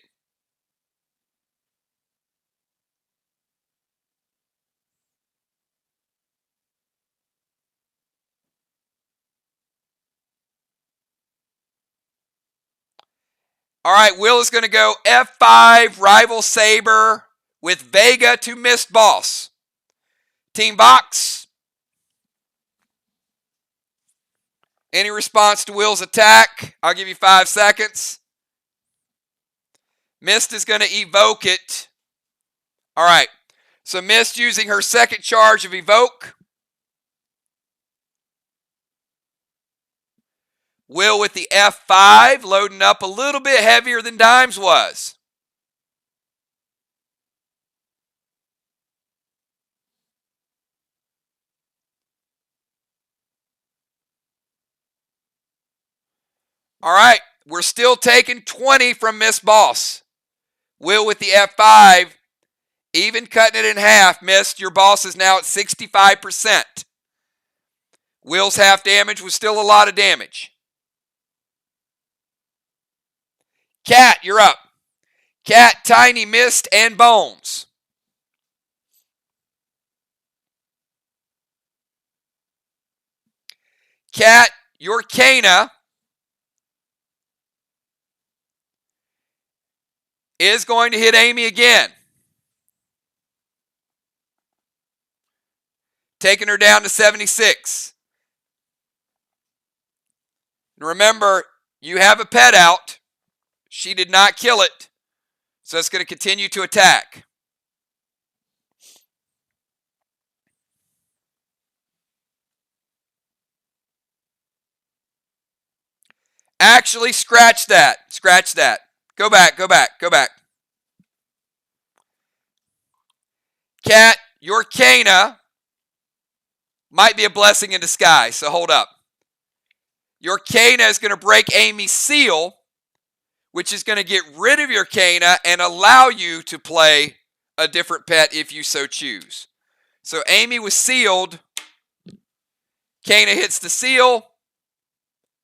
All right, Will is going to go F5, Rival Saber with Vega to Mist Boss. Team VOX. Any response to Will's attack? I'll give you 5 seconds. Mist is going to evoke it. All right, so Mist using her second charge of evoke. Will with the F5, loading up a little bit heavier than Dimes was. All right, we're still taking 20 from Miss Boss. Will with the F5, even cutting it in half. Mist, your boss is now at 65%. Will's half damage was still a lot of damage. Cat, you're up. Cat, Tiny, Mist, and Bones. Cat, your Kana is going to hit Amy again. Taking her down to 76. And remember, you have a pet out. She did not kill it, so it's going to continue to attack. Actually, scratch that. Scratch that. Go back, go back, go back. Cat, your Kana might be a blessing in disguise, so hold up. Your Kana is going to break Amy's seal, which is going to get rid of your Kana and allow you to play a different pet if you so choose. So Amy was sealed. Kana hits the seal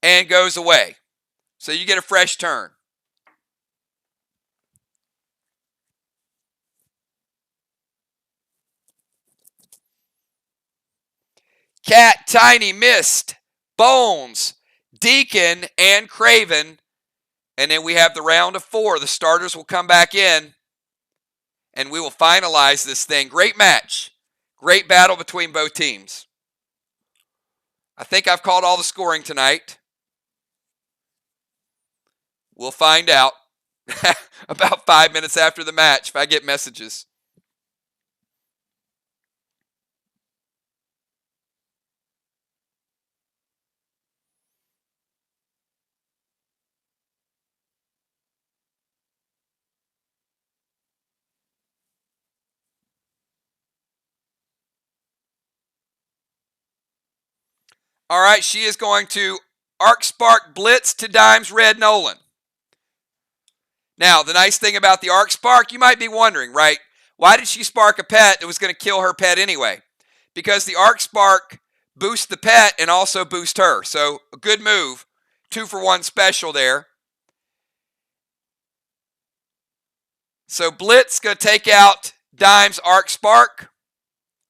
and goes away. So you get a fresh turn. Cat, Tiny, Mist, Bones, Deacon, and Craven. And then we have the round of 4. The starters will come back in, and we will finalize this thing. Great match. Great battle between both teams. I think I've called all the scoring tonight. We'll find out about 5 minutes after the match if I get messages. All right, she is going to Arc Spark Blitz to Dimes Red Nolan. Now, the nice thing about the Arc Spark, you might be wondering, right? Why did she spark a pet that was going to kill her pet anyway? Because the Arc Spark boosts the pet and also boosts her. So, a good move. 2-for-1 special there. So, Blitz going to take out Dimes Arc Spark.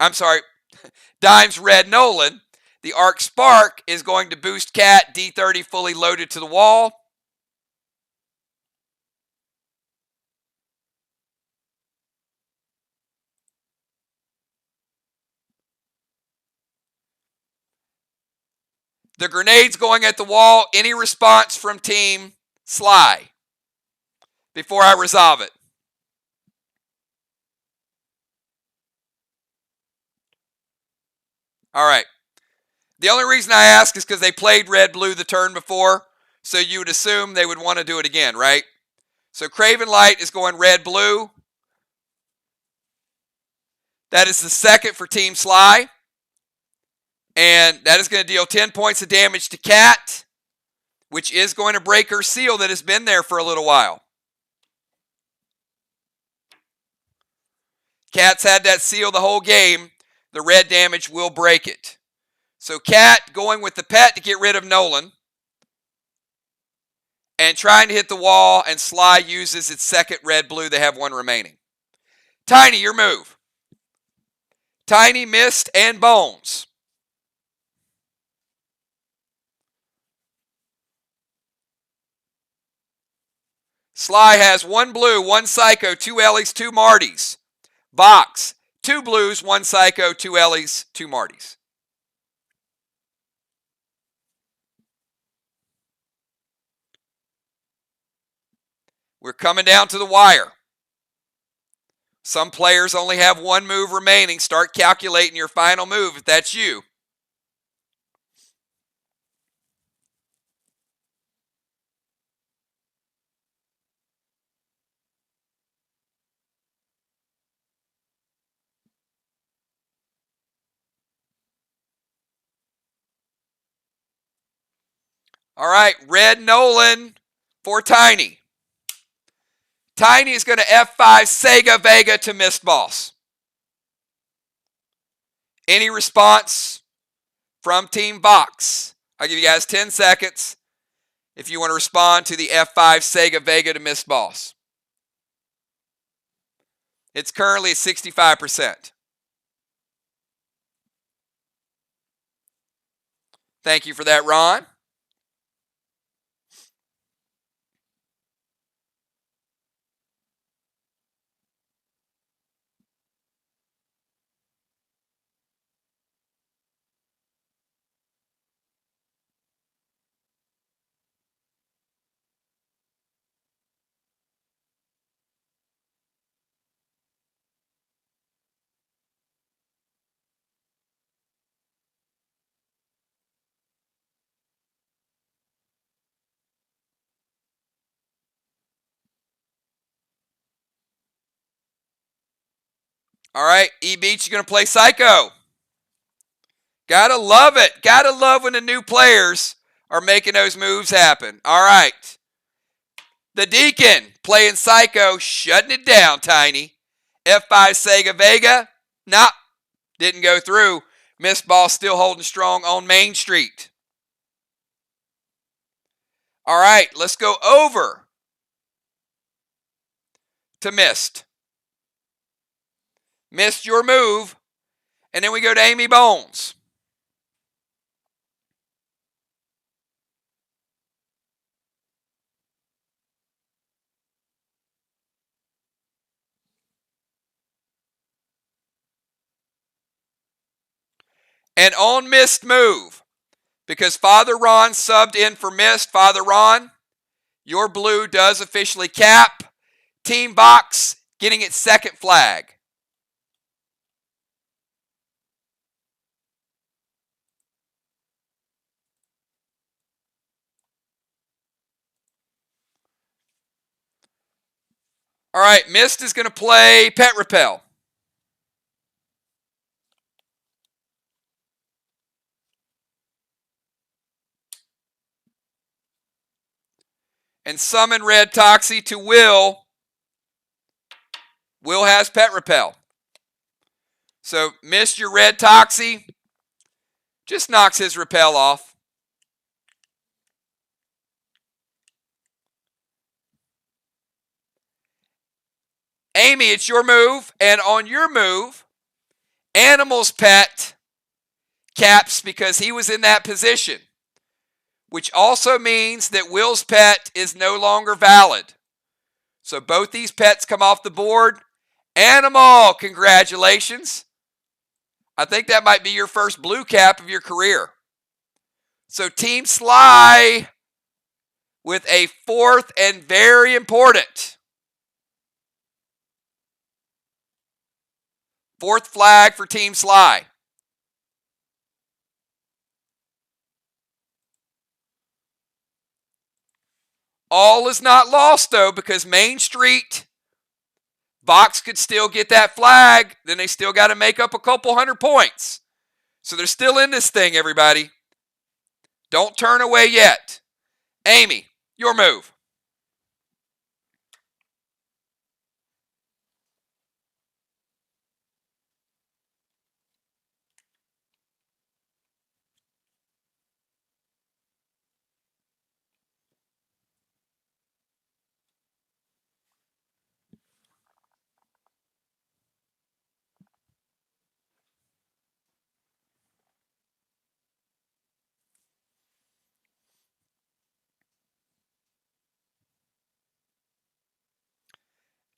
I'm sorry, Dimes Red Nolan. The Arc Spark is going to boost Cat D30 fully loaded to the wall. The grenade's going at the wall. Any response from Team SLY before I resolve it? All right. The only reason I ask is because they played red-blue the turn before, so you would assume they would want to do it again, right? So Craven Light is going red-blue. That is the second for Team SLY. And that is going to deal 10 points of damage to Cat, which is going to break her seal that has been there for a little while. Cat's had that seal the whole game. The red damage will break it. So Cat going with the pet to get rid of Nolan. And trying to hit the wall, and SLY uses its second red-blue. They have one remaining. Tiny, your move. Tiny, Mist, and Bones. SLY has 1 blue, 1 Psycho, 2 Ellies, 2 Martys. VOX, 2 blues, 1 Psycho, 2 Ellies, 2 Martys. We're coming down to the wire. Some players only have 1 move remaining. Start calculating your final move if that's you. All right, Red Nolan for Tiny. Tiny is going to F5 Sega Vega to Mist Boss. Any response from Team VOX? I'll give you guys 10 seconds if you want to respond to the F5 Sega Vega to Mist Boss. It's currently at 65%. Thank you for that, Ron. All right, E-Beach, you're going to play Psycho. Gotta love it. Gotta love when the new players are making those moves happen. All right. The Deacon playing Psycho, shutting it down, Tiny. F5 Sega Vega. Nah, didn't go through. Mist Ball still holding strong on Main Street. All right, let's go over to Mist. Mist, your move. And then we go to Amy Bones. And on Mist move, because Father Ron subbed in for Mist, Father Ron, your blue does officially cap. Team VOX getting its second flag. All right, Mist is going to play Pet Repel. and summon Red Toxie to Will. Will has Pet Repel. So missed your Red Toxie. Just knocks his repel off. Amy, it's your move. And on your move, Animal's pet caps because he was in that position, which also means that Will's pet is no longer valid. So both these pets come off the board. Animal, congratulations. I think that might be your first blue cap of your career. So Team SLY with a fourth and very important fourth flag for Team SLY. All is not lost, though, because Main Street, VOX could still get that flag. Then they still got to make up a couple hundred points. So they're still in this thing, everybody. Don't turn away yet. Amy, your move.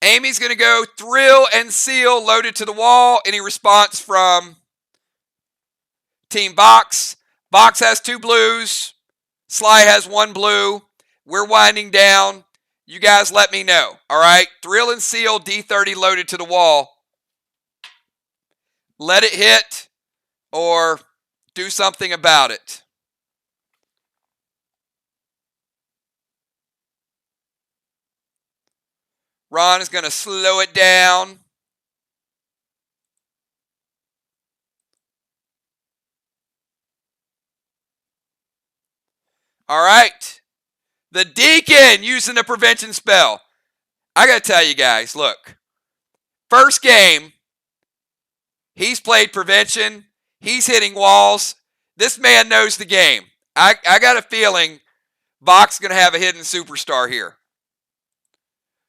Amy's going to go Thrill and Seal loaded to the wall. Any response from Team VOX? VOX has 2 blues. SLY has 1 blue. We're winding down. You guys let me know. All right? Thrill and Seal, D30 loaded to the wall. Let it hit or do something about it. Ron is going to slow it down. All right. The Deacon using the prevention spell. I got to tell you guys, look. First game, he's played prevention. He's hitting walls. This man knows the game. I got a feeling VOX is going to have a hidden superstar here.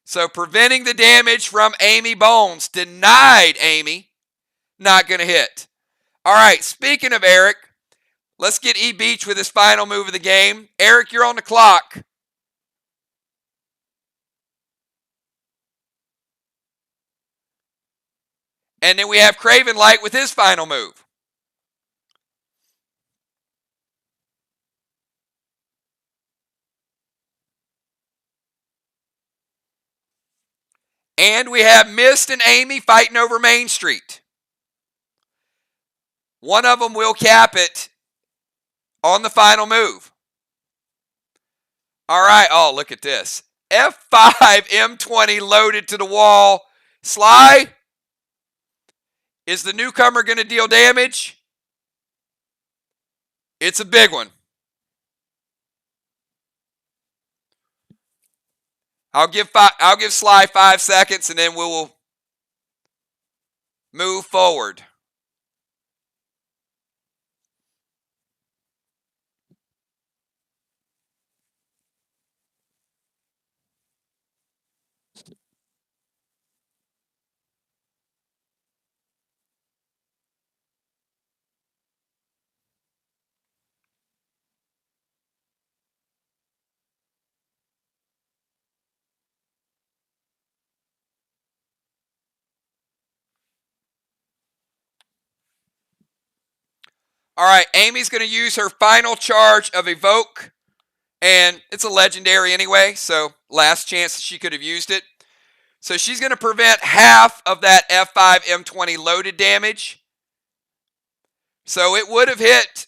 So preventing the damage from Amy Bones. Denied Amy. Not going to hit. All right, speaking of Eric, let's get E Beach with his final move of the game. Eric, you're on the clock. And then we have Craven Light with his final move. And we have Mist and Amy fighting over Main Street. One of them will cap it on the final move. All right. Oh, look at this. F5 M20 loaded to the wall. SLY, is the newcomer going to deal damage? It's a big one. I'll give SLY 5 seconds and then we will move forward. All right, Amy's going to use her final charge of Evoke, and it's a legendary anyway, so last chance she could have used it. So she's going to prevent half of that F5 M20 loaded damage. So it would have hit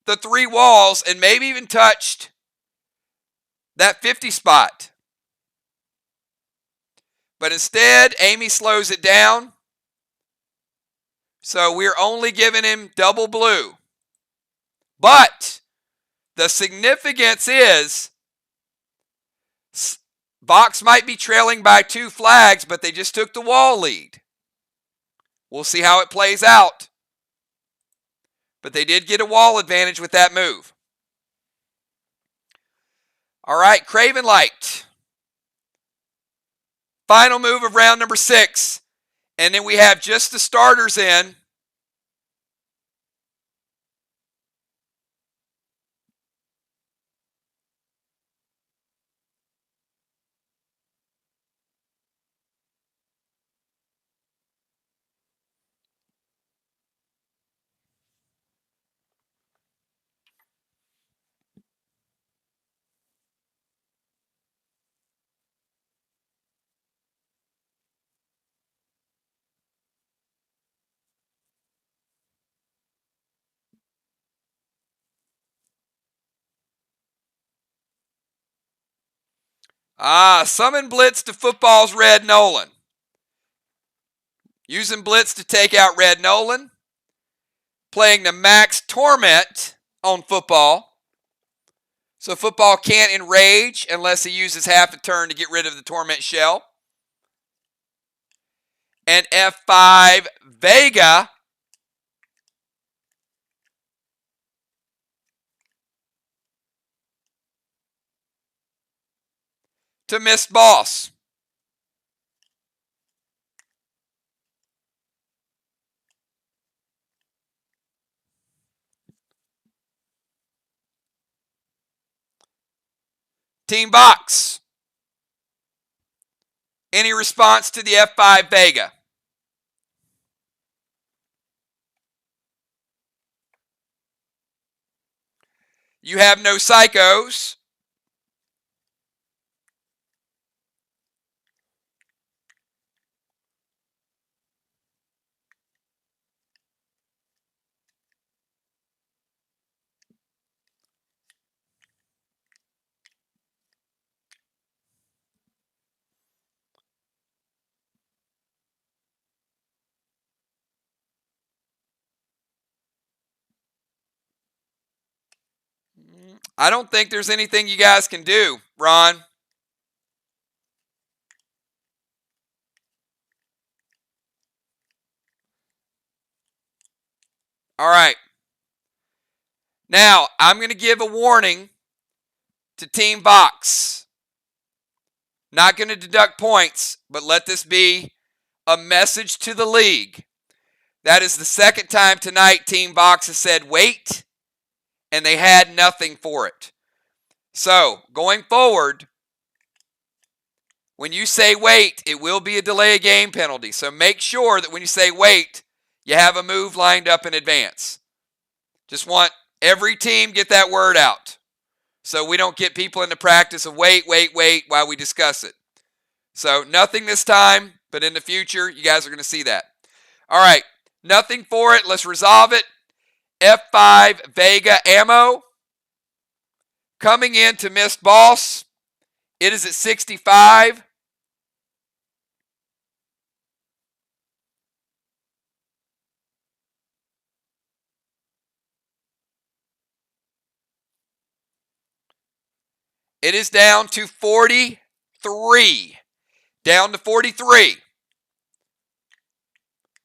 the 3 walls and maybe even touched that 50 spot. But instead, Amy slows it down. So we're only giving him double blue. But the significance is VOX might be trailing by 2 flags, but they just took the wall lead. We'll see how it plays out. But they did get a wall advantage with that move. All right, Craven Light. Final move of round number 6. And then we have just the starters in. Summon Blitz to football's Red Nolan. Using Blitz to take out Red Nolan. Playing the Max Torment on football. So football can't enrage unless he uses half a turn to get rid of the Torment Shell. And F5 Vega. To Mist Boss. Team VOX. Any response to the F5 Vega? You have no psychos. I don't think there's anything you guys can do, Ron. All right. Now, I'm going to give a warning to Team VOX. Not going to deduct points, but let this be a message to the league. That is the second time tonight Team VOX has said wait, and they had nothing for it. So, going forward, when you say wait, it will be a delay of game penalty. So make sure that when you say wait, you have a move lined up in advance. Just want every team get that word out so we don't get people in the practice of wait while we discuss it. So nothing this time, but in the future, you guys are going to see that. All right, nothing for it. Let's resolve it. F5 Vega ammo. Coming in to Mist Boss. It is at 65. It is down to 43. Down to 43.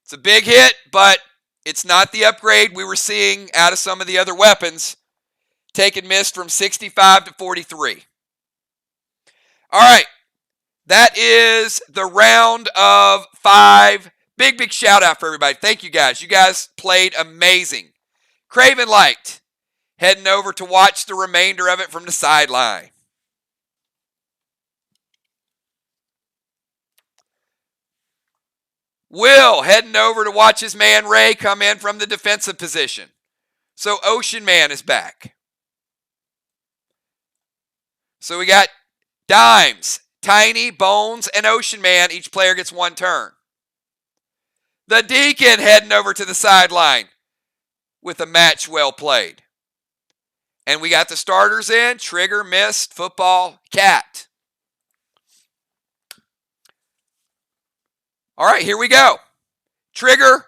It's a big hit, but it's not the upgrade we were seeing out of some of the other weapons. Taking Mist from 65 to 43. All right. That is the round of 5. Big shout out for everybody. Thank you guys. You guys played amazing. Craven Light heading over to watch the remainder of it from the sideline. Will heading over to watch his man Ray come in from the defensive position. So Ocean Man is back. So we got Dimes, Tiny, Bones, and Ocean Man. Each player gets 1 turn. The Deacon heading over to the sideline with a match well played. And we got the starters in. Trigger, Mist, Football, Cat. All right, here we go. Trigger,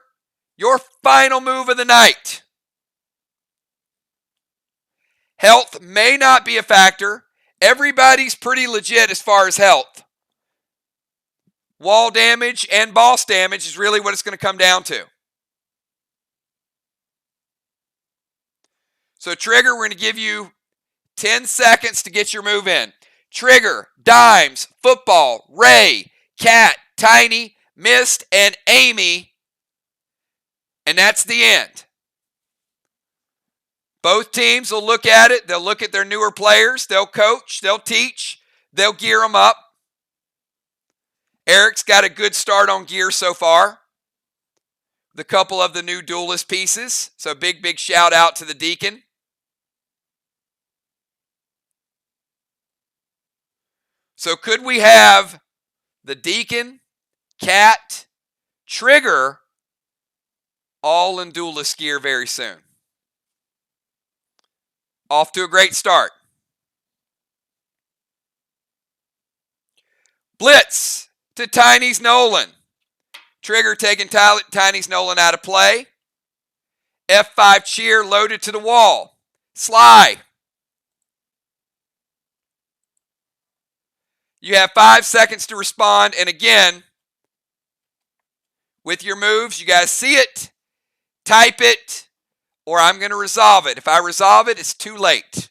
your final move of the night. Health may not be a factor Everybody's pretty legit as far as health. Wall damage and boss damage is really what it's going to come down to. So Trigger, we're going to give you 10 seconds to get your move in. Trigger, Dimes, Football, Ray, Cat, Tiny, Mist, and Amy. And that's the end. Both teams will look at it. They'll look at their newer players. They'll coach. They'll teach. They'll gear them up. Eric's got a good start on gear so far. The couple of the new duelist pieces. So big shout out to the Deacon. So could we have the Deacon, Cat, Trigger all in duelist gear very soon? Off to a great start. Blitz to Tiny's Nolan. Trigger taking Tiny's Nolan out of play. F5 cheer loaded to the wall. SLY. You have 5 seconds to respond. And again, with your moves, you guys see it, type it, or I'm going to resolve it. If I resolve it, it's too late.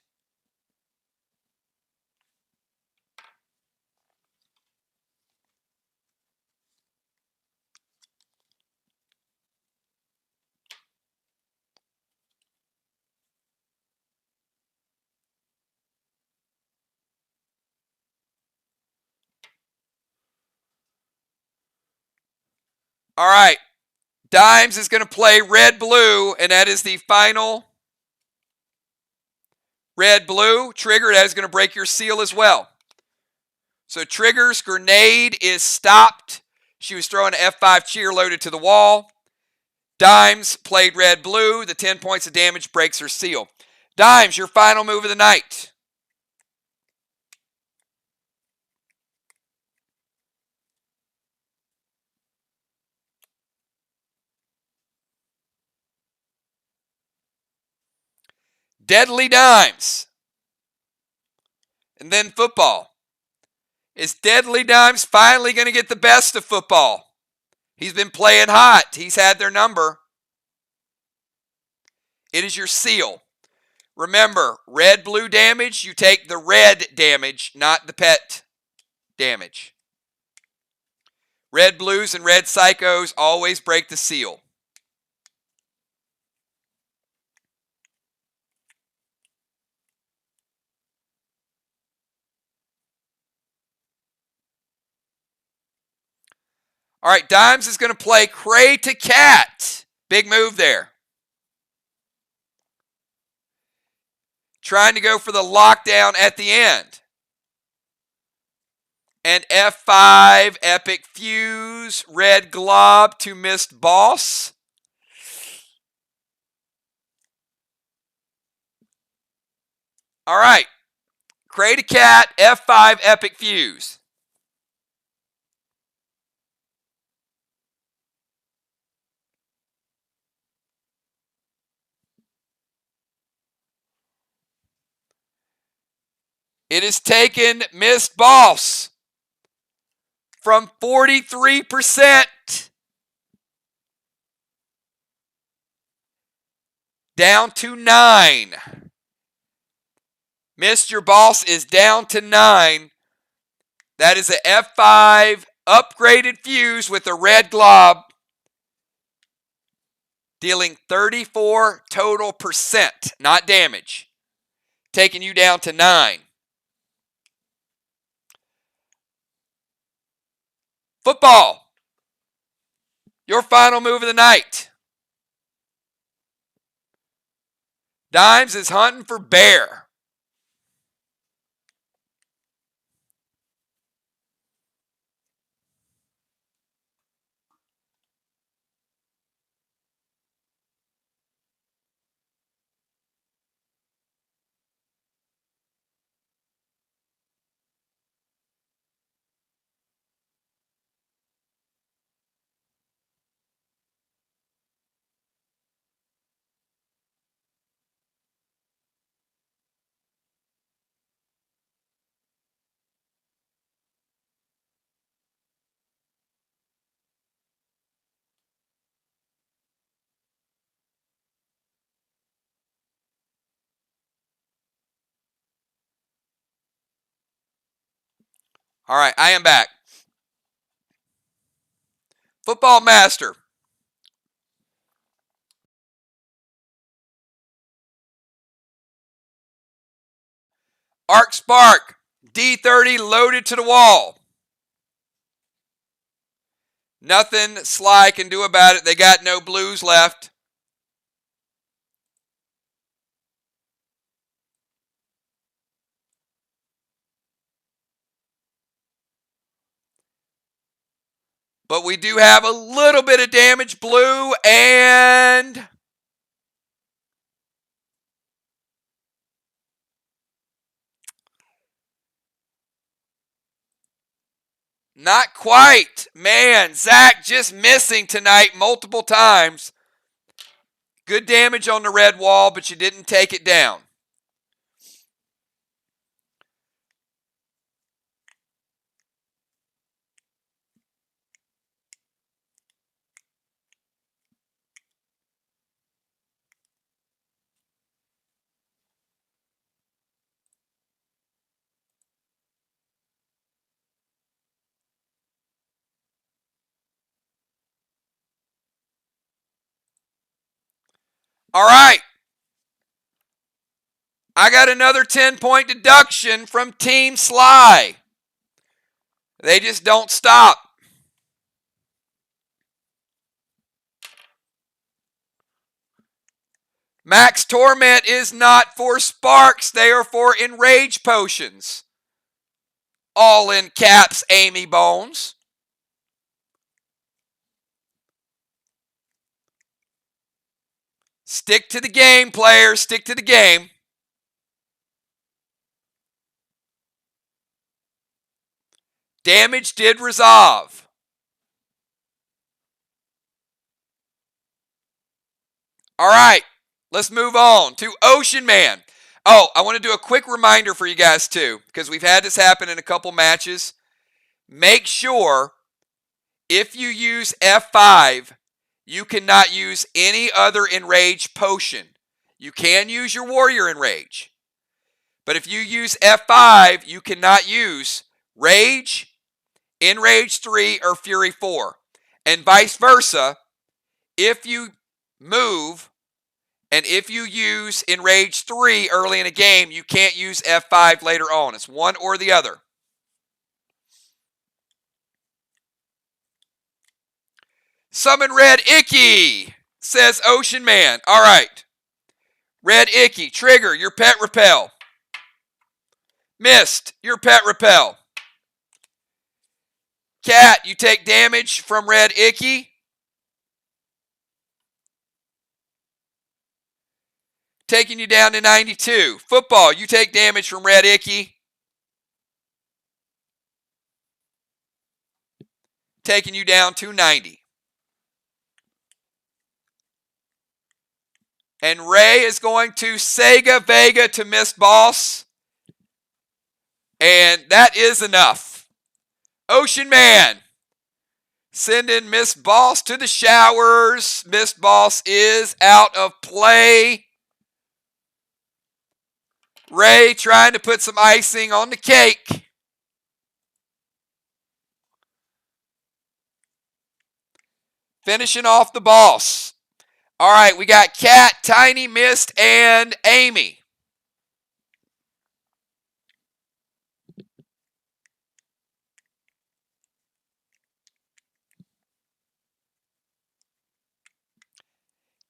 All right. Dimes is going to play red-blue, and that is the final red-blue. Trigger, that is going to break your seal as well. So Trigger's grenade is stopped. She was throwing an F5 cheer loaded to the wall. Dimes played red-blue. The 10 points of damage breaks her seal. Dimes, your final move of the night. Deadly Dimes. And then Football. Is Deadly Dimes finally going to get the best of Football? He's been playing hot. He's had their number. It is your seal. Remember, red-blue damage, you take the red damage, not the pet damage. Red blues and red psychos always break the seal. All right, Dimes is going to play Cray to Cat. Big move there. Trying to go for the lockdown at the end. And F5, Epic Fuse, Red Glob to Missed Boss. All right, Cray to Cat, F5, Epic Fuse. It has taken Missed Boss from 43% down to 9. Missed Your Boss is down to 9. That is a F5 upgraded fuse with a red glob, dealing 34 total percent, not damage, taking you down to 9. Football, your final move of the night. Dimes is hunting for bear. All right, I am back. Football Master. Arc Spark. D30 loaded to the wall. Nothing SLY can do about it. They got no blues left. But we do have a little bit of damage blue and not quite. Man, Zach just missing tonight multiple times. Good damage on the red wall, but you didn't take it down. All right. I got another 10-point deduction from Team SLY. They just don't stop. Max Torment is not for sparks. They are for enrage potions. All in caps, Amy Bones. Stick to the game, players. Stick to the game. Damage did resolve. All right, let's move on to Ocean Man. Oh, I want to do a quick reminder for you guys too, because we've had this happen in a couple matches. Make sure if you use F5, you cannot use any other enrage potion. You can use your warrior enrage. But if you use F5, you cannot use Rage, Enrage 3, or Fury 4. And vice versa, if you move and if you use Enrage 3 early in a game, you can't use F5 later on. It's one or the other. Summon Red Icky, says Ocean Man. All right. Red Icky, trigger, your pet repel. Mist, your pet repel. Cat, you take damage from Red Icky. Taking you down to 92. Football, you take damage from Red Icky. Taking you down to 90. And Ray is going to Sega Vega to Mist Boss. And that is enough. Ocean Man, sending Mist Boss to the showers. Mist Boss is out of play. Ray trying to put some icing on the cake. Finishing off the boss. All right, we got Cat, Tiny Mist, and Amy.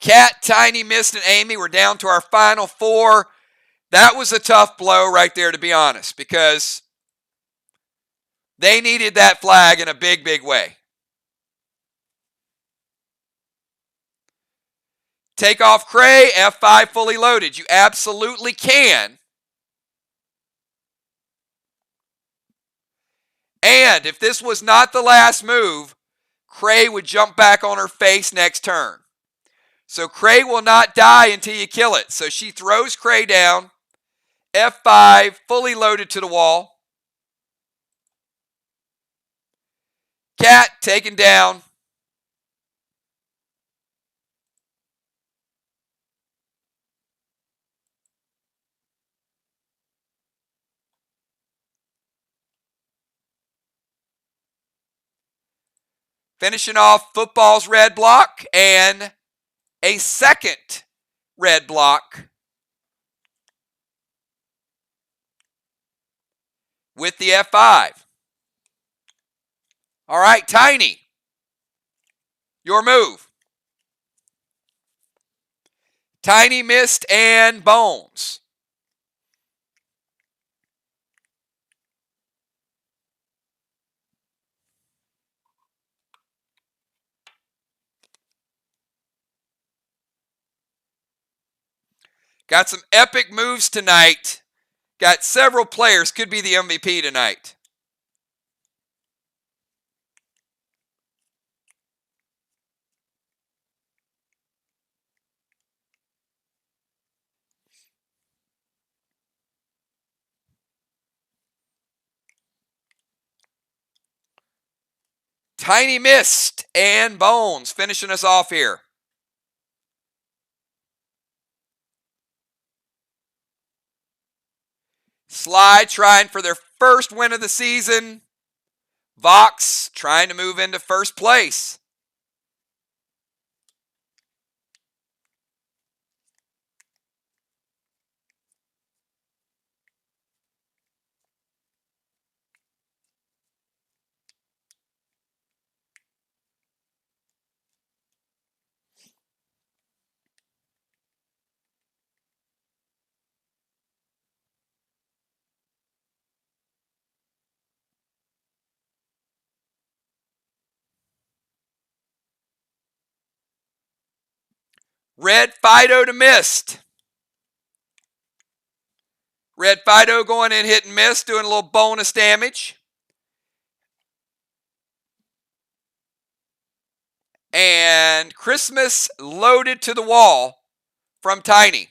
Cat, Tiny Mist, and Amy. We're down to our final four. That was a tough blow right there, to be honest, because they needed that flag in a big, big way. Take off Cray, F5 fully loaded. You absolutely can. And if this was not the last move, Cray would jump back on her face next turn. So Cray will not die until you kill it. So she throws Cray down. F5, fully loaded to the wall. Cat taken down. Finishing off football's red block and a second red block with the F5. All right, Tiny, your move. Tiny missed and Bones. Got some epic moves tonight. Got several players. Could be the MVP tonight. Tiny missed and Bones finishing us off here. SLY trying for their first win of the season. VOX trying to move into first place. Red Fido to missed. Red Fido going in hit and miss, doing a little bonus damage. And Christmas loaded to the wall from Tiny.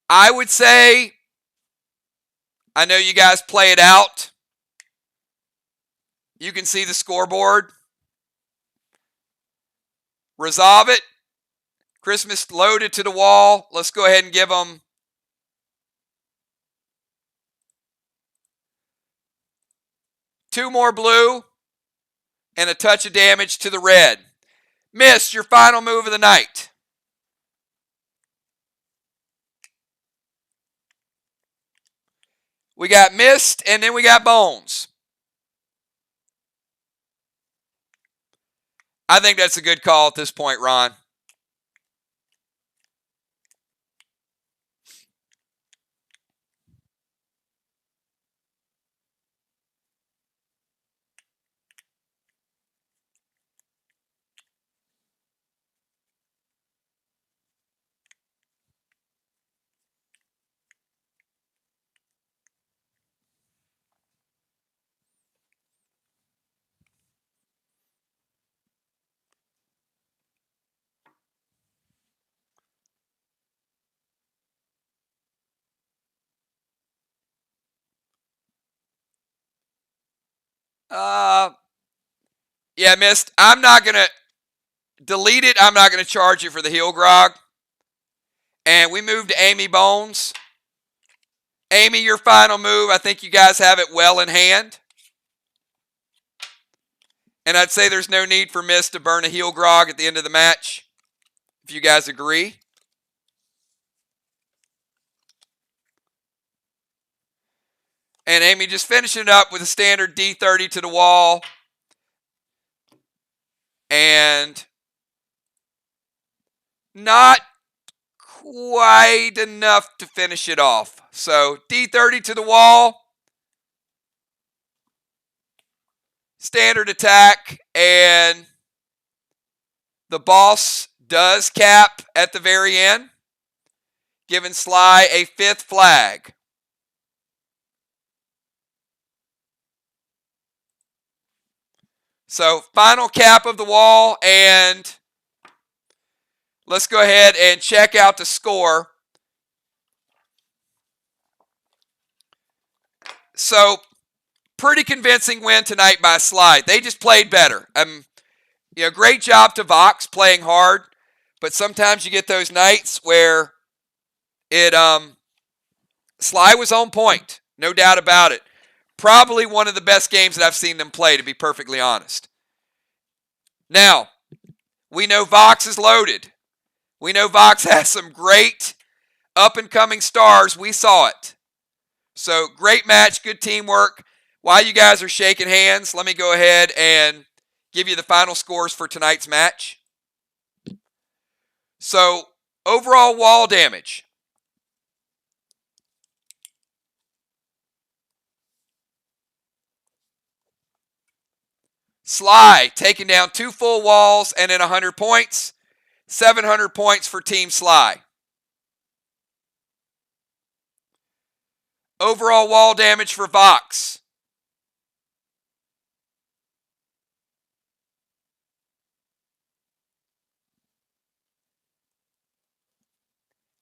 I would say, I know you guys play it out. You can see the scoreboard. Resolve it. Christmas loaded to the wall. Let's go ahead and give them two more blue and a touch of damage to the red. Missed, your final move of the night. We got missed, and then we got Bones. I think that's a good call at this point, Ron. Yeah, missed. I'm not going to delete it. I'm not going to charge you for the heel grog. And we move to Amy Bones. Amy, your final move. I think you guys have it well in hand. And I'd say there's no need for Miss to burn a heel grog at the end of the match, if you guys agree. And Amy just finishing it up with a standard D30 to the wall. And not quite enough to finish it off. So D30 to the wall. Standard attack. And the boss does cap at the very end, giving SLY a 5th flag. So final cap of the wall, and let's go ahead and check out the score. So, pretty convincing win tonight by SLY. They just played better. Great job to VOX playing hard, but sometimes you get those nights where SLY was on point, no doubt about it. Probably one of the best games that I've seen them play, to be perfectly honest. Now, we know VOX is loaded. We know VOX has some great up-and-coming stars. We saw it. So, great match, good teamwork. While you guys are shaking hands, let me go ahead and give you the final scores for tonight's match. So, overall wall damage. SLY taking down 2 full walls and in 100 points. 700 points for Team SLY. Overall wall damage for VOX.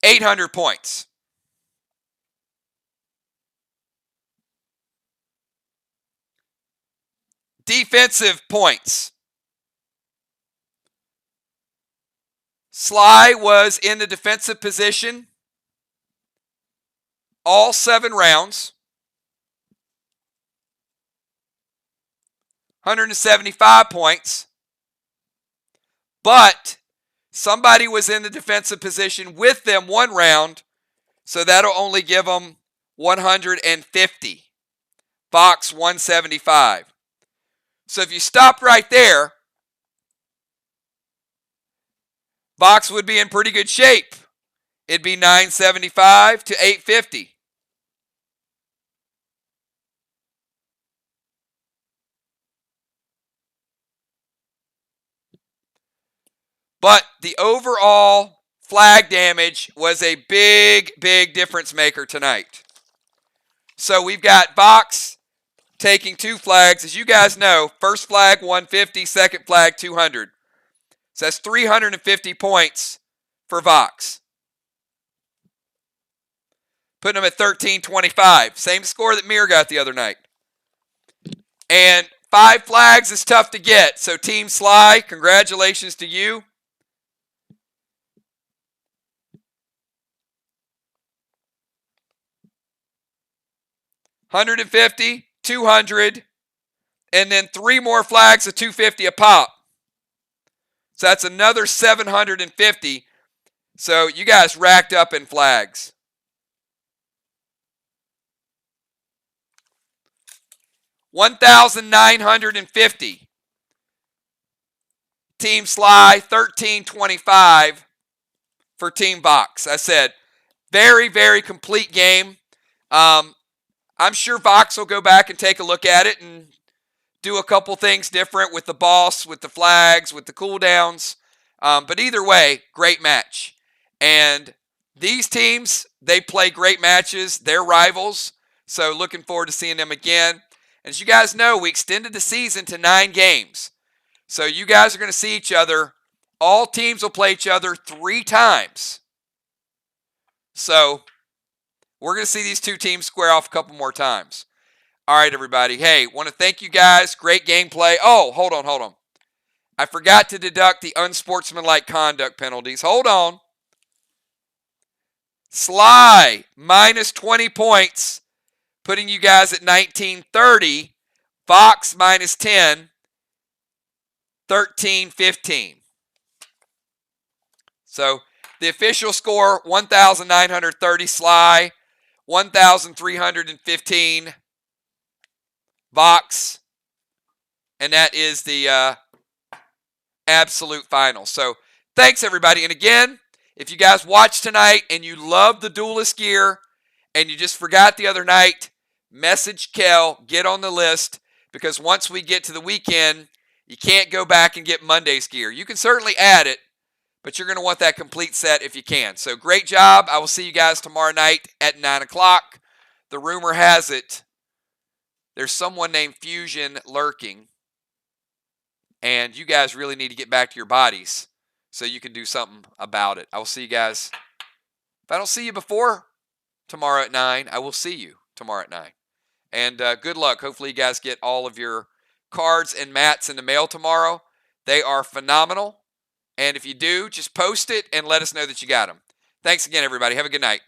$800 points. Defensive points. SLY was in the defensive position all 7 rounds. 175 points. But somebody was in the defensive position with them 1 round, so that'll only give them 150. VOX 175. So if you stopped right there, VOX would be in pretty good shape. It'd be 975 to 850. But the overall flag damage was a big, big difference maker tonight. So we've got VOX taking 2 flags. As you guys know, first flag 150, second flag 200. So that's 350 points for VOX. Putting them at 1325. Same score that Mir got the other night. And 5 flags is tough to get. So Team SLY, congratulations to you. $150, $200, and then 3 more flags of $250 a pop. So that's another $750. So you guys racked up in flags. $1,950. Team SLY, $1,325 for Team VOX. I said, very, very complete game. I'm sure VOX will go back and take a look at it and do a couple things different with the boss, with the flags, with the cooldowns. But either way, great match. And these teams, they play great matches. They're rivals. So looking forward to seeing them again. As you guys know, we extended the season to 9 games. So you guys are going to see each other. All teams will play each other 3 times. So we're going to see these 2 teams square off a couple more times. All right, everybody. Hey, want to thank you guys. Great gameplay. Oh, hold on. I forgot to deduct the unsportsmanlike conduct penalties. Hold on. SLY, minus 20 points, putting you guys at 1930. VOX, minus 10, 1315. So the official score, 1,930 SLY, 1,315 VOX, and that is the absolute final. So thanks, everybody. And again, if you guys watched tonight and you love the Duelist gear and you just forgot the other night, message Kel, get on the list, because once we get to the weekend, you can't go back and get Monday's gear. You can certainly add it, but you're going to want that complete set if you can. So great job. I will see you guys tomorrow night at 9 o'clock. The rumor has it there's someone named Fusion lurking, and you guys really need to get back to your bodies so you can do something about it. I will see you guys. If I don't see you before tomorrow at 9, I will see you tomorrow at 9. And good luck. Hopefully, you guys get all of your cards and mats in the mail tomorrow. They are phenomenal. And if you do, just post it and let us know that you got them. Thanks again, everybody. Have a good night.